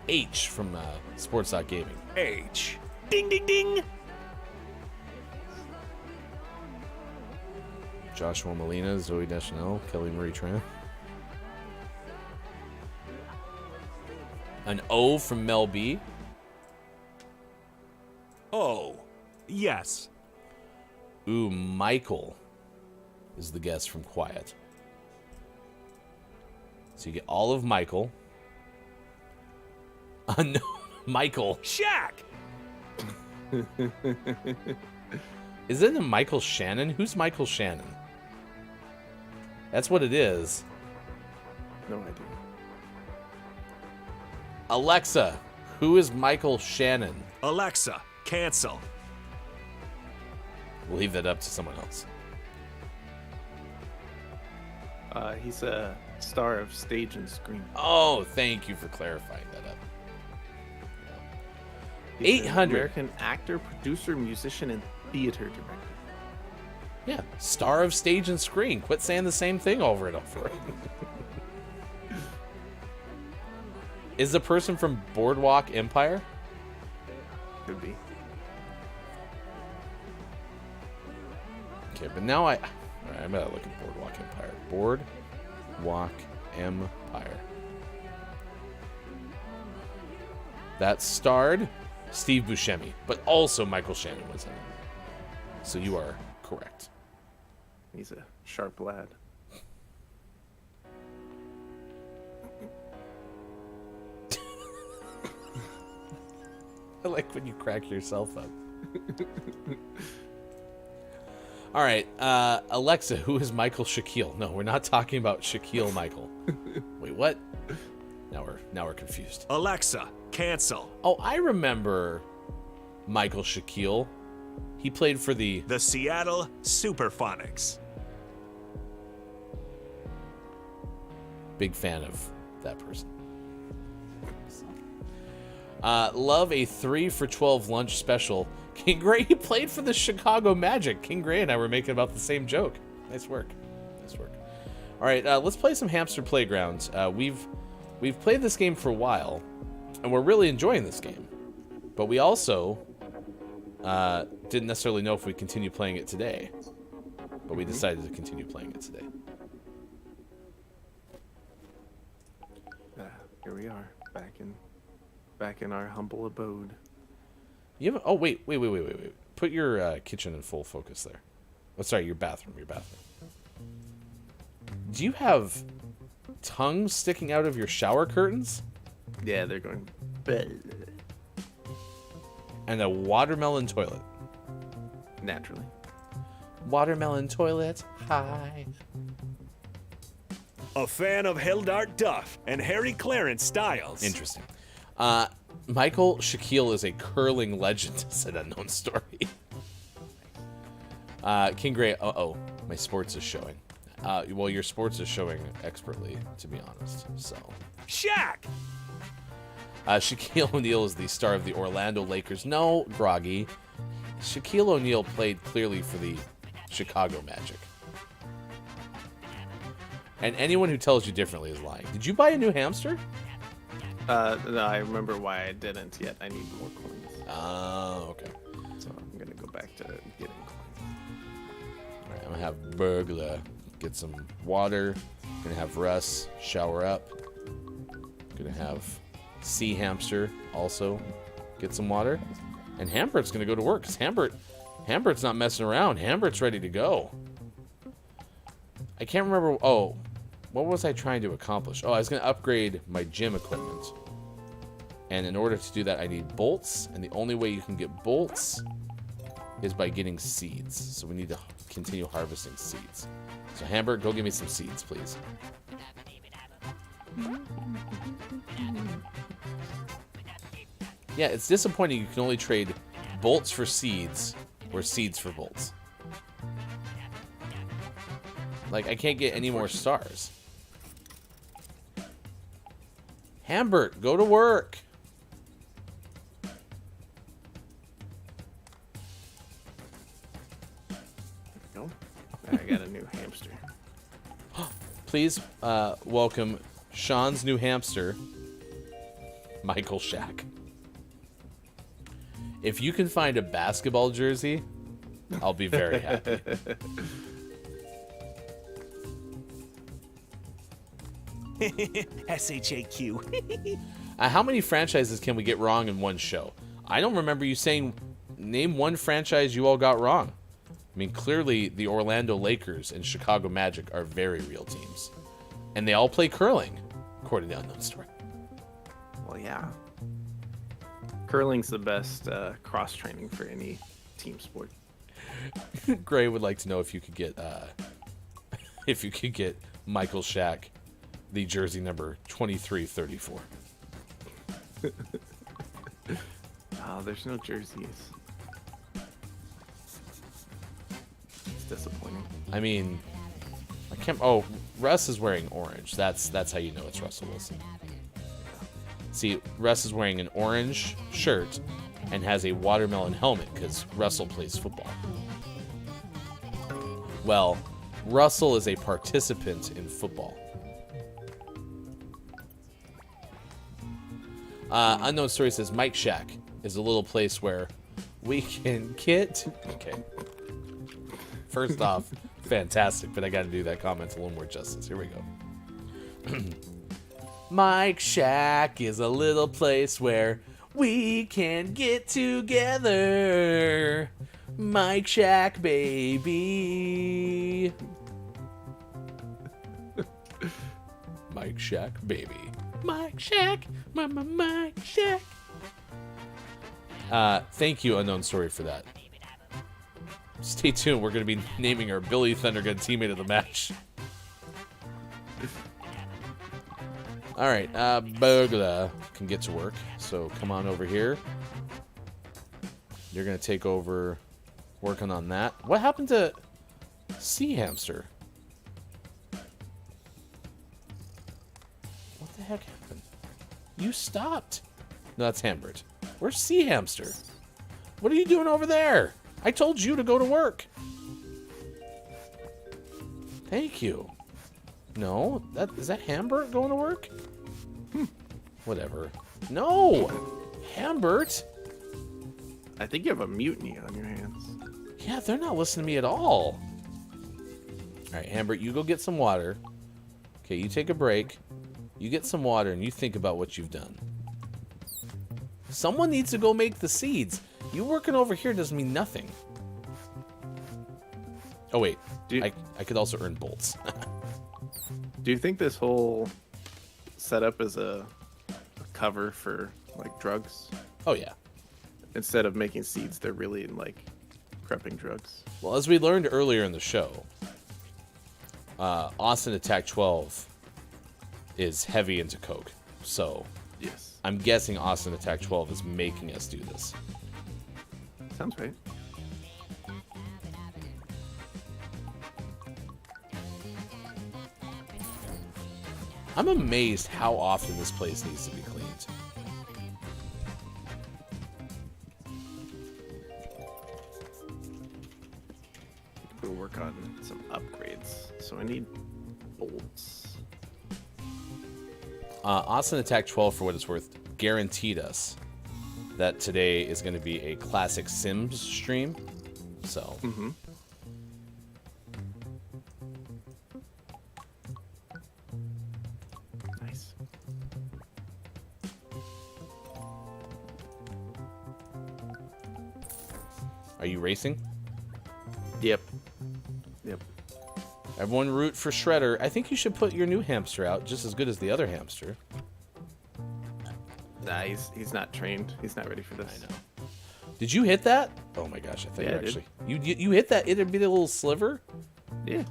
D: H from Sports.Gaming.
B: H. Ding, ding, ding.
D: Joshua Molina, Zoe Deschanel, Kelly Marie Tran. An O from Mel B.
B: O. Yes.
D: Ooh, Michael is the guest from Quiet. So you get all of Michael. No, Michael.
B: Shaq.
D: Isn't it Michael Shannon? Who's Michael Shannon? That's what it is.
C: No idea.
D: Alexa, who is Michael Shannon?
B: Alexa, cancel.
D: We'll leave that up to someone else.
C: He's a star of stage and screen.
D: Oh, thank you for clarifying that up.
C: He's an
D: 800.
C: American actor, producer, musician, and theater director.
D: Yeah, star of stage and screen. Quit saying the same thing over and over. Is the person from Boardwalk Empire?
C: Could be.
D: Okay, but now all right, I'm gonna look at Boardwalk Empire. Boardwalk Empire. That starred Steve Buscemi, but also Michael Shannon was in it. So you are correct.
C: He's a sharp lad.
D: I like when you crack yourself up. All right, Alexa, who is Michael Shaquille? No, we're not talking about Shaquille Michael. Wait, what? Now we're confused.
B: Alexa, cancel.
D: Oh, I remember Michael Shaquille. He played for the
B: Seattle Superphonics.
D: big fan of that person. Love a 3 for $12 lunch special. King Gray, he played for the Chicago Magic. King Gray and I were making about the same joke. Nice work. Nice work. All right, let's play some Hamster Playgrounds. We've played this game for a while, and we're really enjoying this game. But we also didn't necessarily know if we'd continue playing it today. But we decided to continue playing it today.
C: Here we are, back in our humble abode.
D: You have oh wait. Put your kitchen in full focus there. Oh, sorry, your bathroom. Do you have tongues sticking out of your shower curtains?
C: Yeah, they're going.
D: And a watermelon toilet.
C: Naturally.
D: Watermelon toilet. Hi.
B: A fan of Hildart Duff and Harry Clarence Styles.
D: Interesting. Michael Shaquille is a curling legend, said Unknown Story. King Gray, my sports is showing. Well, your sports is showing expertly, to be honest. So,
B: Shaq!
D: Shaquille O'Neal is the star of the Orlando Lakers. No, Groggy. Shaquille O'Neal played clearly for the Chicago Magic. And anyone who tells you differently is lying. Did you buy a new hamster?
C: No, I remember why I didn't yet. I need more coins.
D: Oh, okay.
C: So I'm gonna go back to getting coins.
D: All right, I'm gonna have Burglar get some water. Gonna have Russ shower up. Gonna have Sea Hamster also get some water. And Hambert's gonna go to work because Hambert's not messing around. Hambert's ready to go. I can't remember. Oh, what was I trying to accomplish? Oh, I was gonna upgrade my gym equipment. And in order to do that, I need bolts. And the only way you can get bolts is by getting seeds. So we need to continue harvesting seeds. So Hambert, go give me some seeds, please. Yeah, it's disappointing you can only trade bolts for seeds or seeds for bolts. Like, I can't get any more stars. Hambert, go to work.
C: No, I got a new hamster.
D: Please welcome Sean's new hamster, Michael Shack. If you can find a basketball jersey, I'll be very happy.
B: SHAQ.
D: How many franchises can we get wrong in one show? I don't remember you saying, name one franchise you all got wrong. I mean, clearly the Orlando Lakers and Chicago Magic are very real teams. And they all play curling, according to Unknown Story.
C: Well, yeah. Curling's the best cross-training for any team sport.
D: Gray would like to know if you could get Michael Shack the jersey number 2334.
C: Oh, there's no jerseys. It's disappointing.
D: I mean, I can't. Oh, Russ is wearing orange. That's how you know it's Russell Wilson. See, Russ is wearing an orange shirt and has a watermelon helmet because Russell plays football. Well, Russell is a participant in football. Unknown Story says Mike Shack is a little place where we can get. Okay. First off, fantastic, but I got to do that comment a little more justice. Here we go. Mike Shack is a little place where we can get together. Mike Shack, baby. Mike Shack, baby. Mike Shack, Mike Shack. Thank you, Unknown Story, for that. Stay tuned. We're going to be naming our Billy Thundergun teammate of the match. All right, Burglar can get to work, so come on over here. You're going to take over working on that. What happened to Sea Hamster? What the heck happened? You stopped. No, that's Hambert. Where's Sea Hamster? What are you doing over there? I told you to go to work. Thank you. No, is that Hambert going to work? Whatever. No, Hambert.
C: I think you have a mutiny on your hands.
D: Yeah, they're not listening to me at all. All right, Hambert, you go get some water. Okay, you take a break. You get some water and you think about what you've done. Someone needs to go make the seeds. You working over here doesn't mean nothing. Oh, wait. I could also earn bolts.
C: Do you think this whole setup is a cover for, like, drugs?
D: Oh, yeah.
C: Instead of making seeds, they're really, like, prepping drugs.
D: Well, as we learned earlier in the show, Austin Attack 12 is heavy into coke. So,
C: yes,
D: I'm guessing Austin Attack 12 is making us do this.
C: Sounds right.
D: I'm amazed how often this place needs to be cleaned.
C: We'll work on some upgrades. So I need bolts.
D: Austin Attack 12, for what it's worth, guaranteed us that today is going to be a classic Sims stream. So.
C: Mm-hmm. Nice.
D: Are you racing?
C: Yep.
D: Everyone root for Shredder. I think you should put your new hamster out just as good as the other hamster.
C: Nah, he's not trained. He's not ready for this.
D: I know. Did you hit that? Oh my gosh, I thought
C: Yeah,
D: you
C: I did.
D: actually... You hit that it'd be a little sliver?
C: Yeah.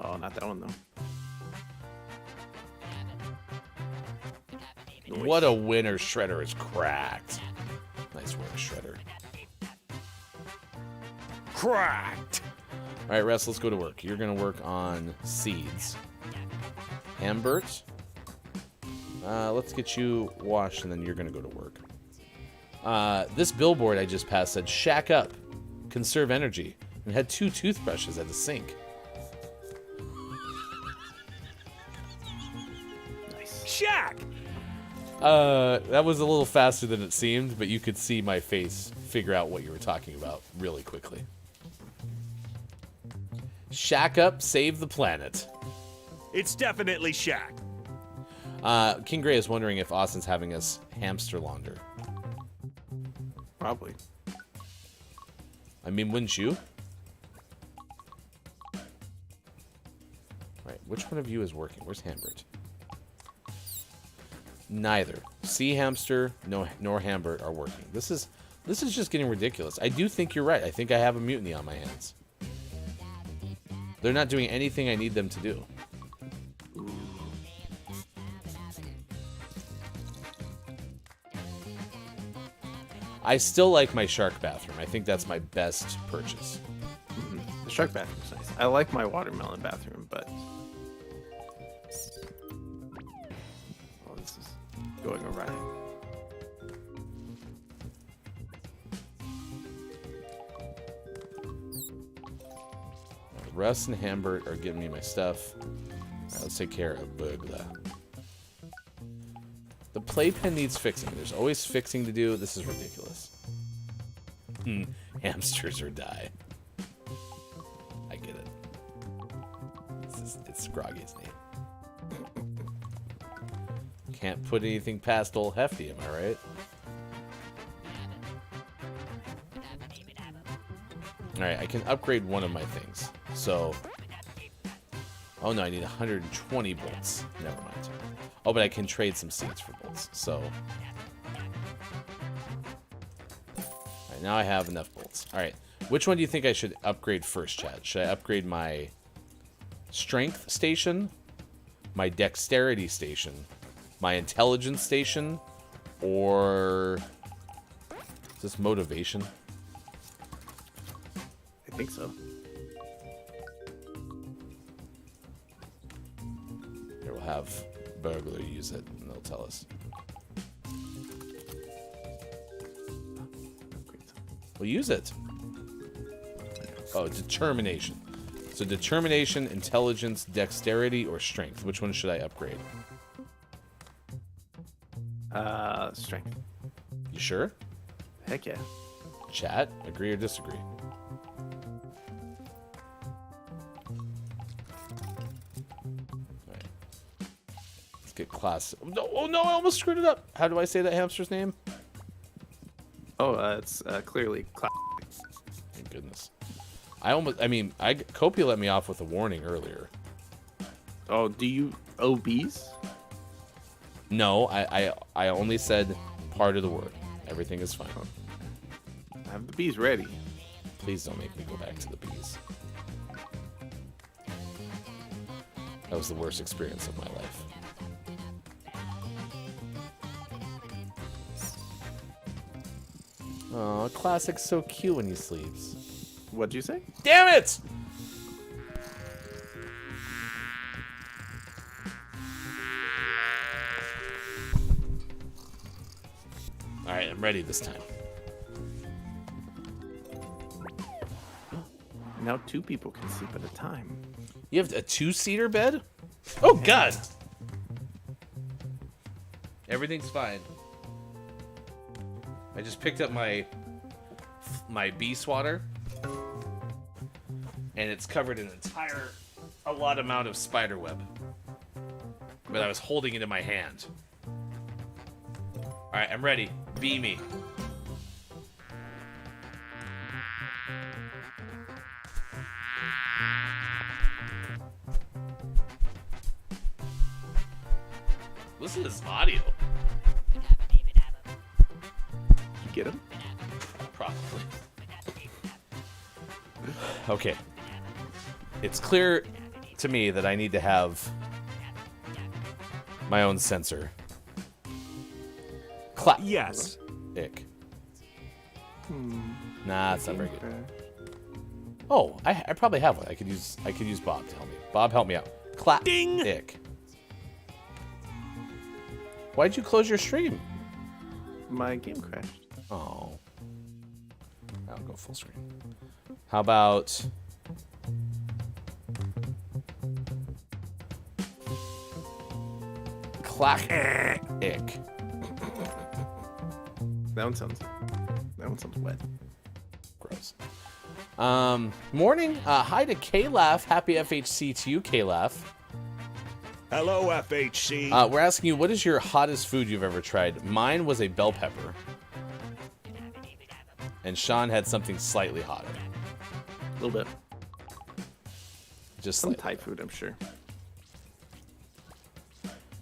C: Oh, not that one, though. Nice.
D: What a winner. Shredder is cracked. Nice work, Shredder. Cracked! All right, Russ, let's go to work. You're going to work on seeds. Hambert, let's get you washed, and then you're going to go to work. This billboard I just passed said, shack up, conserve energy, and had 2 toothbrushes at the sink.
C: Nice.
B: Shack!
D: That was a little faster than it seemed, but you could see my face figure out what you were talking about really quickly. Shack up, save the planet.
B: It's definitely Shack.
D: King Gray is wondering if Austin's having us hamster launder.
C: Probably.
D: I mean, wouldn't you? Right, which one of you is working? Where's Hambert? Neither. Sea Hamster nor Hambert are working. This is just getting ridiculous. I do think you're right. I think I have a mutiny on my hands. They're not doing anything I need them to do. I still like my shark bathroom. I think that's my best purchase.
C: The shark bathroom's nice. I like my watermelon bathroom, but this is going awry.
D: Russ and Hambert are giving me my stuff. All right, let's take care of Bootlegger. The playpen needs fixing. There's always fixing to do. This is ridiculous. Hamsters or die. I get it. It's Scroggy's name. Can't put anything past old Hefty, am I right? Alright, I can upgrade one of my things. So... Oh no, I need 120 bolts. Never mind. Oh, but I can trade some seeds for bolts. So... Alright, now I have enough bolts. Alright, which one do you think I should upgrade first, Chad? Should I upgrade my strength station? My dexterity station? My intelligence station? Or... Is this motivation?
C: I think so.
D: Here, we'll have Burglar use it, and they'll tell us. We'll use it. Oh, determination. So determination, intelligence, dexterity, or strength. Which one should I upgrade?
C: Strength.
D: You sure?
C: Heck yeah.
D: Chat, agree or disagree? Get class. Oh no, I almost screwed it up. How do I say that hamster's name?
C: Oh, it's clearly
D: Thank goodness. Copia let me off with a warning earlier.
C: Oh, do you owe bees?
D: No, I only said part of the word. Everything is fine.
C: I have the bees ready.
D: Please don't make me go back to the bees. That was the worst experience of my life. Oh, Classic's so cute when he sleeps.
C: What'd you say?
D: Damn it! Alright, I'm ready this time.
C: Now 2 people can sleep at a time.
D: You have a 2-seater bed? Oh, God! Everything's fine. I just picked up my bee swatter, and it's covered in a lot amount of spider web. But I was holding it in my hand. All right, I'm ready. Bee me. Listen to this audio.
C: Get him?
D: Probably. Okay. It's clear to me that I need to have my own sensor. Clap.
B: Yes.
D: Ick. Nah, it's not very good. Oh, I probably have one. I could use Bob to help me. Bob, help me out. Clap.
B: Ding.
D: Ick. Why'd you close your stream?
C: My game crashed.
D: Oh. I'll go full screen. How about... Clack. Ick.
C: That one sounds wet.
D: Gross. Morning. Hi to K-Laugh. Happy FHC to you, K-Laugh.
B: Hello, FHC.
D: We're asking you, what is your hottest food you've ever tried? Mine was a bell pepper. And Sean had something slightly hotter.
C: A little bit.
D: Just
C: Some
D: slightly.
C: Thai food, I'm sure.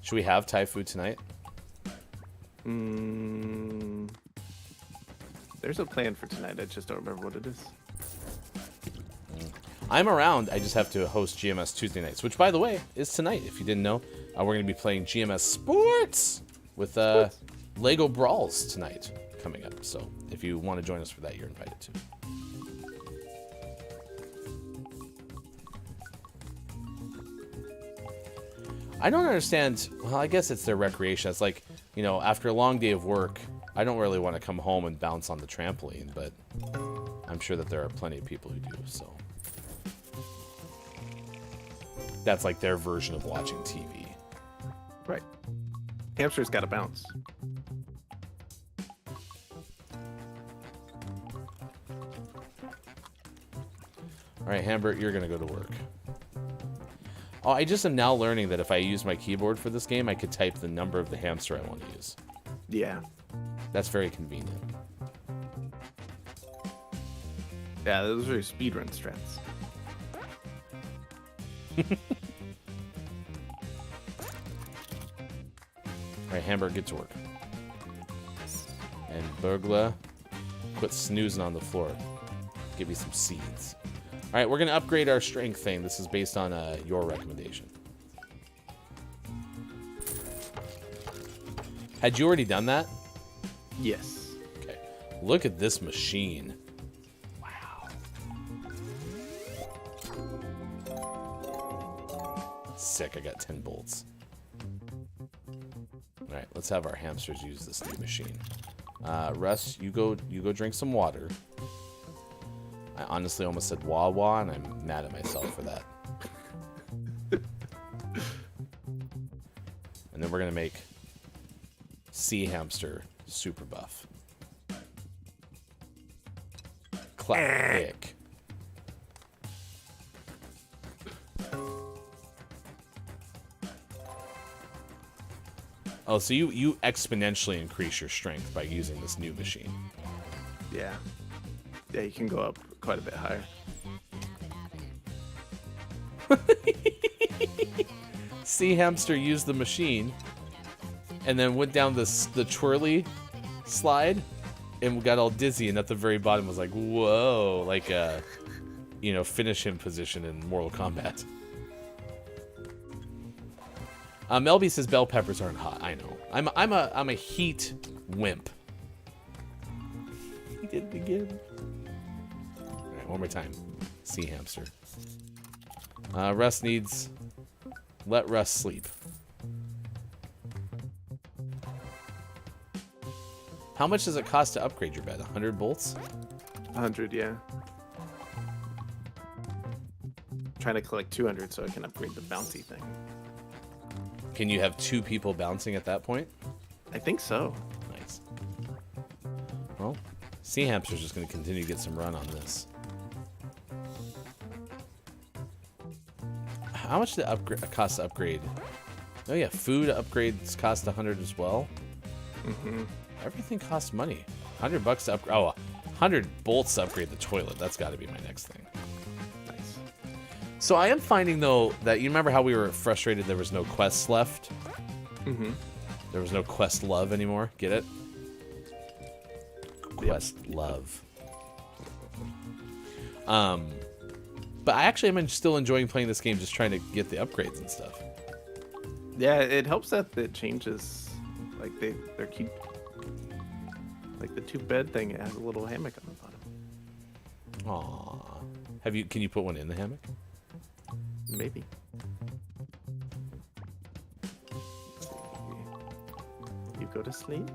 D: Should we have Thai food tonight?
C: There's a plan for tonight. I just don't remember what it is.
D: I'm around. I just have to host GMS Tuesday nights, which, by the way, is tonight. If you didn't know, we're going to be playing GMS Sports with Lego Brawls tonight coming up. So if you want to join us for that, you're invited to. I don't understand. Well, I guess it's their recreation. It's like, you know, after a long day of work, I don't really want to come home and bounce on the trampoline, but I'm sure that there are plenty of people who do, so. That's like their version of watching TV.
C: Right. Hamster's got to bounce.
D: All right, Hambert, you're going to go to work. Oh, I just am now learning that if I use my keyboard for this game, I could type the number of the hamster I want to use.
C: Yeah.
D: That's very convenient.
C: Yeah, those are speedrun strats.
D: All right, Hambert, get to work. And Burglar, quit snoozing on the floor. Give me some seeds. All right, we're going to upgrade our strength thing. This is based on your recommendation. Had you already done that?
C: Yes.
D: Okay. Look at this machine. Wow. Sick, I got 10 bolts. All right, let's have our hamsters use this new machine. Russ, you go drink some water. I honestly almost said wah-wah, and I'm mad at myself for that. And then we're going to make Sea Hamster super buff. Clack. Oh, so you exponentially increase your strength by using this new machine.
C: Yeah. Yeah, you can go up quite a bit higher.
D: Sea Hamster used the machine and then went down the twirly slide and got all dizzy, and at the very bottom was like, whoa, like a, you know, finish him position in Mortal Kombat. Melby says bell peppers aren't hot. I know. I'm a heat wimp. He did it again. All right, one more time. Sea Hamster. Russ needs. Let Russ sleep. How much does it cost to upgrade your bed? 100 bolts?
C: 100, yeah. Trying to collect 200 so I can upgrade the bouncy thing.
D: Can you have 2 people bouncing at that point?
C: I think so.
D: Nice. Well, Sea Hamster's just going to continue to get some run on this. How much did it cost to upgrade? Oh yeah, food upgrades cost 100 as well.
C: Mm-hmm.
D: Everything costs money. $100 to upgrade. Oh, 100 bolts to upgrade the toilet. That's got to be my next thing.
C: Nice.
D: So I am finding, though, that you remember how we were frustrated there was no quests left?
C: Mm-hmm.
D: There was no quest love anymore. Get it? Quest love. But I actually am still enjoying playing this game, just trying to get the upgrades and stuff.
C: Yeah, it helps that it changes. Like they're keep. Like the 2-bed thing, it has a little hammock on the bottom.
D: Aww. Can you put one in the hammock?
C: Maybe. You go to sleep.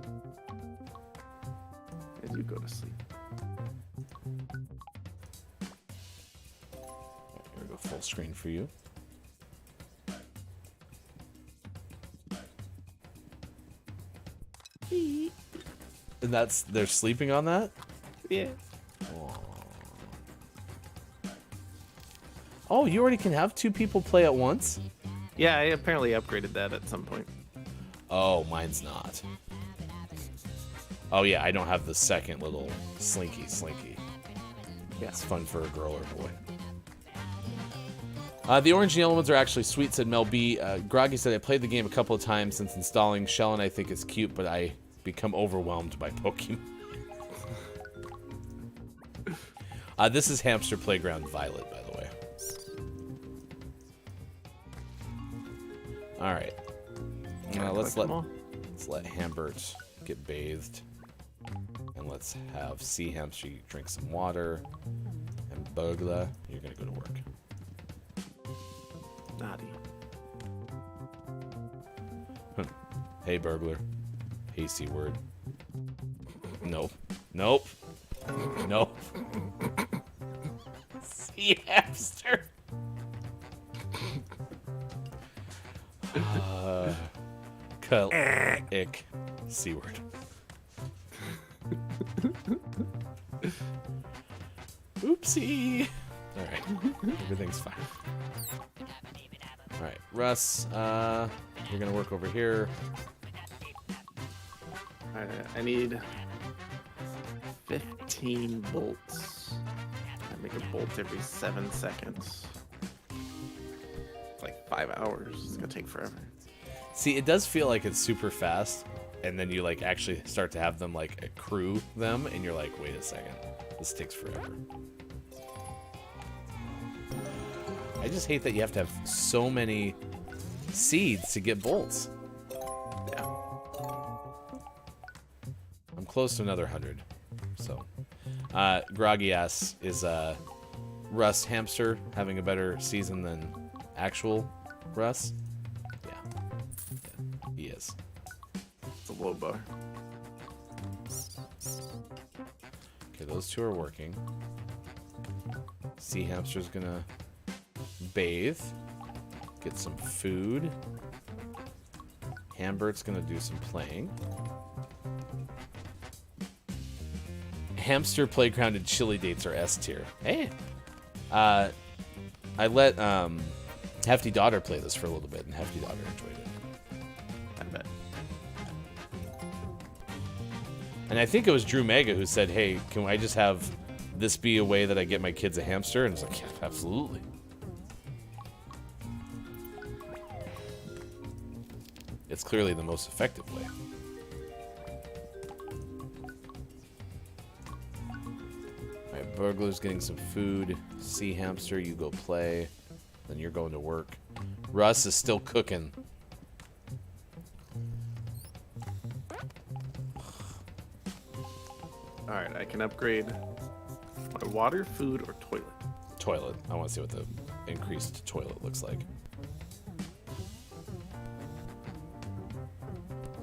C: And you go to sleep.
D: Here we go, full screen for you. And they're sleeping on that?
C: Yeah.
D: Aww. Oh, you already can have 2 people play at once?
C: Yeah, I apparently upgraded that at some point.
D: Oh, mine's not. Oh yeah, I don't have the second little slinky.
C: Yeah.
D: It's fun for a girl or boy. The orange and yellow ones are actually sweet, said Mel B. Groggy said, I played the game a couple of times since installing. Shell and I think it's cute, but I become overwhelmed by Pokemon. This is Hamster Playground Violet, by the way. All right. Let's let Hambert get bathed. let's have Sea Hamster drink some water. And Burglar, you're going to go to work.
C: Naughty.
D: Hey, Burglar. Hey, C-word. Nope. Nope. Nope. Sea Hamster. Ick. C-word. Oopsie. All right. Everything's fine. All right, Russ, you're going to work over here.
C: I need 15 bolts. I make a bolt every 7 seconds. It's like 5 hours. It's gonna take forever.
D: See, it does feel like it's super fast, and then you like actually start to have them like accrue them, and you're like, wait a second, this takes forever. I just hate that you have to have so many seeds to get bolts.
C: Yeah.
D: I'm close to another 100. So, Groggy Ass, is Russ Hamster having a better season than actual Russ? Yeah, he is.
C: It's a low bar.
D: Okay, those two are working. Sea Hamster's gonna bathe, get some food. Hambert's gonna do some playing. Hamster Playground and Chili Dates are S tier. Hey, I let Hefty Daughter play this for a little bit, and Hefty Daughter enjoyed it.
C: I bet.
D: And I think it was Drew Mega who said, "Hey, can I just have this be a way that I get my kids a hamster?" And it's like, yeah, absolutely. It's clearly the most effective way. Alright, Burglar's getting some food. Sea Hamster, you go play. Then you're going to work. Russ is still cooking.
C: Alright, I can upgrade my water, food, or toilet.
D: Toilet. I want to see what the increased toilet looks like.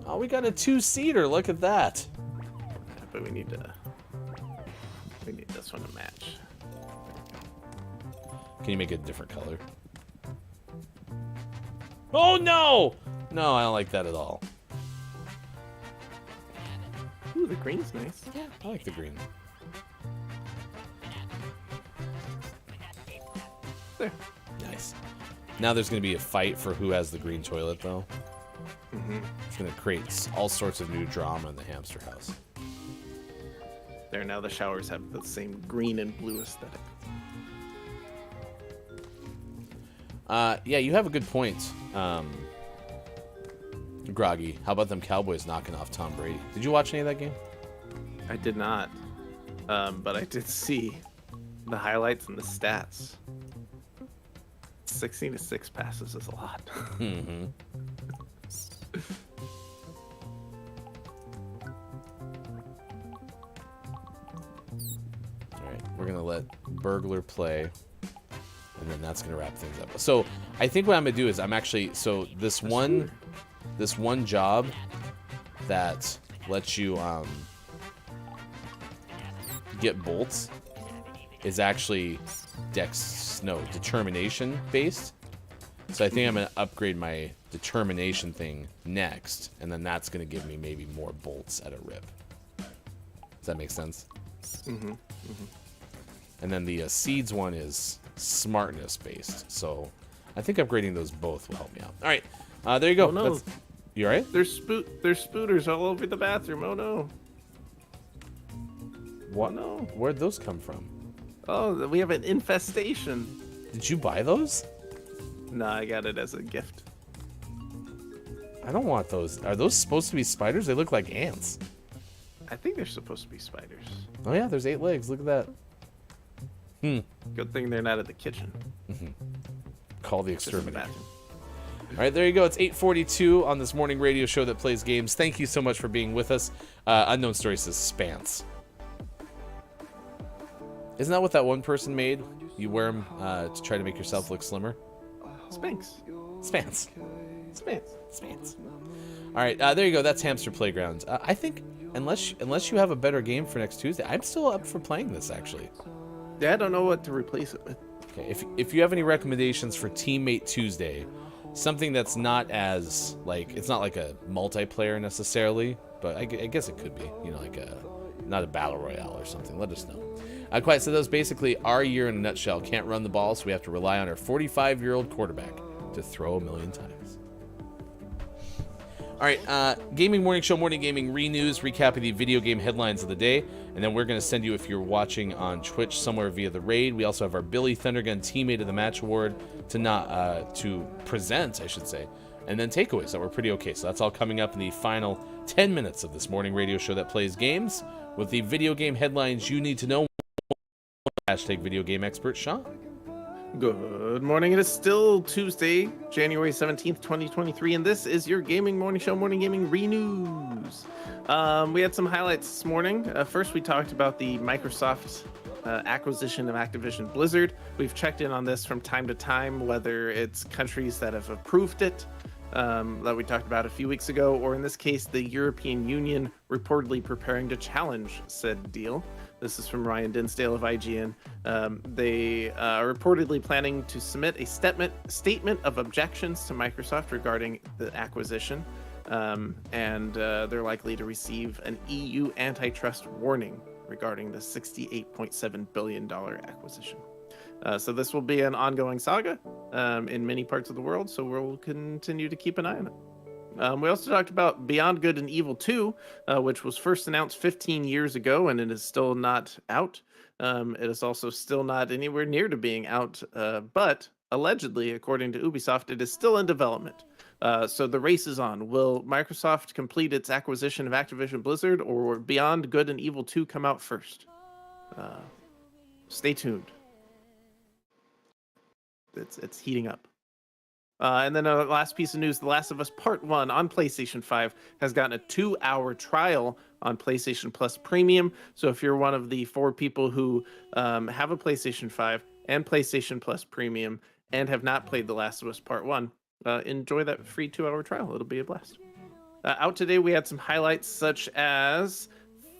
D: Oh, we got a 2-seater. Look at that.
C: Yeah, but we need this one to match.
D: Can you make it a different color? Oh, no! No, I don't like that at all.
C: Ooh, the green's nice.
D: Yeah, I like the green.
C: There.
D: Nice. Now there's going to be a fight for who has the green toilet, though.
C: Mm-hmm.
D: It's going to create all sorts of new drama in the hamster house.
C: There, now the showers have the same green and blue aesthetic.
D: Yeah, you have a good point, Groggy. How about them Cowboys knocking off Tom Brady? Did you watch any of that game?
C: I did not, but I did see the highlights and the stats. 16-6 passes is a lot.
D: Mm-hmm. Alright, we're going to let Burglar play, and then that's going to wrap things up. So, I think what I'm going to do is I'm actually... So, this one job that lets you get bolts is actually determination based. So I think I'm going to upgrade my determination thing next, and then that's going to give me maybe more bolts at a rip. Does that make sense?
C: Mm-hmm. Mm-hmm.
D: And then the seeds one is smartness based. So I think upgrading those both will help me out. All right, there you go.
C: Oh, no.
D: You all right?
C: There's spooters all over the bathroom. Oh no.
D: What?
C: Oh, no.
D: Where'd those come from?
C: Oh, we have an infestation.
D: Did you buy those?
C: No, I got it as a gift.
D: I don't want those. Are those supposed to be spiders? They look like ants.
C: I think they're supposed to be spiders.
D: Oh yeah, there's 8 legs. Look at that.
C: Good thing they're not at the kitchen.
D: Call the
C: Just in the
D: exterminator.
C: bathroom.
D: All right, there you go. It's 8:42 on this morning radio show that plays games. Thank you so much for being with us. Unknown Story says Spance. Isn't that what that one person made? You wear them to try to make yourself look slimmer?
C: Spanx.
D: Spans.
C: Spans.
D: Spans. All right, there you go. That's Hamster Playgrounds. I think unless you have a better game for next Tuesday, I'm still up for playing this, actually.
C: Yeah, I don't know what to replace it with.
D: Okay, if you have any recommendations for Teammate Tuesday, something that's not as, like, it's not like a multiplayer necessarily, but I guess it could be, you know, like not a battle royale or something. Let us know. Quiet, so that was basically our year in a nutshell. Can't run the ball, so we have to rely on our 45-year-old quarterback to throw a million times. All right, Gaming Morning Show, Morning Gaming News, recapping the video game headlines of the day, and then we're going to send you, if you're watching on Twitch somewhere via the raid, we also have our Billy Thundergun Teammate of the Match Award to present, I should say, and then takeaways that were pretty okay. So that's all coming up in the final 10 minutes of this morning radio show that plays games with the video game headlines you need to know. Hashtag video game expert Sean.
C: Good morning. It is still Tuesday, January 17th, 2023, and this is your Gaming Morning Show, Morning Gaming News. We had some highlights this morning. First, we talked about the Microsoft acquisition of Activision Blizzard. We've checked in on this from time to time, whether it's countries that have approved it, that we talked about a few weeks ago, or in this case, the European Union reportedly preparing to challenge said deal. This is from Ryan Dinsdale of IGN. They are reportedly planning to submit a statement of objections to Microsoft regarding the acquisition, and they're likely to receive an EU antitrust warning regarding the $68.7 billion acquisition. So this will be an ongoing saga in many parts of the world, so we'll continue to keep an eye on it. We also talked about Beyond Good and Evil 2, which was first announced 15 years ago, and it is still not out. It is also still not anywhere near to being out, but allegedly, according to Ubisoft, it is still in development. So the race is on. Will Microsoft complete its acquisition of Activision Blizzard, or will Beyond Good and Evil 2 come out first? Stay tuned. It's heating up. And then a last piece of news, The Last of Us Part 1 on PlayStation 5 has gotten a 2-hour trial on PlayStation Plus Premium. So if you're one of the 4 people who have a PlayStation 5 and PlayStation Plus Premium and have not played The Last of Us Part 1, enjoy that free 2-hour trial. It'll be a blast. Out today, we had some highlights such as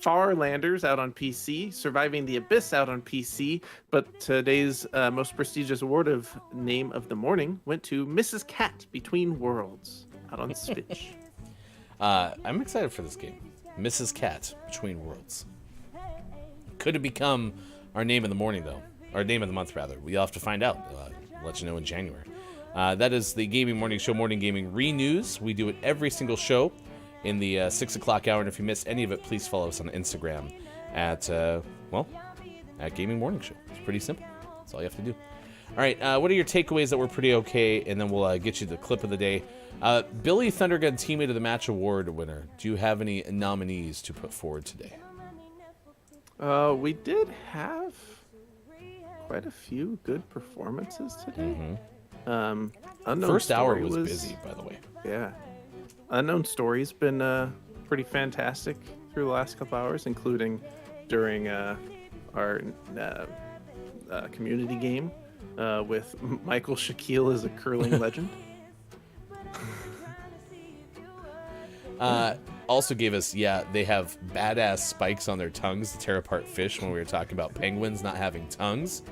C: Farlanders out on PC, Surviving the Abyss out on PC, but today's most prestigious award of Name of the Morning went to Mrs. Cat Between Worlds out on Switch.
D: I'm excited for this game. Mrs. Cat Between Worlds. Could it become our Name of the Morning, though? Our Name of the Month, rather. We'll have to find out. Let you know in January. That is the Gaming Morning Show, Morning Gaming News. We do it every single show in the 6 o'clock hour, and if you missed any of it, please follow us on Instagram at Gaming Morning Show. It's pretty simple. That's all you have to do. All right, what are your takeaways that were pretty okay, and then we'll get you the clip of the day. Billy Thundergun Teammate of the Match Award winner. Do you have any nominees to put forward today?
C: We did have quite a few good performances today.
D: Mm-hmm. First hour was busy, by the way.
C: Yeah. Unknown Story's been pretty fantastic through the last couple hours, including during our community game with Michael Shaquille as a curling legend.
D: Also gave us, they have badass spikes on their tongues to tear apart fish when we were talking about penguins not having tongues.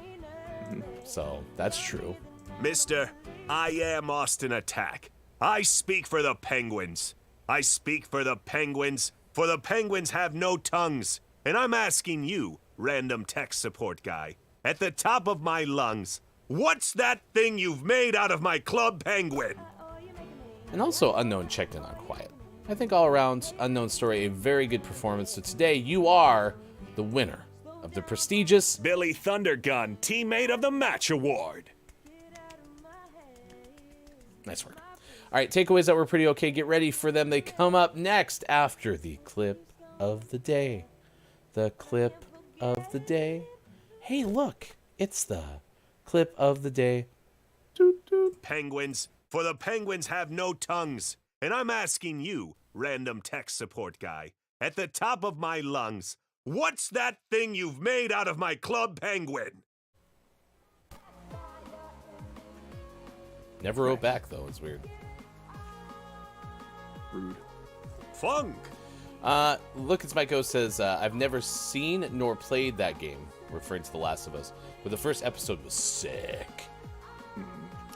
D: So that's true.
B: Mister, I am Austin Attack. I speak for the Penguins. I speak for the Penguins, for the Penguins have no tongues. And I'm asking you, random tech support guy, at the top of my lungs, what's that thing you've made out of my club penguin?
D: And also Unknown checked in on Quiet. I think all around, Unknown Story, a very good performance. So today you are the winner of the prestigious
B: Billy Thundergun Teammate of the Match Award.
D: Nice work. All right, takeaways that were pretty okay. Get ready for them. They come up next after the clip of the day. The clip of the day. Hey, look, it's the clip of the day.
C: Toot, toot.
B: Penguins, for the Penguins have no tongues. And I'm asking you, random tech support guy, at the top of my lungs, What's that thing you've made out of my club penguin?
D: Never wrote back, though. It's weird.
C: Rude.
B: Funk.
D: Look, it's Mike O says, I've never seen nor played that game, referring to The Last of Us, but the first episode was sick.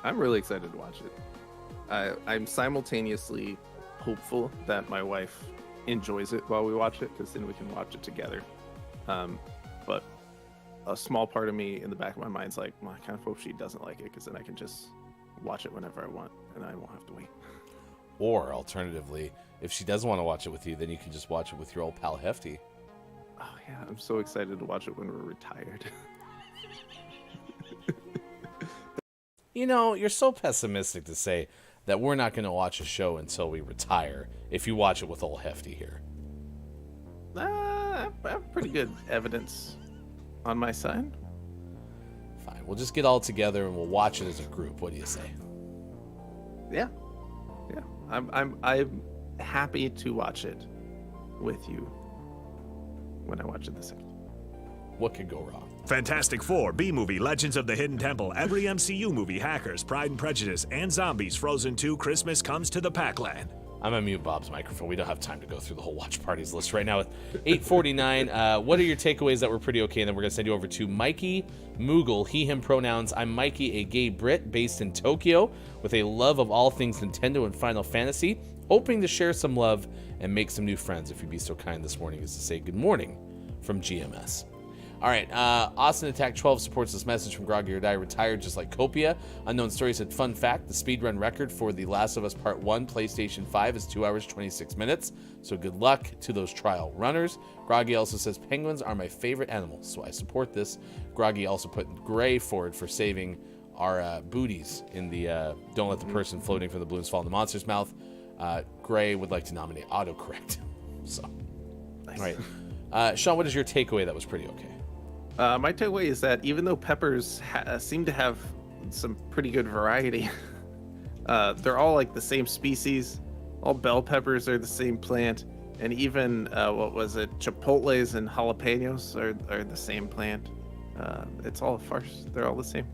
C: I'm really excited to watch it. I'm simultaneously hopeful that my wife enjoys it while we watch it, because then we can watch it together. But a small part of me in the back of my mind's like, well, I kind of hope she doesn't like it, because then I can just watch it whenever I want, and I won't have to wait.
D: Or, alternatively, if she doesn't want to watch it with you, then you can just watch it with your old pal Hefty.
C: Oh yeah, I'm so excited to watch it when we're retired.
D: You know, you're so pessimistic to say that we're not going to watch a show until we retire if you watch it with old Hefty here.
C: I have pretty good evidence on my side.
D: Fine, we'll just get all together and we'll watch it as a group. What do you say?
C: Yeah. I'm happy to watch it with you when I watch it the second.
D: What could go wrong?
B: Fantastic Four, B-Movie, Legends of the Hidden Temple, every MCU movie, Hackers, Pride and Prejudice, and Zombies, Frozen 2, Christmas Comes to the Packland.
D: I'm gonna mute Bob's microphone. We don't have time to go through the whole watch parties list right now. At 8:49, what are your takeaways that were pretty okay? And then we're gonna send you over to Mikey Moogle, he, him pronouns. I'm Mikey, a gay Brit based in Tokyo with a love of all things Nintendo and Final Fantasy, hoping to share some love and make some new friends. If you'd be so kind this morning as to say good morning from GMS. All right, Austin Attack 12 supports this message from Groggy or Die, retired just like Copia. Unknown Story said, fun fact, the speedrun record for The Last of Us Part 1 PlayStation 5 is 2 hours, 26 minutes. So good luck to those trial runners. Groggy also says, penguins are my favorite animals, so I support this. Groggy also put Gray forward for saving our booties in the Don't Let the Person Floating from the Balloons Fall in the Monster's Mouth. Gray would like to nominate autocorrect. So,
C: Nice.
D: all right. Sean, what is your takeaway that was pretty okay?
C: My takeaway is that even though peppers seem to have some pretty good variety, they're all like the same species. All bell peppers are the same plant, and even chipotles and jalapenos are the same plant. It's all a farce. They're all the same.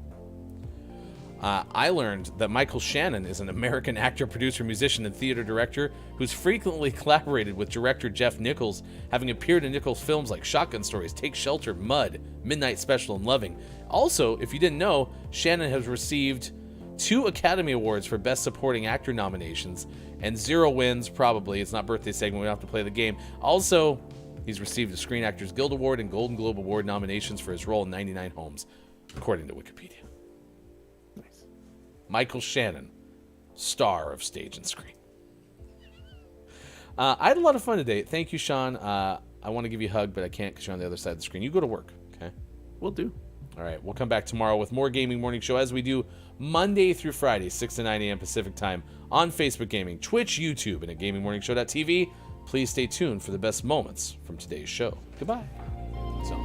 D: I learned that Michael Shannon is an American actor, producer, musician, and theater director who's frequently collaborated with director Jeff Nichols, having appeared in Nichols' films like Shotgun Stories, Take Shelter, Mud, Midnight Special, and Loving. Also, if you didn't know, Shannon has received 2 Academy Awards for Best Supporting Actor nominations, and 0 wins, probably. It's not birthday segment, we don't have to play the game. Also, he's received a Screen Actors Guild Award and Golden Globe Award nominations for his role in 99 Homes, according to Wikipedia. Michael Shannon, star of stage and screen. I had a lot of fun today. Thank you, Sean. I want to give you a hug, but I can't because you're on the other side of the screen. You go to work, okay?
C: Will do.
D: All right, we'll come back tomorrow with more Gaming Morning Show as we do Monday through Friday, 6 to 9 a.m. Pacific Time on Facebook Gaming, Twitch, YouTube, and at GamingMorningShow.tv. Please stay tuned for the best moments from today's show. Goodbye. So,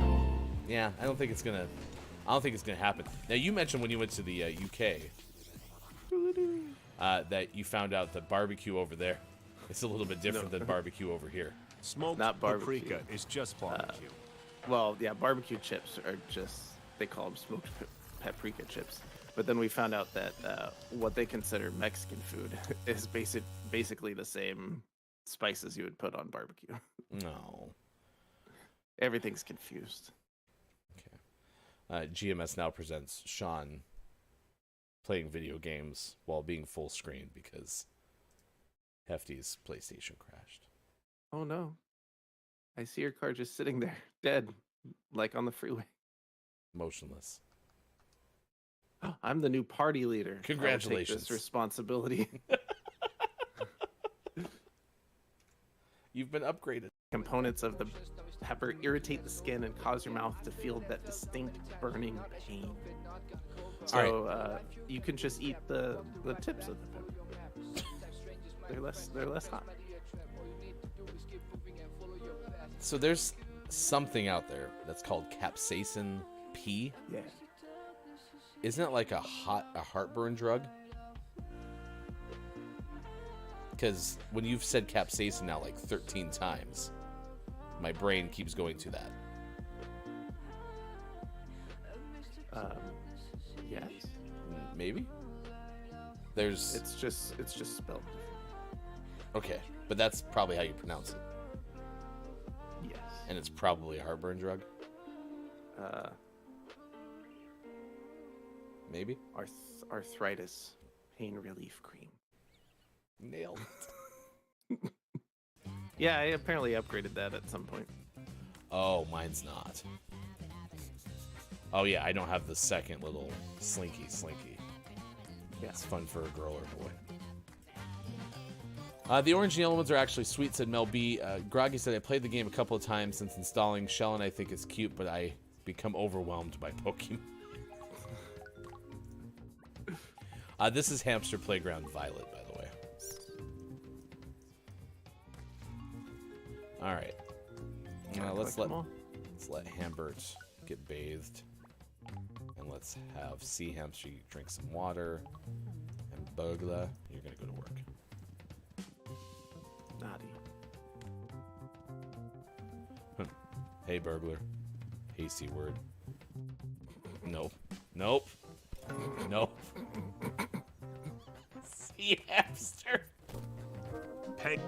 D: yeah, I don't think it's gonna happen. Now, you mentioned when you went to the UK that you found out that barbecue over there is a little bit different than barbecue over here.
B: Smoked
C: Not barbecue.
B: paprika is just barbecue.
C: Well, yeah, barbecue chips are they call them smoked paprika chips. But then we found out that what they consider Mexican food is basically the same spices you would put on barbecue.
D: No.
C: Everything's confused.
D: Okay. GMS now presents Sean playing video games while being full screen because Hefty's PlayStation crashed.
C: Oh no. I see your car just sitting there, dead, like on the freeway.
D: Motionless.
C: I'm the new party leader.
D: Congratulations.
C: I'll take this responsibility.
D: You've been upgraded.
C: Components of the pepper irritate the skin and cause your mouth to feel that distinct burning pain. So you can just eat the tips of the pepper. They're less hot.
D: So there's something out there that's called capsaicin P.
C: Yeah.
D: Isn't it like a heartburn drug? Because when you've said capsaicin now like 13 times, my brain keeps going to that.
C: Yes.
D: Maybe. There's.
C: It's just spelled different.
D: Okay, but that's probably how you pronounce it.
C: Yes.
D: And it's probably a heartburn drug. Maybe.
C: Arthritis pain relief cream.
D: Nailed it.
C: Yeah, I apparently upgraded that at some point.
D: Oh, mine's not. Oh yeah, I don't have the second little slinky.
C: Yeah.
D: It's fun for a girl or boy. The orange and yellow ones are actually sweet, said Mel B. Groggy said, I played the game a couple of times since installing. Shell and I think it's cute, but I become overwhelmed by Pokemon. This is Hamster Playground Violet, by the way. All right. Let's let Hambert get bathed. And let's have Sea Hamster drink some water. And Burglar, you're going to go to work.
C: Naughty.
D: Hey, Burglar. Hey, C-word. Nope. Nope. Nope. Sea Hamster.
B: Peng.